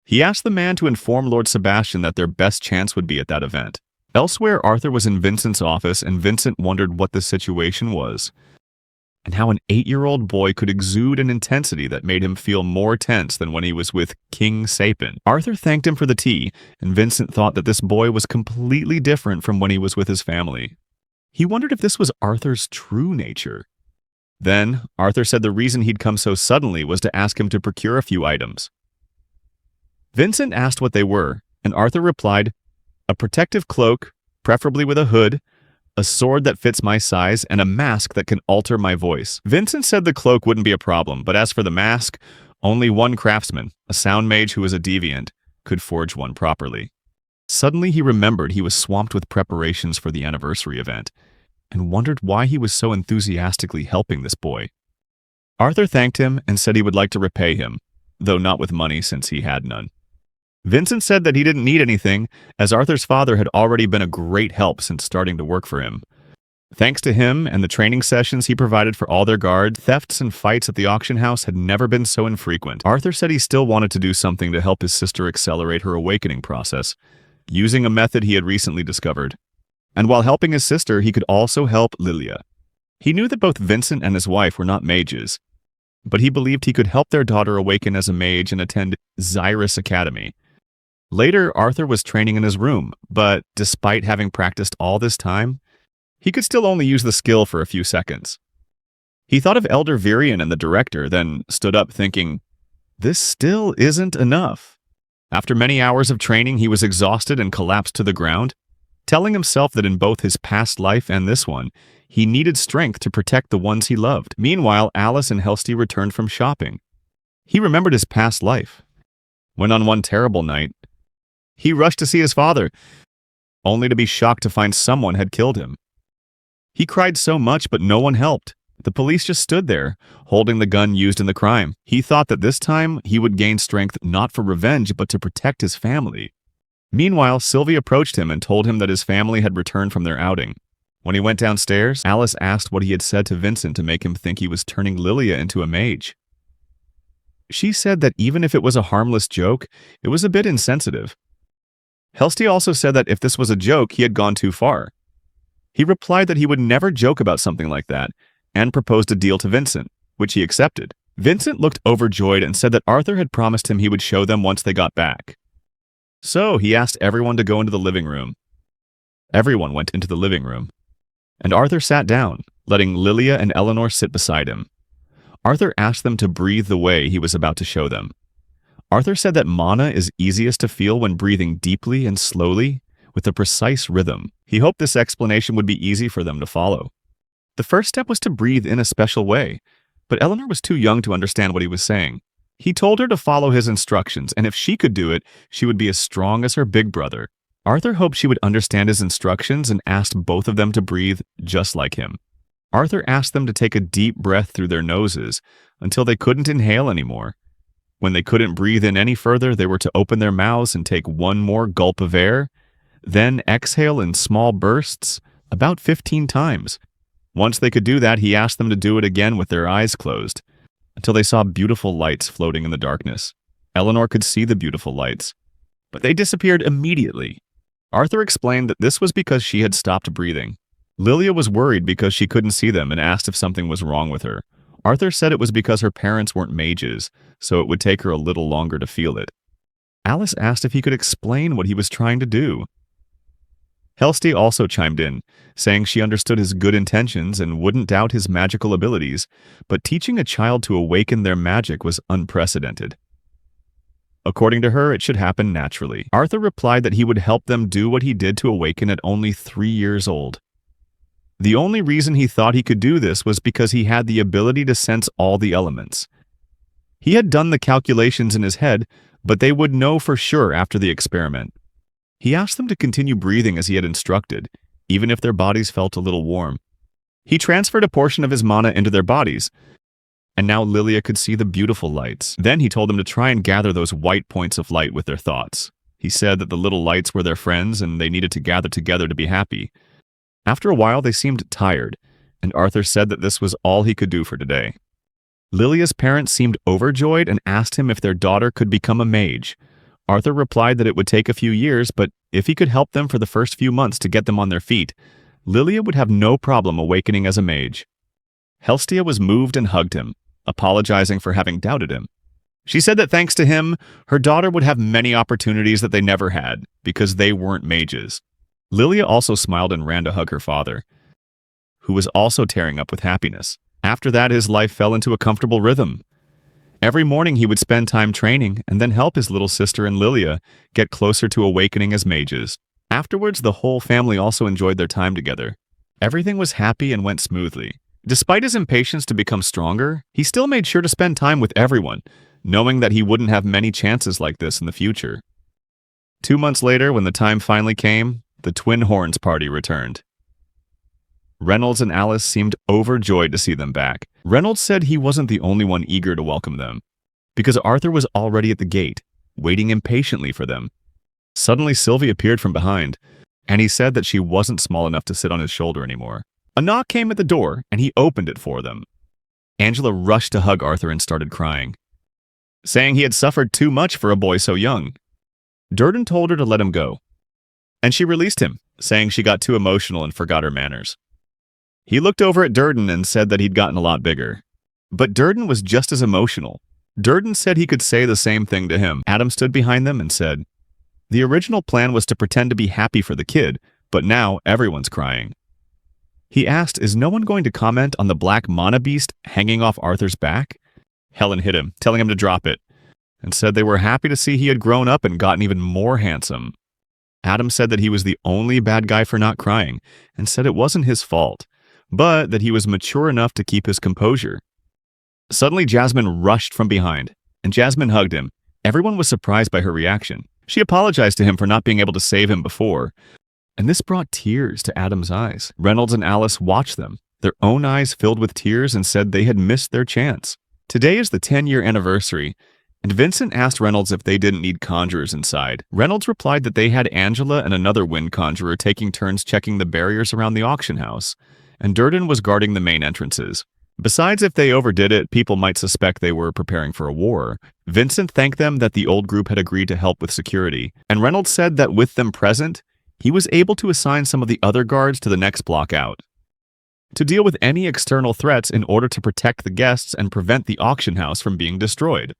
He asked the man to inform Lord Sebastian that their best chance would be at that event. Elsewhere, Arthur was in Vincent's office, and Vincent wondered what the situation was, and how an 8-year-old boy could exude an intensity that made him feel more tense than when he was with King Sapin. Arthur thanked him for the tea, and Vincent thought that this boy was completely different from when he was with his family. He wondered if this was Arthur's true nature. Then, Arthur said the reason he'd come so suddenly was to ask him to procure a few items. Vincent asked what they were, and Arthur replied, "A protective cloak, preferably with a hood, a sword that fits my size, and a mask that can alter my voice." Vincent said the cloak wouldn't be a problem, but as for the mask, only one craftsman, a sound mage who was a deviant, could forge one properly. Suddenly he remembered he was swamped with preparations for the anniversary event, and wondered why he was so enthusiastically helping this boy. Arthur thanked him and said he would like to repay him, though not with money since he had none. Vincent said that he didn't need anything, as Arthur's father had already been a great help since starting to work for him. Thanks to him and the training sessions he provided for all their guards, thefts and fights at the auction house had never been so infrequent. Arthur said he still wanted to do something to help his sister accelerate her awakening process, using a method he had recently discovered. And while helping his sister, he could also help Lilia. He knew that both Vincent and his wife were not mages, but he believed he could help their daughter awaken as a mage and attend Xyrus Academy. Later, Arthur was training in his room, but despite having practiced all this time, he could still only use the skill for a few seconds. He thought of Elder Virion and the director, then stood up thinking, this still isn't enough. After many hours of training, he was exhausted and collapsed to the ground, telling himself that in both his past life and this one, he needed strength to protect the ones he loved. Meanwhile, Alice and Helsty returned from shopping. He remembered his past life, when on one terrible night, he rushed to see his father, only to be shocked to find someone had killed him. He cried so much, but no one helped. The police just stood there, holding the gun used in the crime. He thought that this time he would gain strength not for revenge, but to protect his family. Meanwhile, Sylvie approached him and told him that his family had returned from their outing. When he went downstairs, Alice asked what he had said to Vincent to make him think he was turning Lilia into a mage. She said that even if it was a harmless joke, it was a bit insensitive. Helsty also said that if this was a joke, he had gone too far. He replied that he would never joke about something like that, and proposed a deal to Vincent, which he accepted. Vincent looked overjoyed and said that Arthur had promised him he would show them once they got back. So he asked everyone to go into the living room. Everyone went into the living room, and Arthur sat down, letting Lilia and Eleanor sit beside him. Arthur asked them to breathe the way he was about to show them. Arthur said that mana is easiest to feel when breathing deeply and slowly, with a precise rhythm. He hoped this explanation would be easy for them to follow. The first step was to breathe in a special way, but Eleanor was too young to understand what he was saying. He told her to follow his instructions, and if she could do it, she would be as strong as her big brother. Arthur hoped she would understand his instructions and asked both of them to breathe just like him. Arthur asked them to take a deep breath through their noses until they couldn't inhale anymore. When they couldn't breathe in any further, they were to open their mouths and take one more gulp of air, then exhale in small bursts, about 15 times. Once they could do that, he asked them to do it again with their eyes closed, until they saw beautiful lights floating in the darkness. Eleanor could see the beautiful lights, but they disappeared immediately. Arthur explained that this was because she had stopped breathing. Lilia was worried because she couldn't see them and asked if something was wrong with her. Arthur said it was because her parents weren't mages, so it would take her a little longer to feel it. Alice asked if he could explain what he was trying to do. Helsty also chimed in, saying she understood his good intentions and wouldn't doubt his magical abilities, but teaching a child to awaken their magic was unprecedented. According to her, it should happen naturally. Arthur replied that he would help them do what he did to awaken at only 3 years old. The only reason he thought he could do this was because he had the ability to sense all the elements. He had done the calculations in his head, but they would know for sure after the experiment. He asked them to continue breathing as he had instructed, even if their bodies felt a little warm. He transferred a portion of his mana into their bodies, and now Lilia could see the beautiful lights. Then he told them to try and gather those white points of light with their thoughts. He said that the little lights were their friends and they needed to gather together to be happy. After a while, they seemed tired, and Arthur said that this was all he could do for today. Lilia's parents seemed overjoyed and asked him if their daughter could become a mage. Arthur replied that it would take a few years, but if he could help them for the first few months to get them on their feet, Lilia would have no problem awakening as a mage. Helstia was moved and hugged him, apologizing for having doubted him. She said that thanks to him, her daughter would have many opportunities that they never had, because they weren't mages. Lilia also smiled and ran to hug her father, who was also tearing up with happiness. After that, his life fell into a comfortable rhythm. Every morning he would spend time training and then help his little sister and Lilia get closer to awakening as mages. Afterwards, the whole family also enjoyed their time together. Everything was happy and went smoothly. Despite his impatience to become stronger, he still made sure to spend time with everyone, knowing that he wouldn't have many chances like this in the future. 2 months later, when the time finally came, the Twin Horns party returned. Reynolds and Alice seemed overjoyed to see them back. Reynolds said he wasn't the only one eager to welcome them, because Arthur was already at the gate, waiting impatiently for them. Suddenly, Sylvie appeared from behind, and he said that she wasn't small enough to sit on his shoulder anymore. A knock came at the door, and he opened it for them. Angela rushed to hug Arthur and started crying, saying he had suffered too much for a boy so young. Durden told her to let him go, and she released him, saying she got too emotional and forgot her manners. He looked over at Durden and said that he'd gotten a lot bigger. But Durden was just as emotional. Durden said he could say the same thing to him. Adam stood behind them and said, "The original plan was to pretend to be happy for the kid, but now everyone's crying." He asked, "Is no one going to comment on the black mana beast hanging off Arthur's back?" Helen hit him, telling him to drop it, and said they were happy to see he had grown up and gotten even more handsome. Adam said that he was the only bad guy for not crying, and said it wasn't his fault, but that he was mature enough to keep his composure. Suddenly, Jasmine rushed from behind, and Jasmine hugged him. Everyone was surprised by her reaction. She apologized to him for not being able to save him before, and this brought tears to Adam's eyes. Reynolds and Alice watched them, their own eyes filled with tears, and said they had missed their chance. Today is the 10-year anniversary, and Vincent asked Reynolds if they didn't need conjurers inside. Reynolds replied that they had Angela and another wind conjurer taking turns checking the barriers around the auction house, and Durden was guarding the main entrances. Besides, if they overdid it, people might suspect they were preparing for a war. Vincent thanked them that the old group had agreed to help with security, and Reynolds said that with them present, he was able to assign some of the other guards to the next block out, to deal with any external threats in order to protect the guests and prevent the auction house from being destroyed.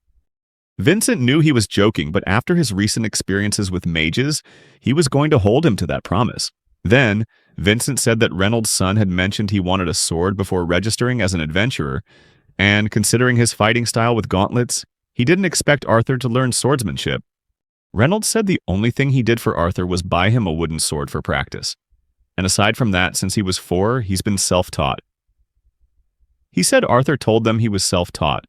Vincent knew he was joking, but after his recent experiences with mages, he was going to hold him to that promise. Then, Vincent said that Reynolds' son had mentioned he wanted a sword before registering as an adventurer, and considering his fighting style with gauntlets, he didn't expect Arthur to learn swordsmanship. Reynolds said the only thing he did for Arthur was buy him a wooden sword for practice. And aside from that, since he was 4, he's been self-taught. He said Arthur told them he was self-taught,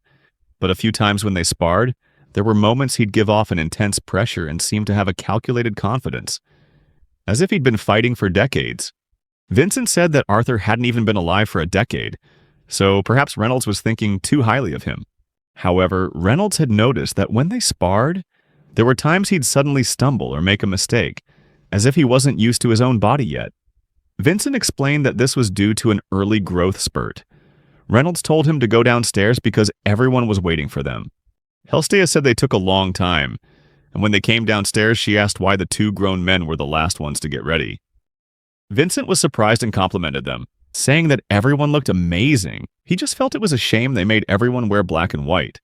but a few times when they sparred, there were moments he'd give off an intense pressure and seemed to have a calculated confidence, as if he'd been fighting for decades. Vincent said that Arthur hadn't even been alive for a decade, so perhaps Reynolds was thinking too highly of him. However, Reynolds had noticed that when they sparred, there were times he'd suddenly stumble or make a mistake, as if he wasn't used to his own body yet. Vincent explained that this was due to an early growth spurt. Reynolds told him to go downstairs because everyone was waiting for them. Helstia said they took a long time, and when they came downstairs, she asked why the 2 grown men were the last ones to get ready. Vincent was surprised and complimented them, saying that everyone looked amazing. He just felt it was a shame they made everyone wear black and white.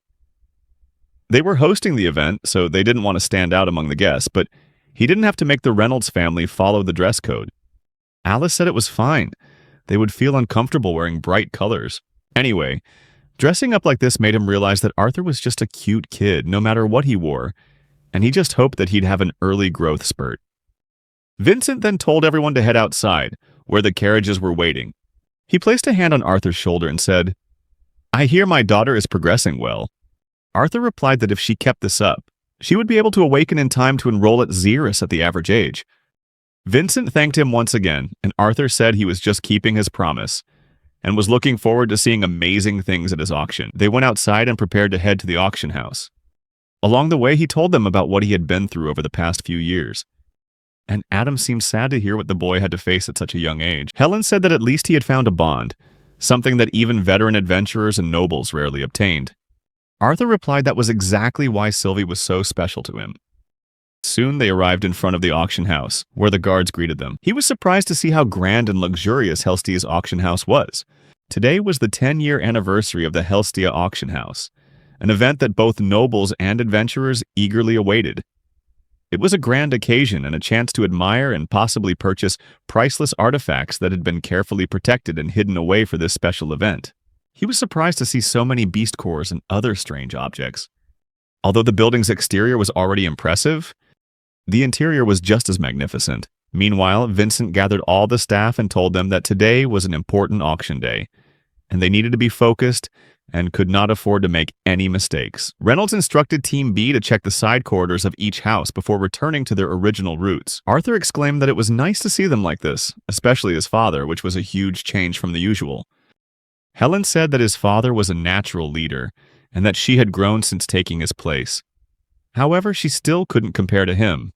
They were hosting the event, so they didn't want to stand out among the guests, but he didn't have to make the Reynolds family follow the dress code. Alice said it was fine. They would feel uncomfortable wearing bright colors. Anyway, dressing up like this made him realize that Arthur was just a cute kid, no matter what he wore, and he just hoped that he'd have an early growth spurt. Vincent then told everyone to head outside, where the carriages were waiting. He placed a hand on Arthur's shoulder and said, "I hear my daughter is progressing well." Arthur replied that if she kept this up, she would be able to awaken in time to enroll at Xeris at the average age. Vincent thanked him once again, and Arthur said he was just keeping his promise, and was looking forward to seeing amazing things at his auction. They went outside and prepared to head to the auction house. Along the way, he told them about what he had been through over the past few years. And Adam seemed sad to hear what the boy had to face at such a young age. Helen said that at least he had found a bond, something that even veteran adventurers and nobles rarely obtained. Arthur replied that was exactly why Sylvie was so special to him. Soon they arrived in front of the auction house, where the guards greeted them. He was surprised to see how grand and luxurious Helstia's auction house was. Today was the 10-year anniversary of the Helstia auction house, an event that both nobles and adventurers eagerly awaited. It was a grand occasion and a chance to admire and possibly purchase priceless artifacts that had been carefully protected and hidden away for this special event. He was surprised to see so many beast cores and other strange objects. Although the building's exterior was already impressive, the interior was just as magnificent. Meanwhile, Vincent gathered all the staff and told them that today was an important auction day, and they needed to be focused and could not afford to make any mistakes. Reynolds instructed Team B to check the side corridors of each house before returning to their original routes. Arthur exclaimed that it was nice to see them like this, especially his father, which was a huge change from the usual. Helen said that his father was a natural leader, and that she had grown since taking his place. However, she still couldn't compare to him.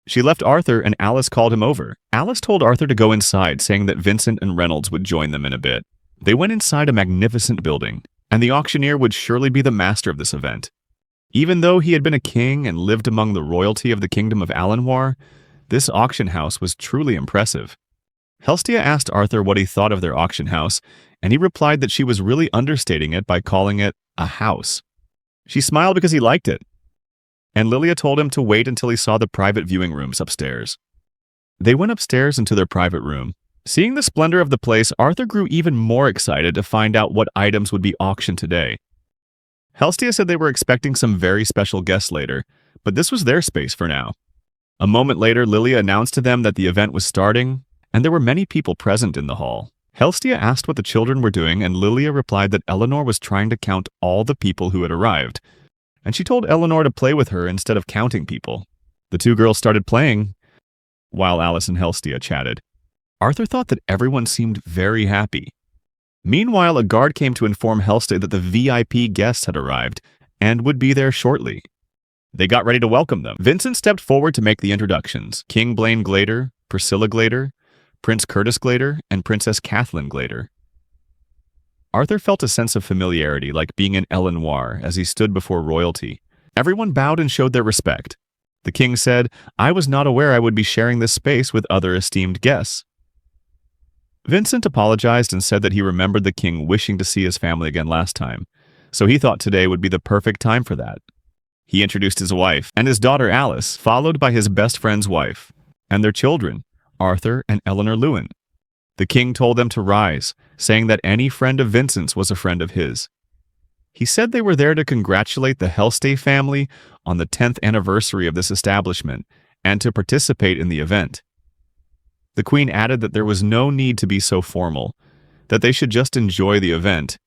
She left Arthur and Alice called him over. Alice told Arthur to go inside, saying that Vincent and Reynolds would join them in a bit. They went inside a magnificent building, and the auctioneer would surely be the master of this event. Even though he had been a king and lived among the royalty of the kingdom of Alinwar, this auction house was truly impressive. Helstia asked Arthur what he thought of their auction house, and he replied that she was really understating it by calling it a house. She smiled because he liked it, and Lilia told him to wait until he saw the private viewing rooms upstairs. They went upstairs into their private room. Seeing the splendor of the place, Arthur grew even more excited to find out what items would be auctioned today. Helstia said they were expecting some very special guests later, but this was their space for now. A moment later, Lilia announced to them that the event was starting, and there were many people present in the hall. Helstia asked what the children were doing, and Lilia replied that Eleanor was trying to count all the people who had arrived, and she told Eleanor to play with her instead of counting people. The two girls started playing, while Alice and Helstia chatted. Arthur thought that everyone seemed very happy. Meanwhile, a guard came to inform Helstia that the VIP guests had arrived and would be there shortly. They got ready to welcome them. Vincent stepped forward to make the introductions. King Blaine Glader, Priscilla Glader, Prince Curtis Glader, and Princess Kathleen Glader. Arthur felt a sense of familiarity, like being in Elenoir, as he stood before royalty. Everyone bowed and showed their respect. The king said, "I was not aware I would be sharing this space with other esteemed guests." Vincent apologized and said that he remembered the king wishing to see his family again last time, so he thought today would be the perfect time for that. He introduced his wife and his daughter Alice, followed by his best friend's wife, and their children, Arthur and Eleanor Lewin. The king told them to rise, saying that any friend of Vincent's was a friend of his. He said they were there to congratulate the Helstay family on the 10th anniversary of this establishment and to participate in the event. The queen added that there was no need to be so formal, that they should just enjoy the event,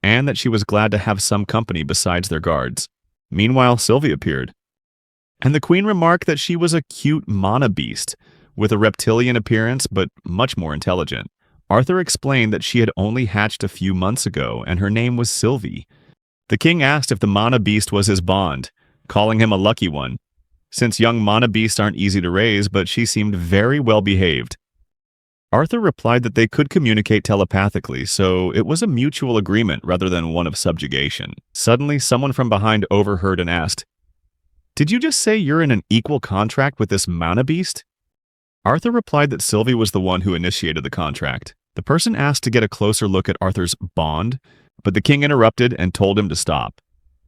and that she was glad to have some company besides their guards. Meanwhile, Sylvie appeared, and the queen remarked that she was a cute mana beast, with a reptilian appearance but much more intelligent. Arthur explained that she had only hatched a few months ago, and her name was Sylvie. The king asked if the mana beast was his bond, calling him a lucky one, since young mana beasts aren't easy to raise, but she seemed very well behaved. Arthur replied that they could communicate telepathically, so it was a mutual agreement rather than one of subjugation. Suddenly, someone from behind overheard and asked, "Did you just say you're in an equal contract with this mana beast?" Arthur replied that Sylvie was the one who initiated the contract. The person asked to get a closer look at Arthur's bond, but the king interrupted and told him to stop,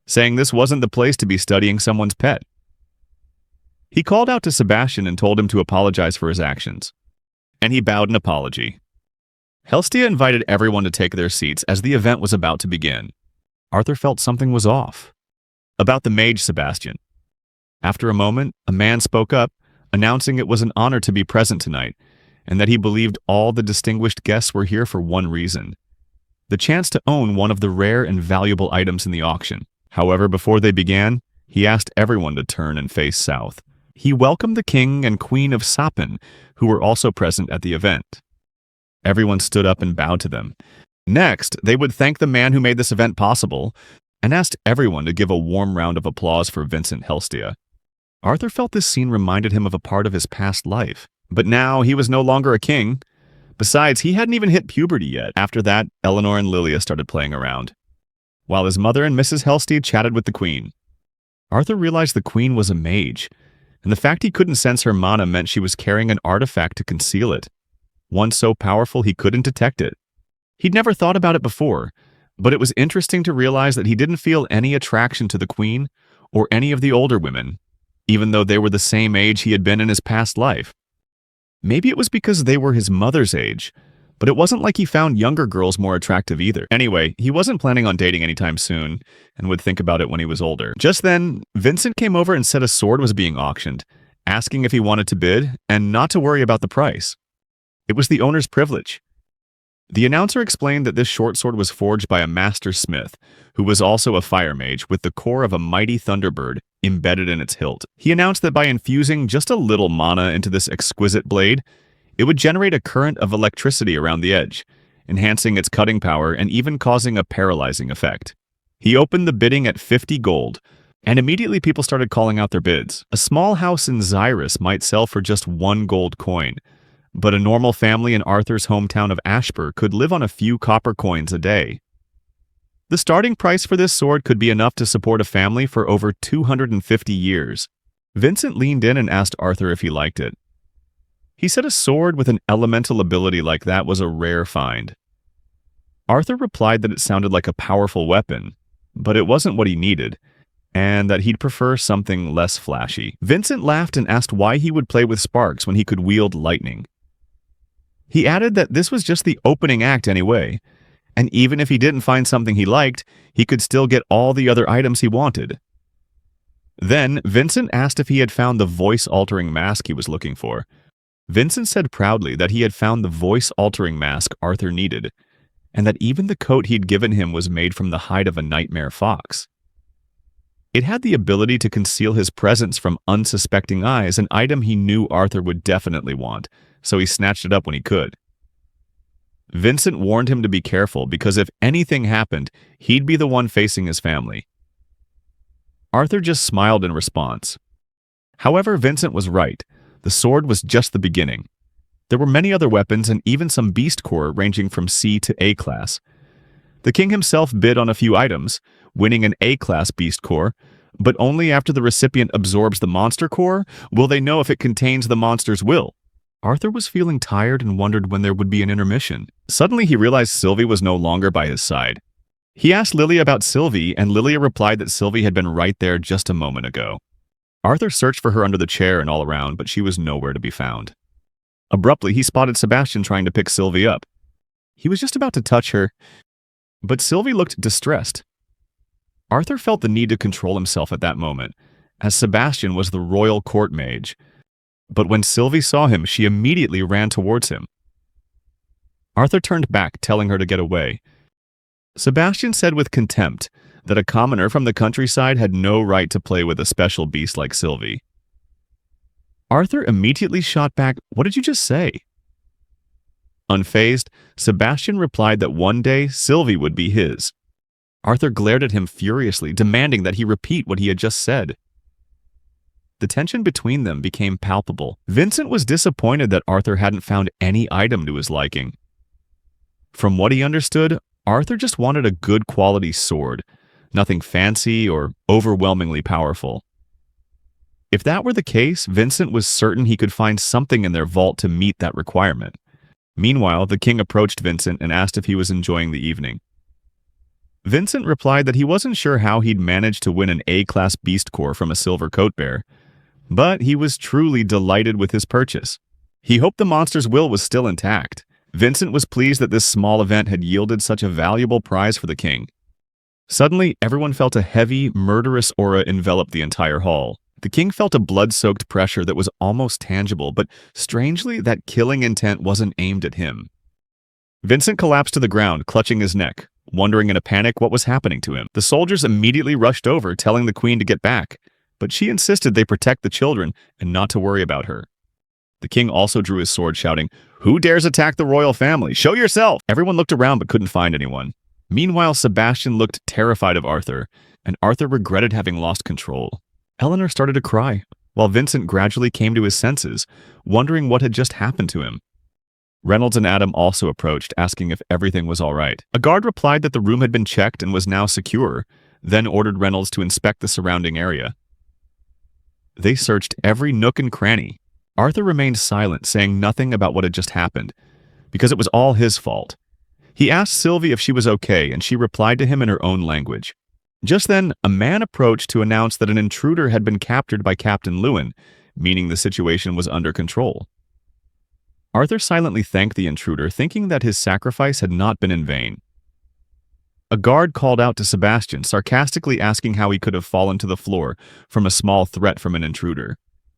saying this wasn't the place to be studying someone's pet. He called out to Sebastian and told him to apologize for his actions, and he bowed an apology. Helstia invited everyone to take their seats as the event was about to begin. Arthur felt something was off. About the mage Sebastian. After a moment, a man spoke up, announcing it was an honor to be present tonight, and that he believed all the distinguished guests were here for one reason: the chance to own one of the rare and valuable items in the auction. However, before they began, he asked everyone to turn and face south. He welcomed the king and queen of Sapin, who were also present at the event. Everyone stood up and bowed to them, Next, they would thank the man who made this event possible and asked everyone to give a warm round of applause for Vincent Helstia. Arthur felt this scene reminded him of a part of his past life, but now he was no longer a king. Besides, he hadn't even hit puberty yet. After that, Eleanor and Lilia started playing around, while his mother and Mrs. Helstia chatted with the queen. Arthur realized the queen was a mage, and the fact he couldn't sense her mana meant she was carrying an artifact to conceal it, one so powerful he couldn't detect it. He'd never thought about it before, but it was interesting to realize that he didn't feel any attraction to the queen or any of the older women, even though they were the same age he had been in his past life. Maybe it was because they were his mother's age, but it wasn't like he found younger girls more attractive either. Anyway, he wasn't planning on dating anytime soon and would think about it when he was older. Just then, Vincent came over and said a sword was being auctioned, asking if he wanted to bid and not to worry about the price. It was the owner's privilege. The announcer explained that this short sword was forged by a master smith, who was also a fire mage, with the core of a mighty thunderbird embedded in its hilt. He announced that by infusing just a little mana into this exquisite blade, it would generate a current of electricity around the edge, enhancing its cutting power and even causing a paralyzing effect. He opened the bidding at 50 gold, and immediately people started calling out their bids. A small house in Xyrus might sell for just 1 gold coin, but a normal family in Arthur's hometown of Ashbur could live on a few copper coins a day. The starting price for this sword could be enough to support a family for over 250 years. Vincent leaned in and asked Arthur if he liked it. He said a sword with an elemental ability like that was a rare find. Arthur replied that it sounded like a powerful weapon, but it wasn't what he needed, and that he'd prefer something less flashy. Vincent laughed and asked why he would play with sparks when he could wield lightning. He added that this was just the opening act anyway, and even if he didn't find something he liked, he could still get all the other items he wanted. Then, Vincent asked if he had found the voice-altering mask he was looking for. Vincent said proudly that he had found the voice-altering mask Arthur needed, and that even the coat he'd given him was made from the hide of a nightmare fox. It had the ability to conceal his presence from unsuspecting eyes, an item he knew Arthur would definitely want, so he snatched it up when he could. Vincent warned him to be careful because if anything happened, he'd be the one facing his family. Arthur just smiled in response. However, Vincent was right. The sword was just the beginning. There were many other weapons and even some beast core ranging from C to A class. The king himself bid on a few items, winning an A-class beast core, but only after the recipient absorbs the monster core will they know if it contains the monster's will. Arthur was feeling tired and wondered when there would be an intermission. Suddenly he realized Sylvie was no longer by his side. He asked Lilia about Sylvie, and Lilia replied that Sylvie had been right there just a moment ago. Arthur searched for her under the chair and all around, but she was nowhere to be found. Abruptly, he spotted Sebastian trying to pick Sylvie up. He was just about to touch her, but Sylvie looked distressed. Arthur felt the need to control himself at that moment, as Sebastian was the royal court mage. But when Sylvie saw him, she immediately ran towards him. Arthur turned back, telling her to get away. Sebastian said with contempt that a commoner from the countryside had no right to play with a special beast like Sylvie. Arthur immediately shot back, "What did you just say?" Unfazed, Sebastian replied that one day Sylvie would be his. Arthur glared at him furiously, demanding that he repeat what he had just said. The tension between them became palpable. Vincent was disappointed that Arthur hadn't found any item to his liking. From what he understood, Arthur just wanted a good quality sword, nothing fancy or overwhelmingly powerful. If that were the case, Vincent was certain he could find something in their vault to meet that requirement. Meanwhile, the king approached Vincent and asked if he was enjoying the evening. Vincent replied that he wasn't sure how he'd managed to win an A-class beast core from a silver coat bear, but he was truly delighted with his purchase. He hoped the monster's will was still intact. Vincent was pleased that this small event had yielded such a valuable prize for the king. Suddenly, everyone felt a heavy, murderous aura envelop the entire hall. The king felt a blood-soaked pressure that was almost tangible, but strangely, that killing intent wasn't aimed at him. Vincent collapsed to the ground, clutching his neck, wondering in a panic what was happening to him. The soldiers immediately rushed over, telling the queen to get back, but she insisted they protect the children and not to worry about her. The king also drew his sword, shouting, "Who dares attack the royal family? Show yourself!" Everyone looked around but couldn't find anyone. Meanwhile, Sebastian looked terrified of Arthur, and Arthur regretted having lost control. Eleanor started to cry, while Vincent gradually came to his senses, wondering what had just happened to him. Reynolds and Adam also approached, asking if everything was all right. A guard replied that the room had been checked and was now secure, then ordered Reynolds to inspect the surrounding area. They searched every nook and cranny. Arthur remained silent, saying nothing about what had just happened, because it was all his fault. He asked Sylvie if she was okay, and she replied to him in her own language. Just then, a man approached to announce that an intruder had been captured by Captain Lewin, meaning the situation was under control. Arthur silently thanked the intruder, thinking that his sacrifice had not been in vain. A guard called out to Sebastian, sarcastically asking how he could have fallen to the floor from a small threat from an intruder.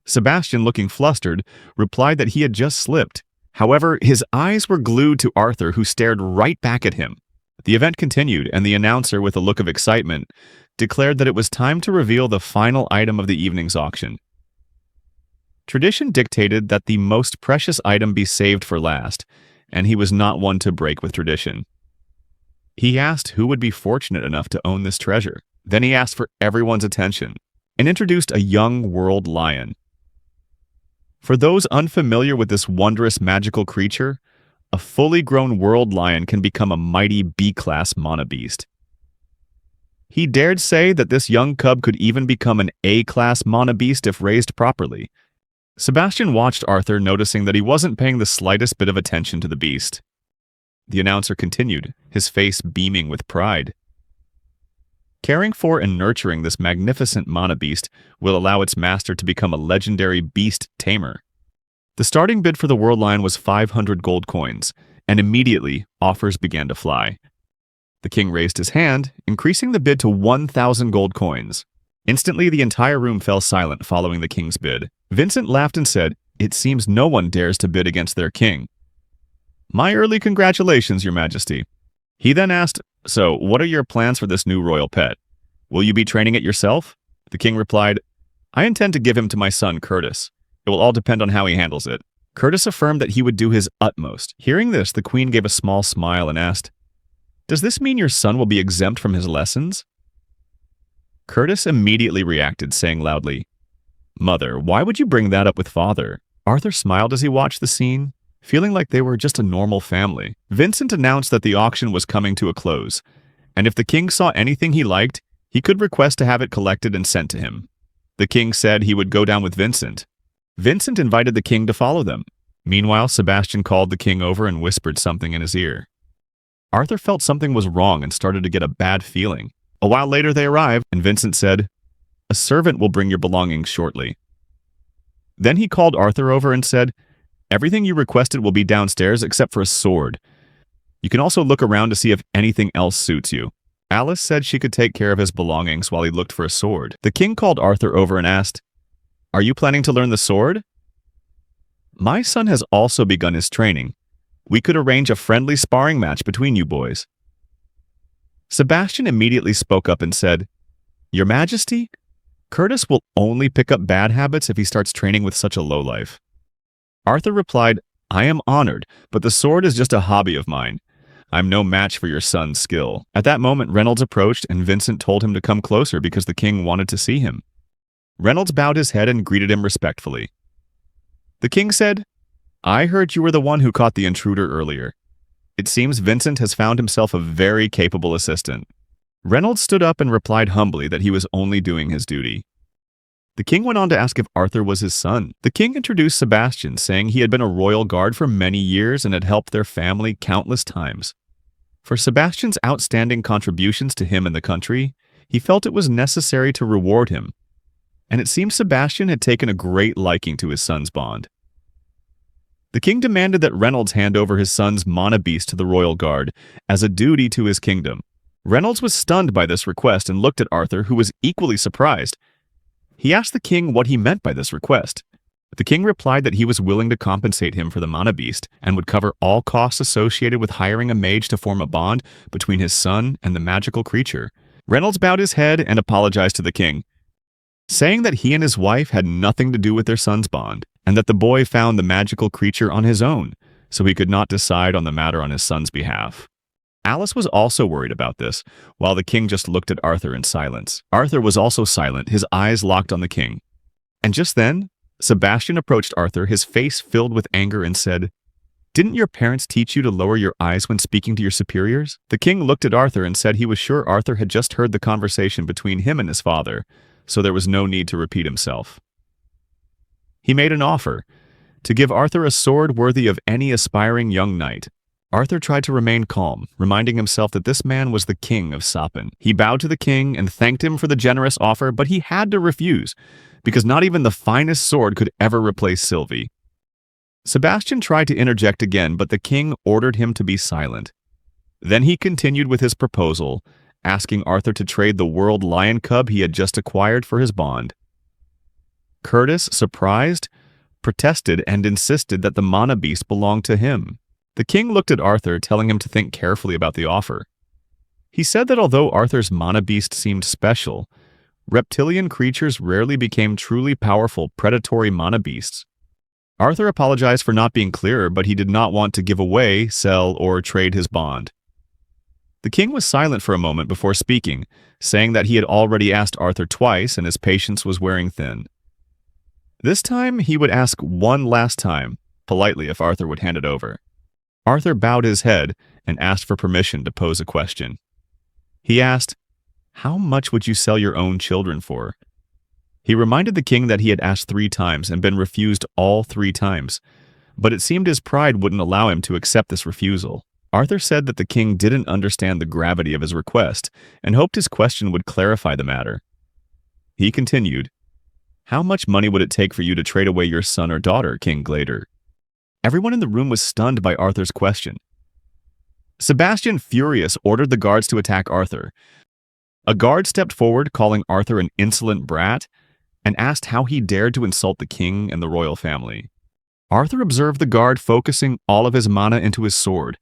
Sebastian, looking flustered, replied that he had just slipped. However, his eyes were glued to Arthur, who stared right back at him. The event continued, and the announcer, with a look of excitement, declared that it was time to reveal the final item of the evening's auction. Tradition dictated that the most precious item be saved for last, and he was not one to break with tradition. He asked who would be fortunate enough to own this treasure. Then he asked for everyone's attention and introduced a young world lion. For those unfamiliar with this wondrous magical creature, a fully grown world lion can become a mighty B-class monobeast. He dared say that this young cub could even become an A-class monobeast if raised properly. Sebastian watched Arthur, noticing that he wasn't paying the slightest bit of attention to the beast. The announcer continued, his face beaming with pride. Caring for and nurturing this magnificent monobeast will allow its master to become a legendary beast tamer. The starting bid for the world lion was 500 gold coins, and immediately offers began to fly. The king raised his hand, increasing the bid to 1,000 gold coins. Instantly, the entire room fell silent following the king's bid. Vincent laughed and said, "It seems no one dares to bid against their king." "My early congratulations, your majesty." He then asked, "So, what are your plans for this new royal pet? Will you be training it yourself?" The king replied, "I intend to give him to my son, Curtis. It will all depend on how he handles it." Curtis affirmed that he would do his utmost. Hearing this, the queen gave a small smile and asked, "Does this mean your son will be exempt from his lessons?" Curtis immediately reacted, saying loudly, "Mother, why would you bring that up with father?" Arthur smiled as he watched the scene, feeling like they were just a normal family. Vincent announced that the auction was coming to a close, and if the king saw anything he liked, he could request to have it collected and sent to him. The king said he would go down with Vincent. Vincent invited the king to follow them. Meanwhile, Sebastian called the king over and whispered something in his ear. Arthur felt something was wrong and started to get a bad feeling. A while later they arrived, and Vincent said, "A servant will bring your belongings shortly." Then he called Arthur over and said, "Everything you requested will be downstairs except for a sword. You can also look around to see if anything else suits you." Alice said she could take care of his belongings while he looked for a sword. The king called Arthur over and asked, "Are you planning to learn the sword?" "My son has also begun his training. We could arrange a friendly sparring match between you boys." Sebastian immediately spoke up and said, "Your Majesty, Curtis will only pick up bad habits if he starts training with such a lowlife." Arthur replied, "I am honored, but the sword is just a hobby of mine. I'm no match for your son's skill." At that moment, Reynolds approached and Vincent told him to come closer because the king wanted to see him. Reynolds bowed his head and greeted him respectfully. The king said, "I heard you were the one who caught the intruder earlier. It seems Vincent has found himself a very capable assistant." Reynolds stood up and replied humbly that he was only doing his duty. The king went on to ask if Arthur was his son. The king introduced Sebastian, saying he had been a royal guard for many years and had helped their family countless times. For Sebastian's outstanding contributions to him and the country, he felt it was necessary to reward him. And it seems Sebastian had taken a great liking to his son's bond. The king demanded that Reynolds hand over his son's monobeast to the royal guard as a duty to his kingdom. Reynolds was stunned by this request and looked at Arthur, who was equally surprised. He asked the king what he meant by this request. The king replied that he was willing to compensate him for the monobeast and would cover all costs associated with hiring a mage to form a bond between his son and the magical creature. Reynolds bowed his head and apologized to the king, saying that he and his wife had nothing to do with their son's bond, and that the boy found the magical creature on his own, so he could not decide on the matter on his son's behalf. Alice was also worried about this, while the king just looked at Arthur in silence. Arthur was also silent, his eyes locked on the king. And just then, Sebastian approached Arthur, his face filled with anger, and said, "Didn't your parents teach you to lower your eyes when speaking to your superiors?" The king looked at Arthur and said he was sure Arthur had just heard the conversation between him and his father, so there was no need to repeat himself. He made an offer to give Arthur a sword worthy of any aspiring young knight. Arthur tried to remain calm, reminding himself that this man was the king of Sapin. He bowed to the king and thanked him for the generous offer, but he had to refuse, because not even the finest sword could ever replace Sylvie. Sebastian tried to interject again, but the king ordered him to be silent. Then he continued with his proposal, asking Arthur to trade the world lion cub he had just acquired for his bond. Curtis, surprised, protested and insisted that the mana beast belonged to him. The king looked at Arthur, telling him to think carefully about the offer. He said that although Arthur's mana beast seemed special, reptilian creatures rarely became truly powerful predatory mana beasts. Arthur apologized for not being clearer, but he did not want to give away, sell, or trade his bond. The king was silent for a moment before speaking, saying that he had already asked Arthur twice and his patience was wearing thin. This time, he would ask one last time, politely, if Arthur would hand it over. Arthur bowed his head and asked for permission to pose a question. He asked, "How much would you sell your own children for?" He reminded the king that he had asked 3 times and been refused all 3 times, but it seemed his pride wouldn't allow him to accept this refusal. Arthur said that the king didn't understand the gravity of his request and hoped his question would clarify the matter. He continued, "How much money would it take for you to trade away your son or daughter, King Glader?" Everyone in the room was stunned by Arthur's question. Sebastian, furious, ordered the guards to attack Arthur. A guard stepped forward, calling Arthur an insolent brat, and asked how he dared to insult the king and the royal family. Arthur observed the guard focusing all of his mana into his sword,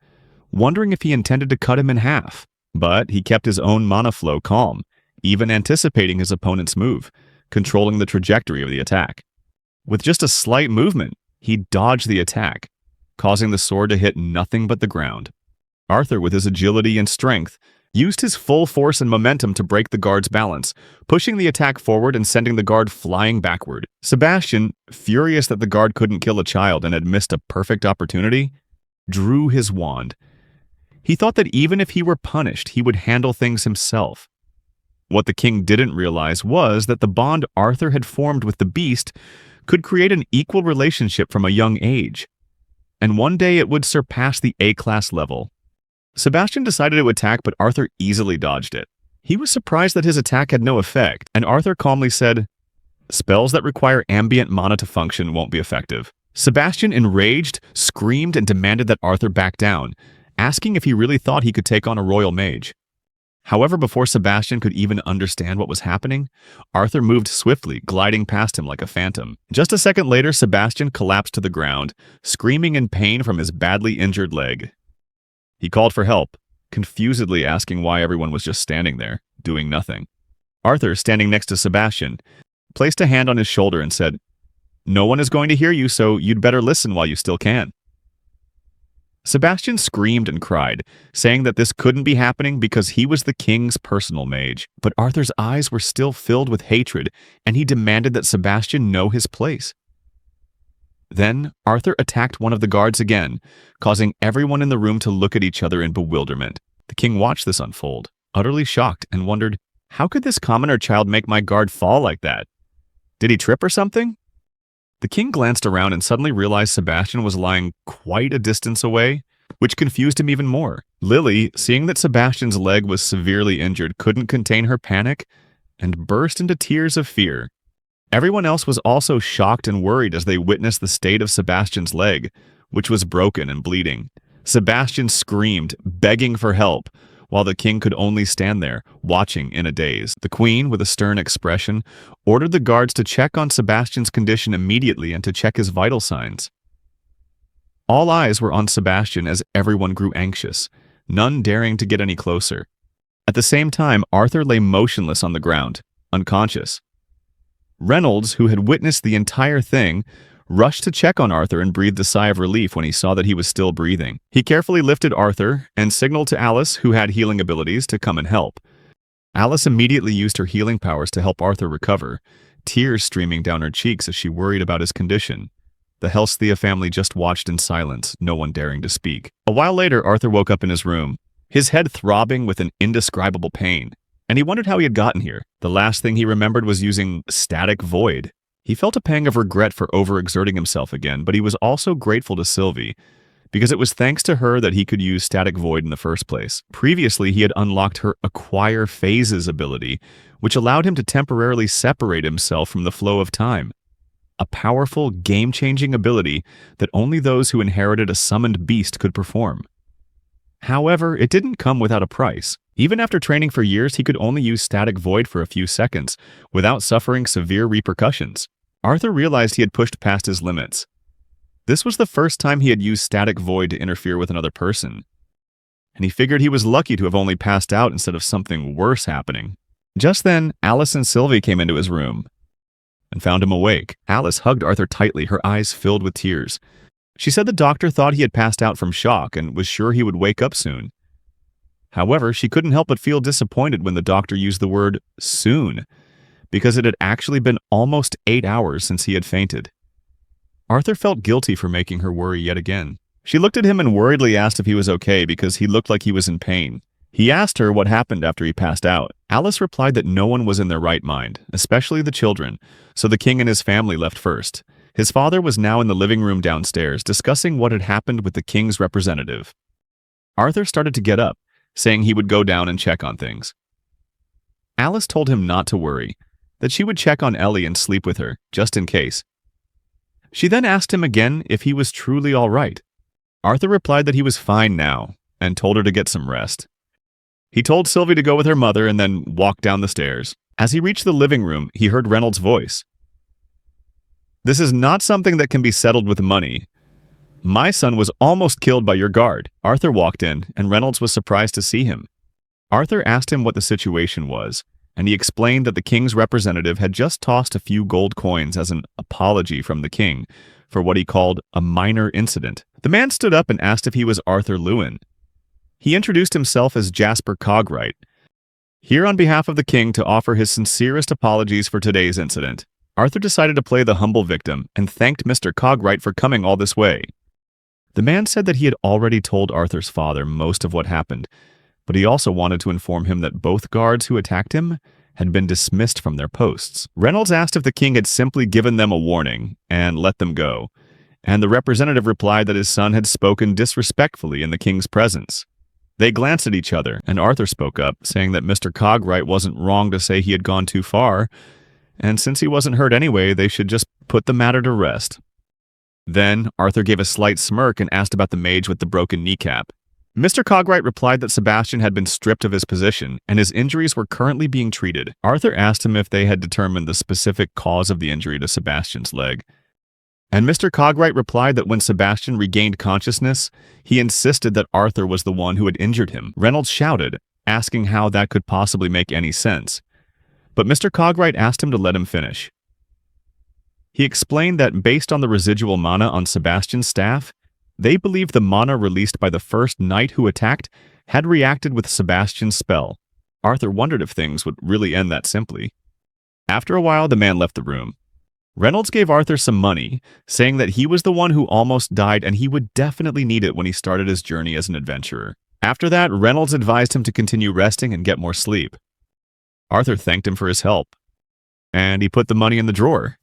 wondering if he intended to cut him in half. But he kept his own mana flow calm, even anticipating his opponent's move, controlling the trajectory of the attack. With just a slight movement, he dodged the attack, causing the sword to hit nothing but the ground. Arthur, with his agility and strength, used his full force and momentum to break the guard's balance, pushing the attack forward and sending the guard flying backward. Sebastian, furious that the guard couldn't kill a child and had missed a perfect opportunity, drew his wand. He thought that even if he were punished, he would handle things himself. What the king didn't realize was that the bond Arthur had formed with the beast could create an equal relationship from a young age, and one day it would surpass the A-class level. Sebastian decided to attack, but Arthur easily dodged it. He was surprised that his attack had no effect, and Arthur calmly said, "Spells that require ambient mana to function won't be effective." Sebastian, enraged, screamed and demanded that Arthur back down, asking if he really thought he could take on a royal mage. However, before Sebastian could even understand what was happening, Arthur moved swiftly, gliding past him like a phantom. Just a second later, Sebastian collapsed to the ground, screaming in pain from his badly injured leg. He called for help, confusedly asking why everyone was just standing there, doing nothing. Arthur, standing next to Sebastian, placed a hand on his shoulder and said, "No one is going to hear you, so you'd better listen while you still can." Sebastian screamed and cried, saying that this couldn't be happening because he was the king's personal mage. But Arthur's eyes were still filled with hatred, and he demanded that Sebastian know his place. Then Arthur attacked one of the guards again, causing everyone in the room to look at each other in bewilderment. The king watched this unfold, utterly shocked, and wondered, how could this commoner child make my guard fall like that? Did he trip or something? The king glanced around and suddenly realized Sebastian was lying quite a distance away, which confused him even more. Lily, seeing that Sebastian's leg was severely injured, couldn't contain her panic and burst into tears of fear. Everyone else was also shocked and worried as they witnessed the state of Sebastian's leg, which was broken and bleeding. Sebastian screamed, begging for help, while the king could only stand there, watching in a daze. The queen, with a stern expression, ordered the guards to check on Sebastian's condition immediately and to check his vital signs. All eyes were on Sebastian as everyone grew anxious, none daring to get any closer. At the same time, Arthur lay motionless on the ground, unconscious. Reynolds, who had witnessed the entire thing, rushed to check on Arthur and breathed a sigh of relief when he saw that he was still breathing. He carefully lifted Arthur and signaled to Alice, who had healing abilities, to come and help. Alice immediately used her healing powers to help Arthur recover, tears streaming down her cheeks as she worried about his condition. The Helsthea family just watched in silence, no one daring to speak. A while later, Arthur woke up in his room, his head throbbing with an indescribable pain, and he wondered how he had gotten here. The last thing he remembered was using static void. He felt a pang of regret for overexerting himself again, but he was also grateful to Sylvie, because it was thanks to her that he could use static void in the first place. Previously, he had unlocked her Acquire Phases ability, which allowed him to temporarily separate himself from the flow of time. A powerful, game-changing ability that only those who inherited a summoned beast could perform. However, it didn't come without a price. Even after training for years, he could only use static void for a few seconds, without suffering severe repercussions. Arthur realized he had pushed past his limits. This was the first time he had used static void to interfere with another person, and he figured he was lucky to have only passed out instead of something worse happening. Just then, Alice and Sylvie came into his room and found him awake. Alice hugged Arthur tightly, her eyes filled with tears. She said the doctor thought he had passed out from shock and was sure he would wake up soon. However, she couldn't help but feel disappointed when the doctor used the word soon, because it had actually been almost 8 hours since he had fainted. Arthur felt guilty for making her worry yet again. She looked at him and worriedly asked if he was okay because he looked like he was in pain. He asked her what happened after he passed out. Alice replied that no one was in their right mind, especially the children, so the king and his family left first. His father was now in the living room downstairs, discussing what had happened with the king's representative. Arthur started to get up, saying he would go down and check on things. Alice told him not to worry, that she would check on Ellie and sleep with her, just in case. She then asked him again if he was truly all right. Arthur replied that he was fine now, and told her to get some rest. He told Sylvie to go with her mother and then walked down the stairs. As he reached the living room, he heard Reynolds' voice. "This is not something that can be settled with money. My son was almost killed by your guard." Arthur walked in, and Reynolds was surprised to see him. Arthur asked him what the situation was, and he explained that the king's representative had just tossed a few gold coins as an apology from the king for what he called a minor incident. The man stood up and asked if he was Arthur Lewin. He introduced himself as Jasper Cogwright, here on behalf of the king to offer his sincerest apologies for today's incident. Arthur decided to play the humble victim and thanked Mr. Cogwright for coming all this way. The man said that he had already told Arthur's father most of what happened, but he also wanted to inform him that both guards who attacked him had been dismissed from their posts. Reynolds asked if the king had simply given them a warning and let them go, and the representative replied that his son had spoken disrespectfully in the king's presence. They glanced at each other, and Arthur spoke up, saying that Mr. Cogwright wasn't wrong to say he had gone too far, and since he wasn't hurt anyway, they should just put the matter to rest. Then, Arthur gave a slight smirk and asked about the mage with the broken kneecap. Mr. Cogwright replied that Sebastian had been stripped of his position, and his injuries were currently being treated. Arthur asked him if they had determined the specific cause of the injury to Sebastian's leg. And Mr. Cogwright replied that when Sebastian regained consciousness, he insisted that Arthur was the one who had injured him. Reynolds shouted, asking how that could possibly make any sense. But Mr. Cogwright asked him to let him finish. He explained that based on the residual mana on Sebastian's staff, they believed the mana released by the first knight who attacked had reacted with Sebastian's spell. Arthur wondered if things would really end that simply. After a while, the man left the room. Reynolds gave Arthur some money, saying that he was the one who almost died and he would definitely need it when he started his journey as an adventurer. After that, Reynolds advised him to continue resting and get more sleep. Arthur thanked him for his help, and he put the money in the drawer.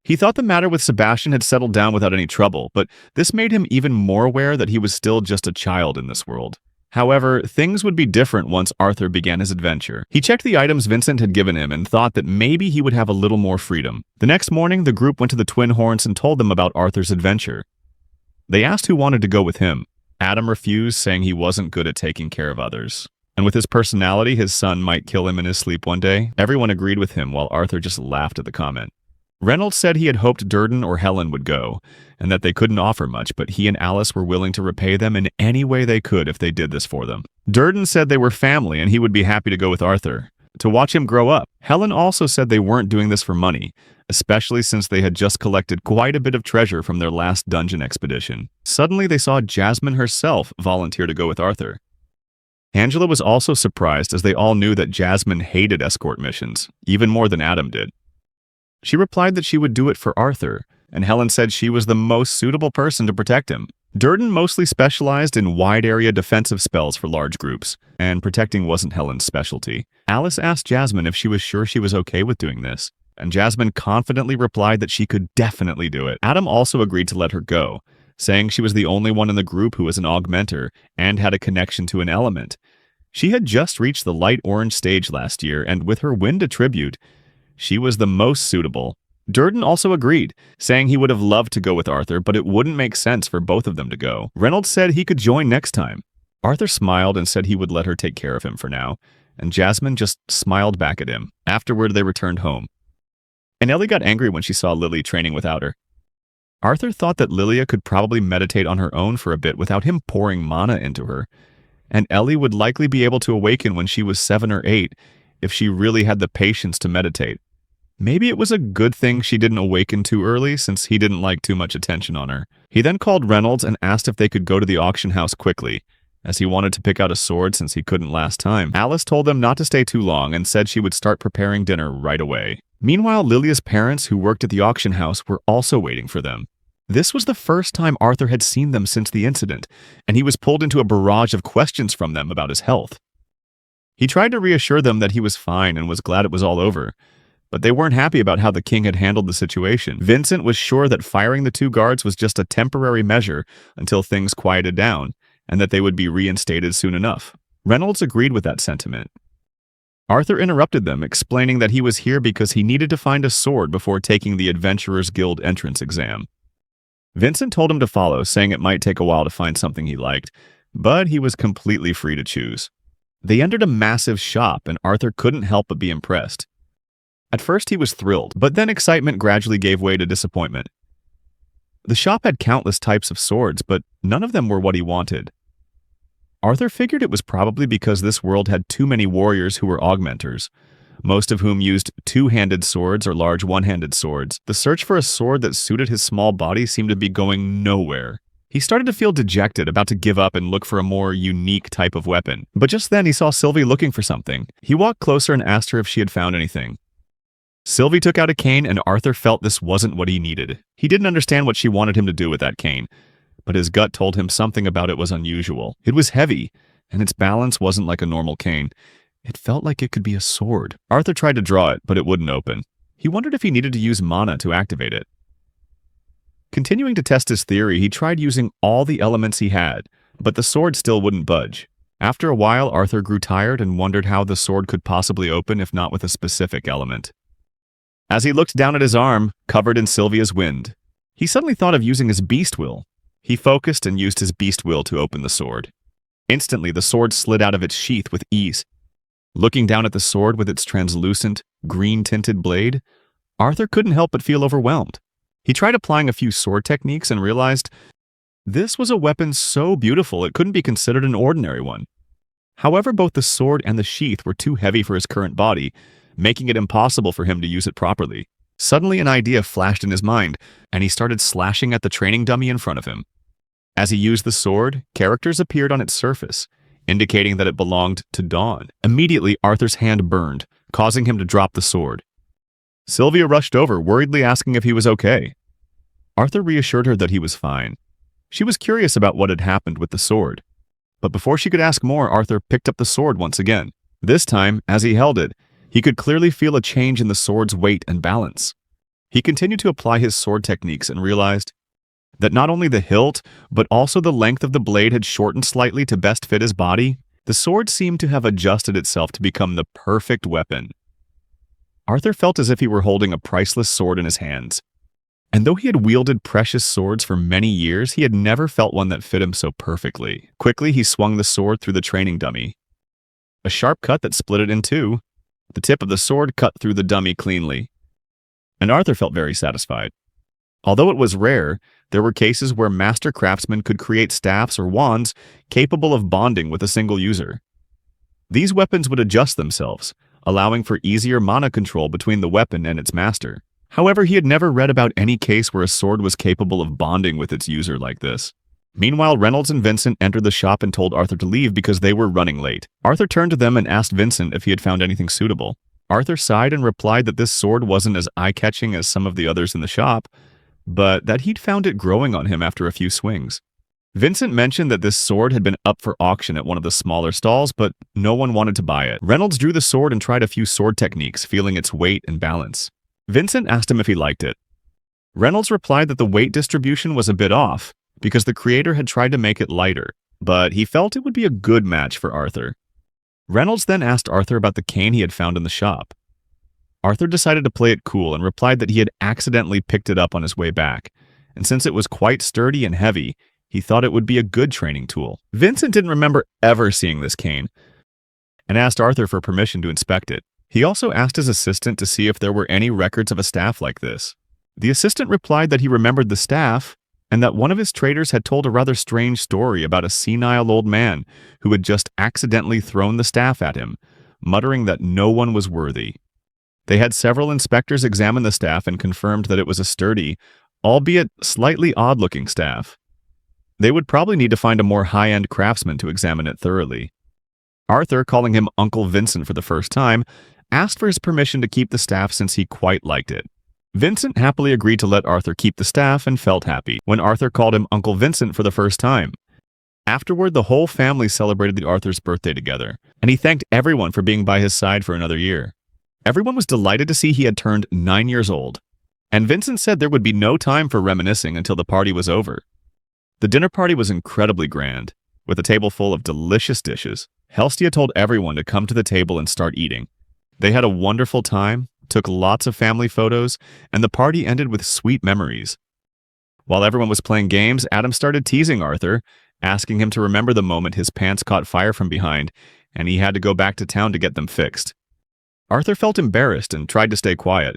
He thought the matter with Sebastian had settled down without any trouble, but this made him even more aware that he was still just a child in this world. However, things would be different once Arthur began his adventure. He checked the items Vincent had given him and thought that maybe he would have a little more freedom. The next morning, the group went to the Twin Horns and told them about Arthur's adventure. They asked who wanted to go with him. Adam refused, saying he wasn't good at taking care of others. And with his personality, his son might kill him in his sleep one day. Everyone agreed with him, while Arthur just laughed at the comment. Reynolds said he had hoped Durden or Helen would go, and that they couldn't offer much, but he and Alice were willing to repay them in any way they could if they did this for them. Durden said they were family and he would be happy to go with Arthur, to watch him grow up. Helen also said they weren't doing this for money, especially since they had just collected quite a bit of treasure from their last dungeon expedition. Suddenly, they saw Jasmine herself volunteer to go with Arthur. Angela was also surprised, as they all knew that Jasmine hated escort missions, even more than Adam did. She replied that she would do it for Arthur, and Helen said she was the most suitable person to protect him. Durden mostly specialized in wide-area defensive spells for large groups, and protecting wasn't Helen's specialty. Alice asked Jasmine if she was sure she was okay with doing this, and Jasmine confidently replied that she could definitely do it. Adam also agreed to let her go, saying she was the only one in the group who was an augmenter and had a connection to an element. She had just reached the light orange stage last year, and with her wind attribute, she was the most suitable. Durden also agreed, saying he would have loved to go with Arthur, but it wouldn't make sense for both of them to go. Reynolds said he could join next time. Arthur smiled and said he would let her take care of him for now, and Jasmine just smiled back at him. Afterward, they returned home. And Ellie got angry when she saw Lily training without her. Arthur thought that Lilia could probably meditate on her own for a bit without him pouring mana into her, and Ellie would likely be able to awaken when she was 7 or 8 if she really had the patience to meditate. Maybe it was a good thing she didn't awaken too early, since he didn't like too much attention on her. He then called Reynolds and asked if they could go to the auction house quickly, as he wanted to pick out a sword since he couldn't last time. Alice told them not to stay too long and said she would start preparing dinner right away. Meanwhile, Lilia's parents, who worked at the auction house, were also waiting for them. This was the first time Arthur had seen them since the incident, and he was pulled into a barrage of questions from them about his health. He tried to reassure them that he was fine and was glad it was all over, but they weren't happy about how the king had handled the situation. Vincent was sure that firing the 2 guards was just a temporary measure until things quieted down, and that they would be reinstated soon enough. Reynolds agreed with that sentiment. Arthur interrupted them, explaining that he was here because he needed to find a sword before taking the Adventurers Guild entrance exam. Vincent told him to follow, saying it might take a while to find something he liked, but he was completely free to choose. They entered a massive shop, and Arthur couldn't help but be impressed. At first he was thrilled, but then excitement gradually gave way to disappointment. The shop had countless types of swords, but none of them were what he wanted. Arthur figured it was probably because this world had too many warriors who were augmenters, most of whom used 2-handed swords or large 1-handed swords. The search for a sword that suited his small body seemed to be going nowhere. He started to feel dejected, about to give up and look for a more unique type of weapon. But just then he saw Sylvie looking for something. He walked closer and asked her if she had found anything. Sylvie took out a cane, and Arthur felt this wasn't what he needed. He didn't understand what she wanted him to do with that cane, but his gut told him something about it was unusual. It was heavy, and its balance wasn't like a normal cane. It felt like it could be a sword. Arthur tried to draw it, but it wouldn't open. He wondered if he needed to use mana to activate it. Continuing to test his theory, he tried using all the elements he had, but the sword still wouldn't budge. After a while, Arthur grew tired and wondered how the sword could possibly open if not with a specific element. As he looked down at his arm, covered in Sylvia's wind, he suddenly thought of using his beast will. He focused and used his beast will to open the sword. Instantly, the sword slid out of its sheath with ease. Looking down at the sword with its translucent, green-tinted blade, Arthur couldn't help but feel overwhelmed. He tried applying a few sword techniques and realized this was a weapon so beautiful it couldn't be considered an ordinary one. However, both the sword and the sheath were too heavy for his current body, making it impossible for him to use it properly. Suddenly, an idea flashed in his mind, and he started slashing at the training dummy in front of him. As he used the sword, characters appeared on its surface, indicating that it belonged to Dawn. Immediately, Arthur's hand burned, causing him to drop the sword. Sylvia rushed over, worriedly asking if he was okay. Arthur reassured her that he was fine. She was curious about what had happened with the sword. But before she could ask more, Arthur picked up the sword once again. This time, as he held it, he could clearly feel a change in the sword's weight and balance. He continued to apply his sword techniques and realized that not only the hilt, but also the length of the blade had shortened slightly to best fit his body. The sword seemed to have adjusted itself to become the perfect weapon. Arthur felt as if he were holding a priceless sword in his hands. And though he had wielded precious swords for many years, he had never felt one that fit him so perfectly. Quickly, he swung the sword through the training dummy. A sharp cut that split it in two. The tip of the sword cut through the dummy cleanly. And Arthur felt very satisfied. Although it was rare, there were cases where master craftsmen could create staffs or wands capable of bonding with a single user. These weapons would adjust themselves, allowing for easier mana control between the weapon and its master. However, he had never read about any case where a sword was capable of bonding with its user like this. Meanwhile, Reynolds and Vincent entered the shop and told Arthur to leave because they were running late. Arthur turned to them and asked Vincent if he had found anything suitable. Arthur sighed and replied that this sword wasn't as eye-catching as some of the others in the shop, but that he'd found it growing on him after a few swings. Vincent mentioned that this sword had been up for auction at one of the smaller stalls, but no one wanted to buy it. Reynolds drew the sword and tried a few sword techniques, feeling its weight and balance. Vincent asked him if he liked it. Reynolds replied that the weight distribution was a bit off, because the creator had tried to make it lighter, but he felt it would be a good match for Arthur. Reynolds then asked Arthur about the cane he had found in the shop. Arthur decided to play it cool and replied that he had accidentally picked it up on his way back, and since it was quite sturdy and heavy, he thought it would be a good training tool. Vincent didn't remember ever seeing this cane, and asked Arthur for permission to inspect it. He also asked his assistant to see if there were any records of a staff like this. The assistant replied that he remembered the staff, and that one of his traders had told a rather strange story about a senile old man who had just accidentally thrown the staff at him, muttering that no one was worthy. They had several inspectors examine the staff and confirmed that it was a sturdy, albeit slightly odd-looking staff. They would probably need to find a more high-end craftsman to examine it thoroughly. Arthur, calling him Uncle Vincent for the first time, asked for his permission to keep the staff since he quite liked it. Vincent happily agreed to let Arthur keep the staff and felt happy when Arthur called him Uncle Vincent for the first time. Afterward, the whole family celebrated Arthur's birthday together, and he thanked everyone for being by his side for another year. Everyone was delighted to see he had turned 9 years old, and Vincent said there would be no time for reminiscing until the party was over. The dinner party was incredibly grand, with a table full of delicious dishes. Helstia told everyone to come to the table and start eating. They had a wonderful time, took lots of family photos, and the party ended with sweet memories. While everyone was playing games, Adam started teasing Arthur, asking him to remember the moment his pants caught fire from behind, and he had to go back to town to get them fixed. Arthur felt embarrassed and tried to stay quiet.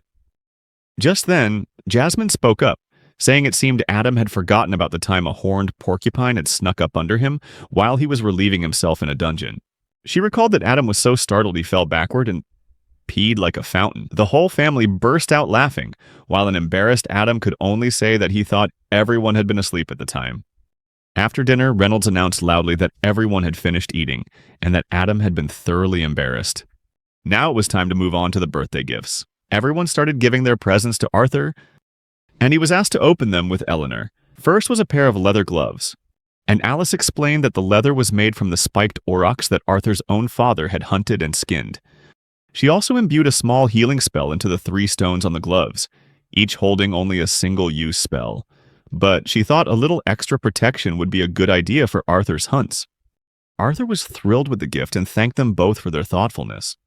Just then, Jasmine spoke up, saying it seemed Adam had forgotten about the time a horned porcupine had snuck up under him while he was relieving himself in a dungeon. She recalled that Adam was so startled he fell backward and peed like a fountain. The whole family burst out laughing, while an embarrassed Adam could only say that he thought everyone had been asleep at the time. After dinner, Reynolds announced loudly that everyone had finished eating, and that Adam had been thoroughly embarrassed. Now it was time to move on to the birthday gifts. Everyone started giving their presents to Arthur, and he was asked to open them with Eleanor. First was a pair of leather gloves, and Alice explained that the leather was made from the spiked aurochs that Arthur's own father had hunted and skinned. She also imbued a small healing spell into the 3 stones on the gloves, each holding only a single-use spell. But she thought a little extra protection would be a good idea for Arthur's hunts. Arthur was thrilled with the gift and thanked them both for their thoughtfulness.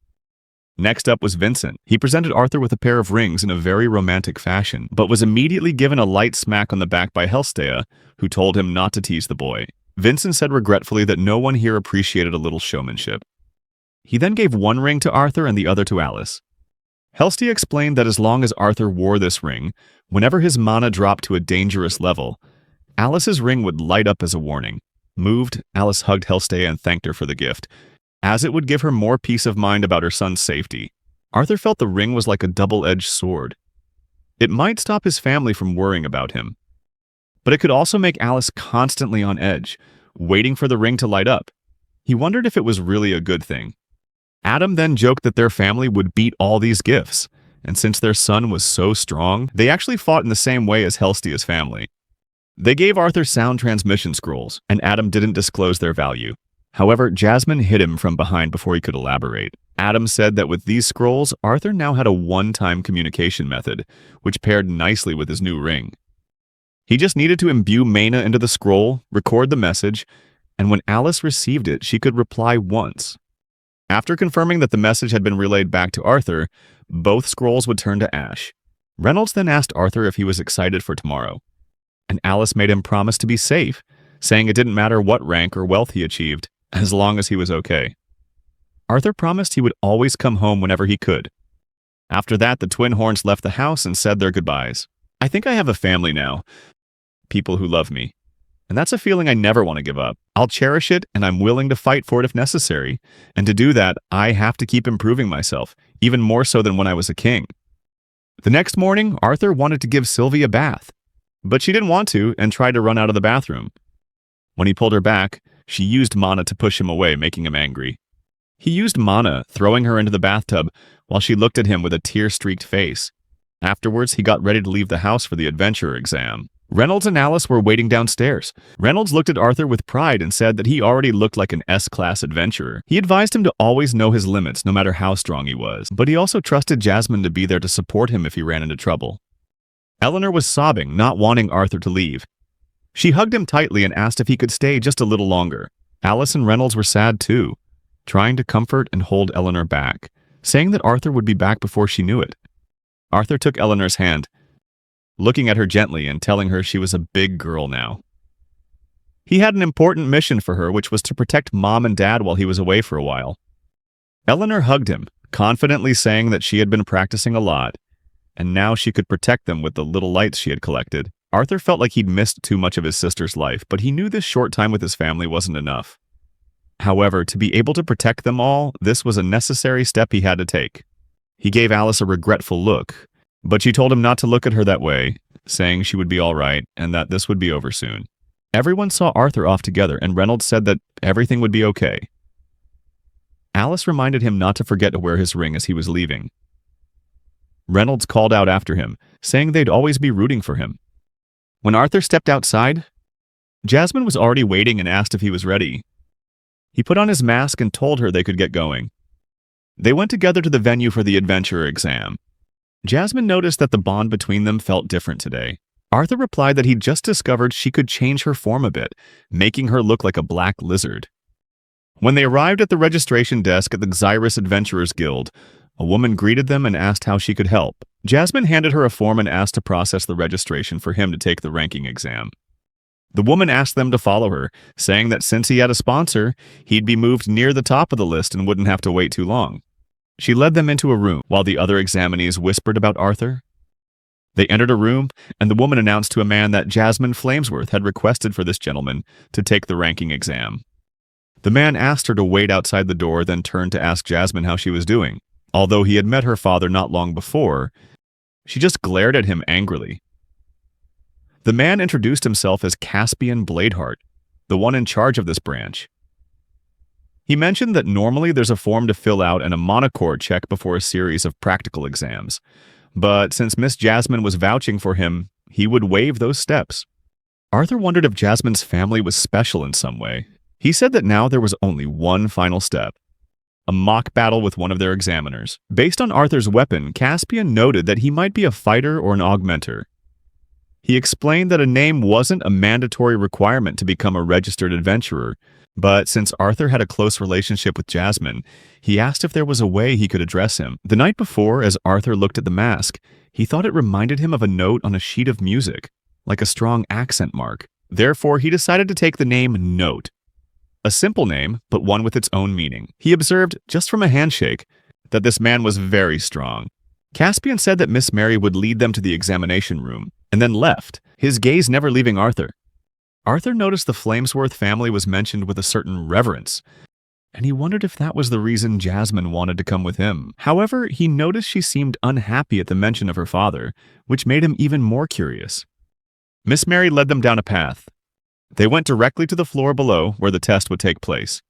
Next up was Vincent. He presented Arthur with a pair of rings in a very romantic fashion, but was immediately given a light smack on the back by Helstea, who told him not to tease the boy. Vincent said regretfully that no one here appreciated a little showmanship. He then gave one ring to Arthur and the other to Alice. Helstea explained that as long as Arthur wore this ring, whenever his mana dropped to a dangerous level, Alice's ring would light up as a warning. Moved, Alice hugged Helstea and thanked her for the gift, as it would give her more peace of mind about her son's safety. Arthur felt the ring was like a double-edged sword. It might stop his family from worrying about him, but it could also make Alice constantly on edge, waiting for the ring to light up. He wondered if it was really a good thing. Adam then joked that their family would beat all these gifts, and since their son was so strong, they actually fought in the same way as Helstea's family. They gave Arthur sound transmission scrolls, and Adam didn't disclose their value. However, Jasmine hit him from behind before he could elaborate. Adam said that with these scrolls, Arthur now had a one-time communication method, which paired nicely with his new ring. He just needed to imbue mana into the scroll, record the message, and when Alice received it, she could reply once. After confirming that the message had been relayed back to Arthur, both scrolls would turn to ash. Reynolds then asked Arthur if he was excited for tomorrow, and Alice made him promise to be safe, saying it didn't matter what rank or wealth he achieved, as long as he was okay. Arthur promised he would always come home whenever he could. After that, the twin horns left the house and said their goodbyes. I think I have a family now, people who love me. And that's a feeling I never want to give up. I'll cherish it, and I'm willing to fight for it if necessary. And to do that, I have to keep improving myself, even more so than when I was a king. The next morning, Arthur wanted to give Sylvie a bath, but she didn't want to and tried to run out of the bathroom. When he pulled her back, she used mana to push him away, making him angry. He used mana, throwing her into the bathtub while she looked at him with a tear-streaked face. Afterwards, he got ready to leave the house for the adventure exam. Reynolds and Alice were waiting downstairs. Reynolds looked at Arthur with pride and said that he already looked like an S-class adventurer. He advised him to always know his limits, no matter how strong he was, but he also trusted Jasmine to be there to support him if he ran into trouble. Eleanor was sobbing, not wanting Arthur to leave. She hugged him tightly and asked if he could stay just a little longer. Alice and Reynolds were sad too, trying to comfort and hold Eleanor back, saying that Arthur would be back before she knew it. Arthur took Eleanor's hand, looking at her gently and telling her she was a big girl now. He had an important mission for her, which was to protect Mom and Dad while he was away for a while. Eleanor hugged him, confidently saying that she had been practicing a lot, and now she could protect them with the little lights she had collected. Arthur felt like he'd missed too much of his sister's life, but he knew this short time with his family wasn't enough. However, to be able to protect them all, this was a necessary step he had to take. He gave Alice a regretful look, but she told him not to look at her that way, saying she would be all right and that this would be over soon. Everyone saw Arthur off together, and Reynolds said that everything would be okay. Alice reminded him not to forget to wear his ring as he was leaving. Reynolds called out after him, saying they'd always be rooting for him. When Arthur stepped outside, Jasmine was already waiting and asked if he was ready. He put on his mask and told her they could get going. They went together to the venue for the adventure exam. Jasmine noticed that the bond between them felt different today. Arthur replied that he'd just discovered she could change her form a bit, making her look like a black lizard. When they arrived at the registration desk at the Xyrus Adventurers Guild, a woman greeted them and asked how she could help. Jasmine handed her a form and asked to process the registration for him to take the ranking exam. The woman asked them to follow her, saying that since he had a sponsor, he'd be moved near the top of the list and wouldn't have to wait too long. She led them into a room while the other examinees whispered about Arthur. They entered a room, and the woman announced to a man that Jasmine Flamesworth had requested for this gentleman to take the ranking exam. The man asked her to wait outside the door, then turned to ask Jasmine how she was doing. Although he had met her father not long before, she just glared at him angrily. The man introduced himself as Caspian Bladeheart, the one in charge of this branch. He mentioned that normally there's a form to fill out and a monochord check before a series of practical exams, but since Miss Jasmine was vouching for him, he would waive those steps. Arthur wondered if Jasmine's family was special in some way. He said that now there was only one final step: a mock battle with one of their examiners. Based on Arthur's weapon, Caspian noted that he might be a fighter or an augmenter. He explained that a name wasn't a mandatory requirement to become a registered adventurer, but since Arthur had a close relationship with Jasmine, he asked if there was a way he could address him. The night before, as Arthur looked at the mask, he thought it reminded him of a note on a sheet of music, like a strong accent mark. Therefore, he decided to take the name Note. A simple name, but one with its own meaning. He observed, just from a handshake, that this man was very strong. Caspian said that Miss Mary would lead them to the examination room, and then left, his gaze never leaving Arthur. Arthur noticed the Flamesworth family was mentioned with a certain reverence, and he wondered if that was the reason Jasmine wanted to come with him. However, he noticed she seemed unhappy at the mention of her father, which made him even more curious. Miss Mary led them down a path. They went directly to the floor below where the test would take place.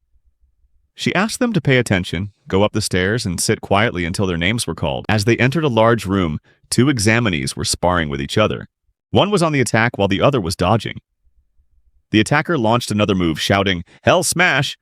She asked them to pay attention, go up the stairs, and sit quietly until their names were called. As they entered a large room, two examinees were sparring with each other. One was on the attack while the other was dodging. The attacker launched another move, shouting, "Hell smash!"